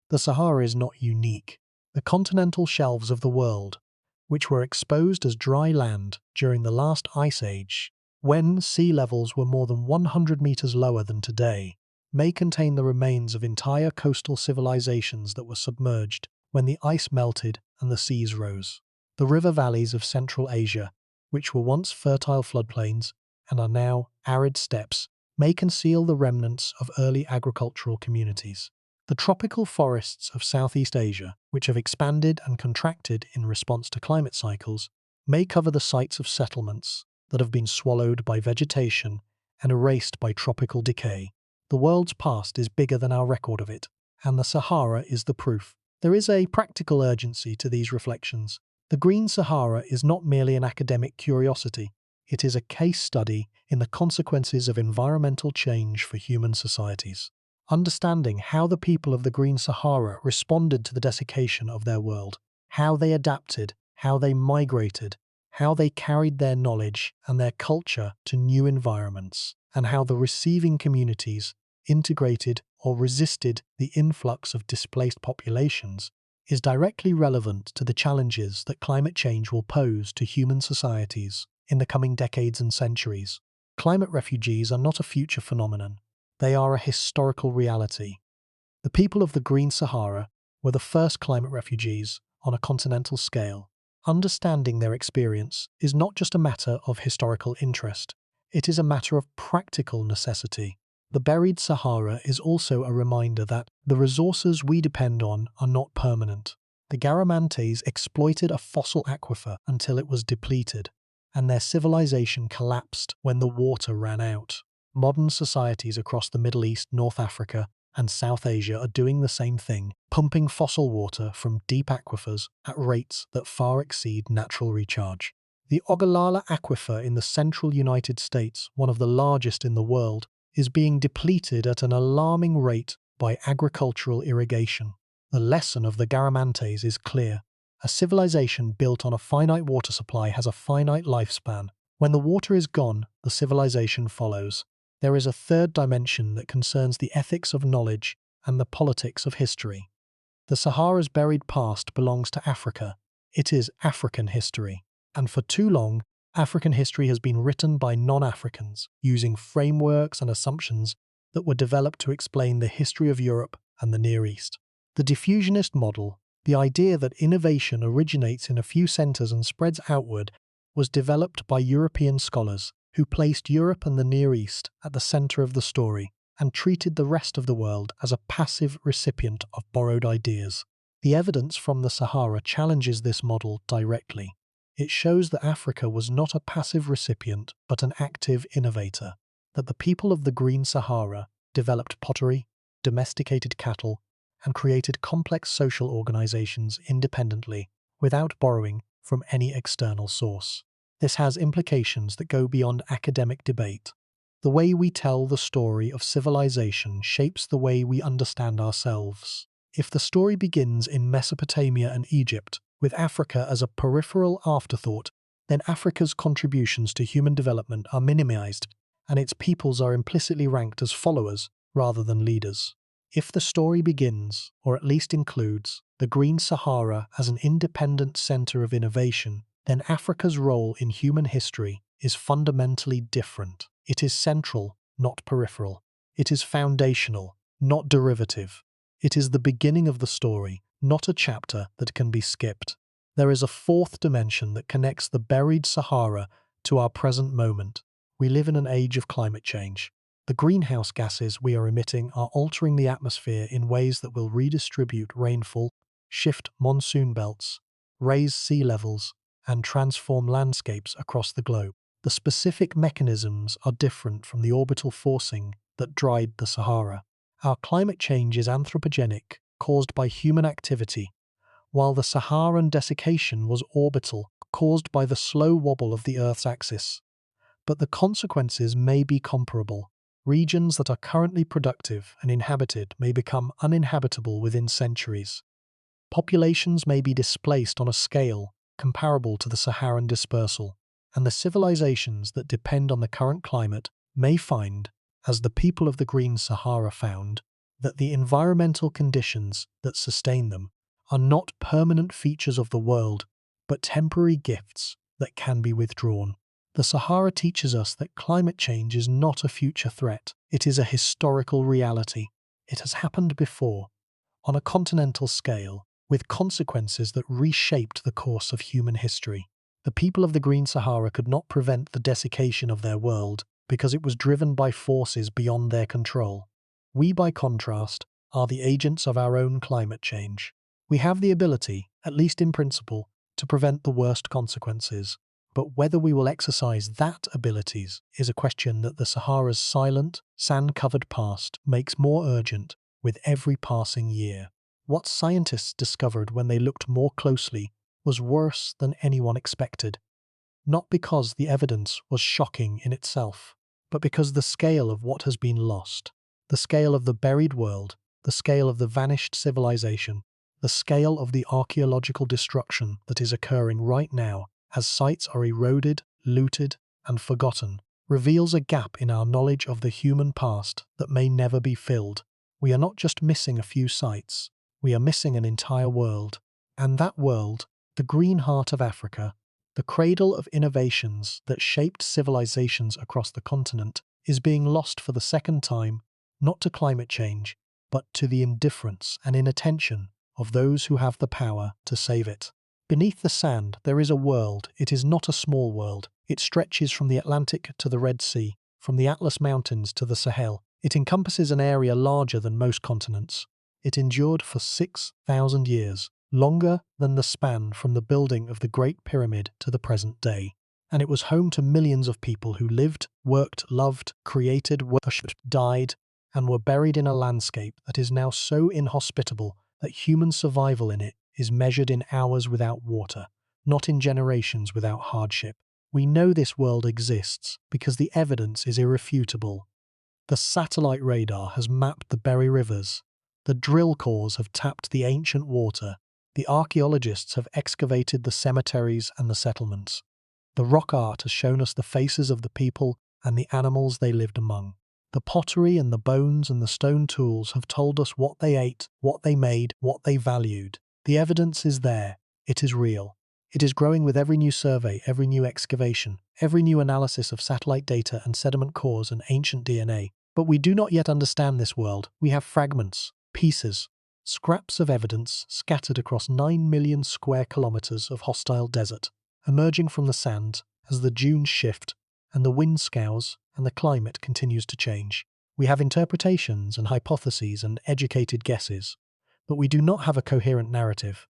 The Sahara is not unique. The continental shelves of the world, which were exposed as dry land during the last ice age, when sea levels were more than 100 meters lower than today, may contain the remains of entire coastal civilizations that were submerged when the ice melted and the seas rose. The river valleys of Central Asia, which were once fertile floodplains and are now arid steppes, may conceal the remnants of early agricultural communities. The tropical forests of Southeast Asia, which have expanded and contracted in response to climate cycles, may cover the sites of settlements that have been swallowed by vegetation and erased by tropical decay. The world's past is bigger than our record of it, and the Sahara is the proof. There is a practical urgency to these reflections. The Green Sahara is not merely an academic curiosity, it is a case study in the consequences of environmental change for human societies. Understanding how the people of the Green Sahara responded to the desiccation of their world, how they adapted, how they migrated, how they carried their knowledge and their culture to new environments, and how the receiving communities integrated or resisted the influx of displaced populations, is directly relevant to the challenges that climate change will pose to human societies in the coming decades and centuries. Climate refugees are not a future phenomenon, they are a historical reality. The people of the Green Sahara were the first climate refugees on a continental scale. Understanding their experience is not just a matter of historical interest, it is a matter of practical necessity. The buried Sahara is also a reminder that the resources we depend on are not permanent. The Garamantes exploited a fossil aquifer until it was depleted, and their civilization collapsed when the water ran out. Modern societies across the Middle East, North Africa, and South Asia are doing the same thing, pumping fossil water from deep aquifers at rates that far exceed natural recharge. The Ogallala Aquifer in the central United States, one of the largest in the world, is being depleted at an alarming rate by agricultural irrigation. The lesson of the Garamantes is clear. A civilization built on a finite water supply has a finite lifespan. When the water is gone, the civilization follows. There is a third dimension that concerns the ethics of knowledge and the politics of history. The Sahara's buried past belongs to Africa. It is African history. And for too long, African history has been written by non-Africans, using frameworks and assumptions that were developed to explain the history of Europe and the Near East. The diffusionist model, the idea that innovation originates in a few centers and spreads outward, was developed by European scholars who placed Europe and the Near East at the center of the story and treated the rest of the world as a passive recipient of borrowed ideas. The evidence from the Sahara challenges this model directly. It shows that Africa was not a passive recipient but an active innovator, that the people of the Green Sahara developed pottery, domesticated cattle, and created complex social organizations independently, without borrowing from any external source. This has implications that go beyond academic debate. The way we tell the story of civilization shapes the way we understand ourselves. If the story begins in Mesopotamia and Egypt, with Africa as a peripheral afterthought, then Africa's contributions to human development are minimized, and its peoples are implicitly ranked as followers rather than leaders. If the story begins, or at least includes, the Green Sahara as an independent center of innovation, then Africa's role in human history is fundamentally different. It is central, not peripheral. It is foundational, not derivative. It is the beginning of the story, not a chapter that can be skipped. There is a fourth dimension that connects the buried Sahara to our present moment. We live in an age of climate change. The greenhouse gases we are emitting are altering the atmosphere in ways that will redistribute rainfall, shift monsoon belts, raise sea levels, and transform landscapes across the globe. The specific mechanisms are different from the orbital forcing that dried the Sahara. Our climate change is anthropogenic, caused by human activity, while the Saharan desiccation was orbital, caused by the slow wobble of the Earth's axis. But the consequences may be comparable. Regions that are currently productive and inhabited may become uninhabitable within centuries. Populations may be displaced on a scale comparable to the Saharan dispersal, and the civilizations that depend on the current climate may find, as the people of the Green Sahara found, that the environmental conditions that sustain them are not permanent features of the world, but temporary gifts that can be withdrawn. The Sahara teaches us that climate change is not a future threat. It is a historical reality. It has happened before, on a continental scale, with consequences that reshaped the course of human history. The people of the Green Sahara could not prevent the desiccation of their world because it was driven by forces beyond their control. We, by contrast, are the agents of our own climate change. We have the ability, at least in principle, to prevent the worst consequences. But whether we will exercise that abilities is a question that the Sahara's silent, sand-covered past makes more urgent with every passing year. What scientists discovered when they looked more closely was worse than anyone expected. Not because the evidence was shocking in itself, but because the scale of what has been lost, the scale of the buried world, the scale of the vanished civilization, the scale of the archaeological destruction that is occurring right now as sites are eroded, looted, and forgotten, reveals a gap in our knowledge of the human past that may never be filled. We are not just missing a few sites, we are missing an entire world. And that world, the green heart of Africa, the cradle of innovations that shaped civilizations across the continent, is being lost for the second time, not to climate change, but to the indifference and inattention of those who have the power to save it. Beneath the sand, there is a world. It is not a small world. It stretches from the Atlantic to the Red Sea, from the Atlas Mountains to the Sahel. It encompasses an area larger than most continents. It endured for 6,000 years, longer than the span from the building of the Great Pyramid to the present day. And it was home to millions of people who lived, worked, loved, created, worshipped, died, and were buried in a landscape that is now so inhospitable that human survival in it is measured in hours without water, not in generations without hardship. We know this world exists because the evidence is irrefutable. The satellite radar has mapped the Berry rivers. The drill cores have tapped the ancient water. The archaeologists have excavated the cemeteries and the settlements. The rock art has shown us the faces of the people and the animals they lived among. The pottery and the bones and the stone tools have told us what they ate, what they made, what they valued. The evidence is there. It is real. It is growing with every new survey, every new excavation, every new analysis of satellite data and sediment cores and ancient DNA. But we do not yet understand this world. We have fragments, pieces, scraps of evidence scattered across 9 million square kilometers of hostile desert, emerging from the sand as the dunes shift and the wind scours and the climate continues to change. We have interpretations and hypotheses and educated guesses, but we do not have a coherent narrative.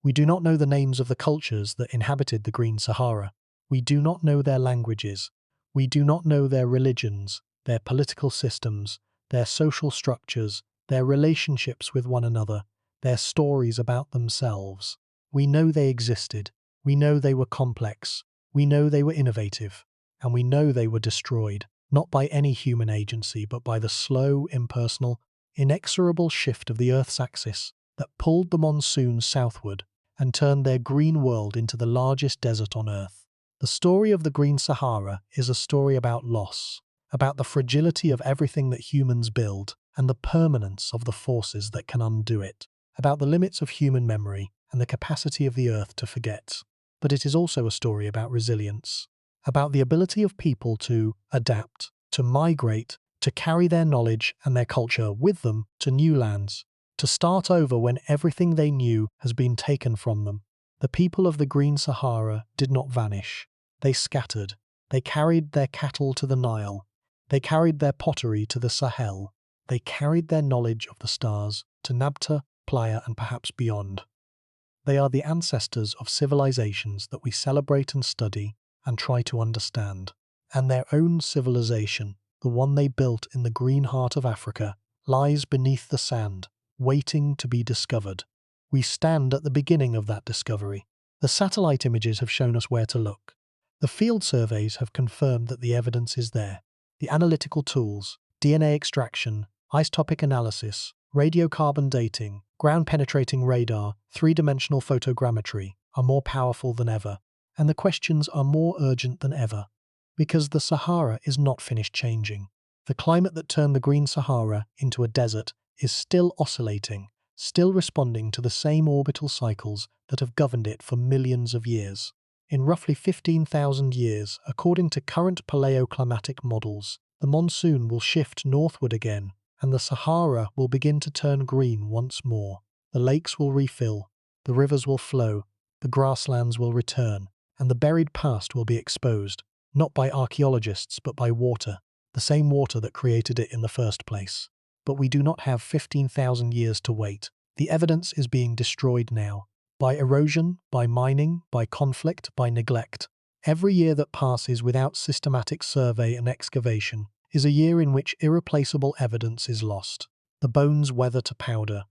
We do not know the names of the cultures that inhabited the Green Sahara. We do not know their languages. We do not know their religions, their political systems, their social structures, their relationships with one another, their stories about themselves. We know they existed. We know they were complex. We know they were innovative. And we know they were destroyed, not by any human agency, but by the slow, impersonal, inexorable shift of the Earth's axis that pulled the monsoons southward and turned their green world into the largest desert on Earth. The story of the Green Sahara is a story about loss, about the fragility of everything that humans build and the permanence of the forces that can undo it, about the limits of human memory and the capacity of the Earth to forget. But it is also a story about resilience, about the ability of people to adapt, to migrate, to carry their knowledge and their culture with them to new lands, to start over when everything they knew has been taken from them. The people of the Green Sahara did not vanish. They scattered. They carried their cattle to the Nile. They carried their pottery to the Sahel. They carried their knowledge of the stars to Nabta, Playa, and perhaps beyond. They are the ancestors of civilizations that we celebrate and study and try to understand. And their own civilization, the one they built in the green heart of Africa, lies beneath the sand, waiting to be discovered. We stand at the beginning of that discovery. The satellite images have shown us where to look. The field surveys have confirmed that the evidence is there. The analytical tools, DNA extraction, isotopic analysis, radiocarbon dating, ground-penetrating radar, three-dimensional photogrammetry are more powerful than ever, and the questions are more urgent than ever. Because the Sahara is not finished changing. The climate that turned the Green Sahara into a desert is still oscillating, still responding to the same orbital cycles that have governed it for millions of years. In roughly 15,000 years, according to current paleoclimatic models, The monsoon will shift northward again, and the Sahara will begin to turn green once more. The lakes will refill, the rivers will flow, the grasslands will return, and the buried past will be exposed, not by archaeologists but by water, the same water that created it in the first place. But we do not have 15,000 years to wait. The evidence is being destroyed now. By erosion, by mining, by conflict, by neglect. Every year that passes without systematic survey and excavation is a year in which irreplaceable evidence is lost. The bones weather to powder.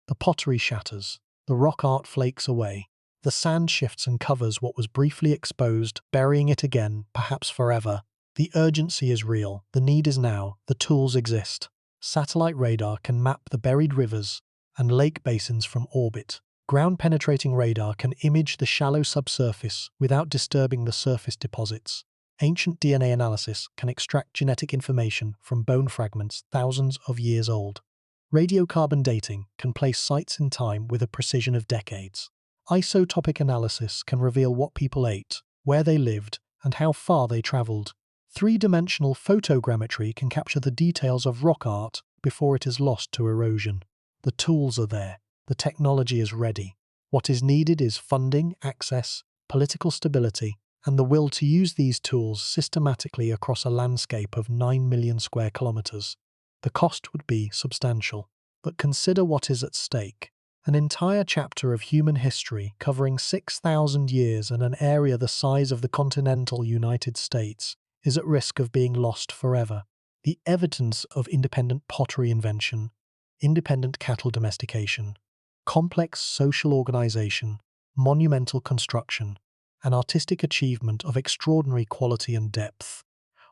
The pottery shatters. The rock art flakes away. The sand shifts and covers what was briefly exposed, burying it again, perhaps forever. The urgency is real. The need is now. The tools exist. Satellite radar can map the buried rivers and lake basins from orbit. Ground-penetrating radar can image the shallow subsurface without disturbing the surface deposits. Ancient DNA analysis can extract genetic information from bone fragments thousands of years old. Radiocarbon dating can place sites in time with a precision of decades. Isotopic analysis can reveal what people ate, where they lived, and how far they traveled. Three-dimensional photogrammetry can capture the details of rock art before it is lost to erosion. The tools are there. The technology is ready. What is needed is funding, access, political stability, and the will to use these tools systematically across a landscape of 9 million square kilometers. The cost would be substantial. But consider what is at stake. An entire chapter of human history covering 6,000 years and an area the size of the continental United States is at risk of being lost forever. The evidence of independent pottery invention, independent cattle domestication, complex social organization, monumental construction, and artistic achievement of extraordinary quality and depth,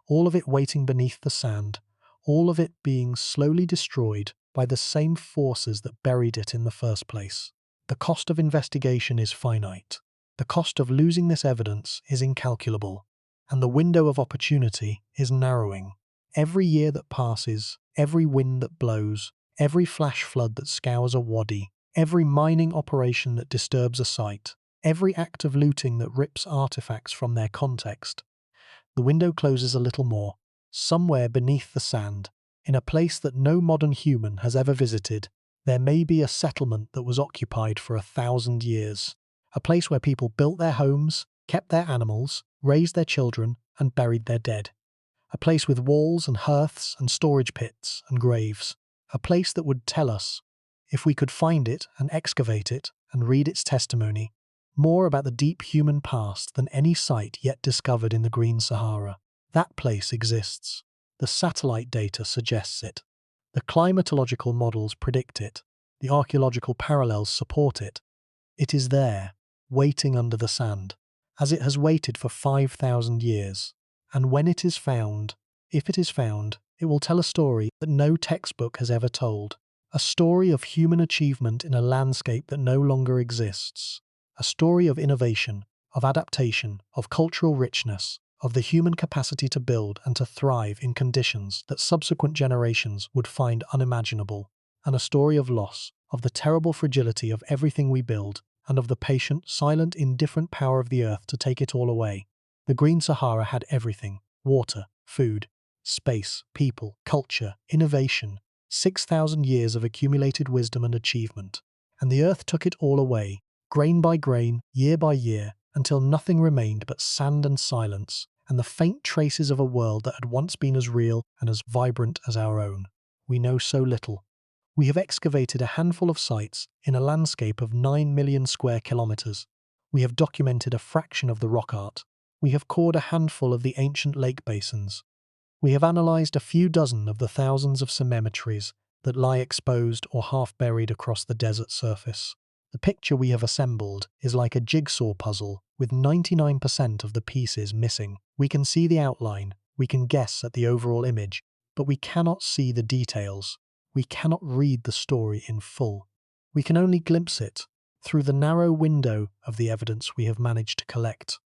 all of it waiting beneath the sand, all of it being slowly destroyed by the same forces that buried it in the first place. The cost of investigation is finite. The cost of losing this evidence is incalculable, and the window of opportunity is narrowing. Every year that passes, every wind that blows, every flash flood that scours a wadi, every mining operation that disturbs a site, every act of looting that rips artifacts from their context, the window closes a little more, somewhere beneath the sand, in a place that no modern human has ever visited. There may be a settlement that was occupied for 1,000 years, a place where people built their homes, kept their animals, raised their children, and buried their dead. A place with walls and hearths and storage pits and graves. A place that would tell us, if we could find it and excavate it and read its testimony, more about the deep human past than any site yet discovered in the Green Sahara. That place exists. The satellite data suggests it. The climatological models predict it. The archaeological parallels support it. It is there, waiting under the sand, as it has waited for 5,000 years. And when it is found, if it is found, it will tell a story that no textbook has ever told. A story of human achievement in a landscape that no longer exists. A story of innovation, of adaptation, of cultural richness, of the human capacity to build and to thrive in conditions that subsequent generations would find unimaginable. And a story of loss, of the terrible fragility of everything we build, and of the patient, silent, indifferent power of the earth to take it all away. The Green Sahara had everything: water, food, space, people, culture, innovation, 6,000 years of accumulated wisdom and achievement. And the earth took it all away, grain by grain, year by year, until nothing remained but sand and silence, and the faint traces of a world that had once been as real and as vibrant as our own. We know so little. We have excavated a handful of sites in a landscape of 9 million square kilometers. We have documented a fraction of the rock art. We have cored a handful of the ancient lake basins. We have analysed a few dozen of the thousands of cemeteries that lie exposed or half-buried across the desert surface. The picture we have assembled is like a jigsaw puzzle, with 99% of the pieces missing. We can see the outline, we can guess at the overall image, but we cannot see the details. We cannot read the story in full. We can only glimpse it through the narrow window of the evidence we have managed to collect,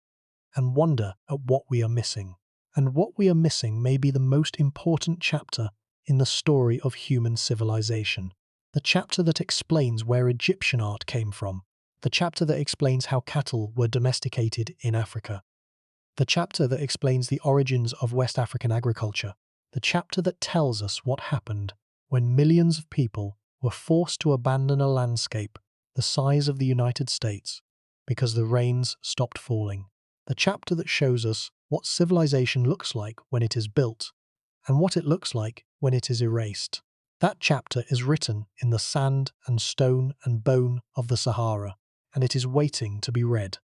and wonder at what we are missing. And what we are missing may be the most important chapter in the story of human civilization. The chapter that explains where Egyptian art came from. The chapter that explains how cattle were domesticated in Africa. The chapter that explains the origins of West African agriculture. The the chapter that tells us what happened when millions of people were forced to abandon a landscape the size of the United States because the rains stopped falling. The chapter that shows us what civilization looks like when it is built and what it looks like when it is erased. That chapter is written in the sand and stone and bone of the Sahara, and it is waiting to be read.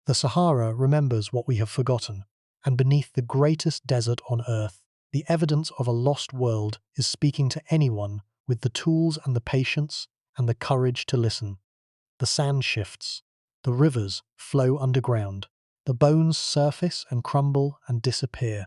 The Sahara remembers what we have forgotten, and beneath the greatest desert on earth, the evidence of a lost world is speaking to anyone with the tools and the patience and the courage to listen. The sand shifts, the rivers flow underground, the bones surface and crumble and disappear.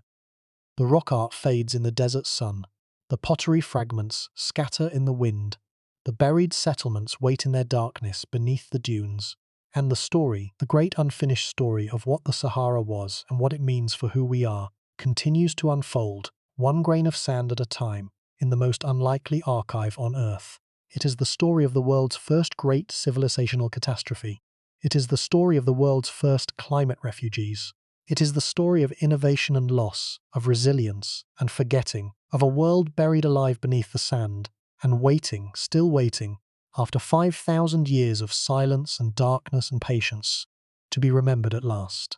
The rock art fades in the desert sun, the pottery fragments scatter in the wind, the buried settlements wait in their darkness beneath the dunes, and the story, the great unfinished story of what the Sahara was and what it means for who we are, continues to unfold, one grain of sand at a time, in the most unlikely archive on Earth. It is the story of the world's first great civilizational catastrophe. It is the story of the world's first climate refugees. It is the story of innovation and loss, of resilience and forgetting, of a world buried alive beneath the sand, and waiting, still waiting, after 5,000 years of silence and darkness and patience, to be remembered at last.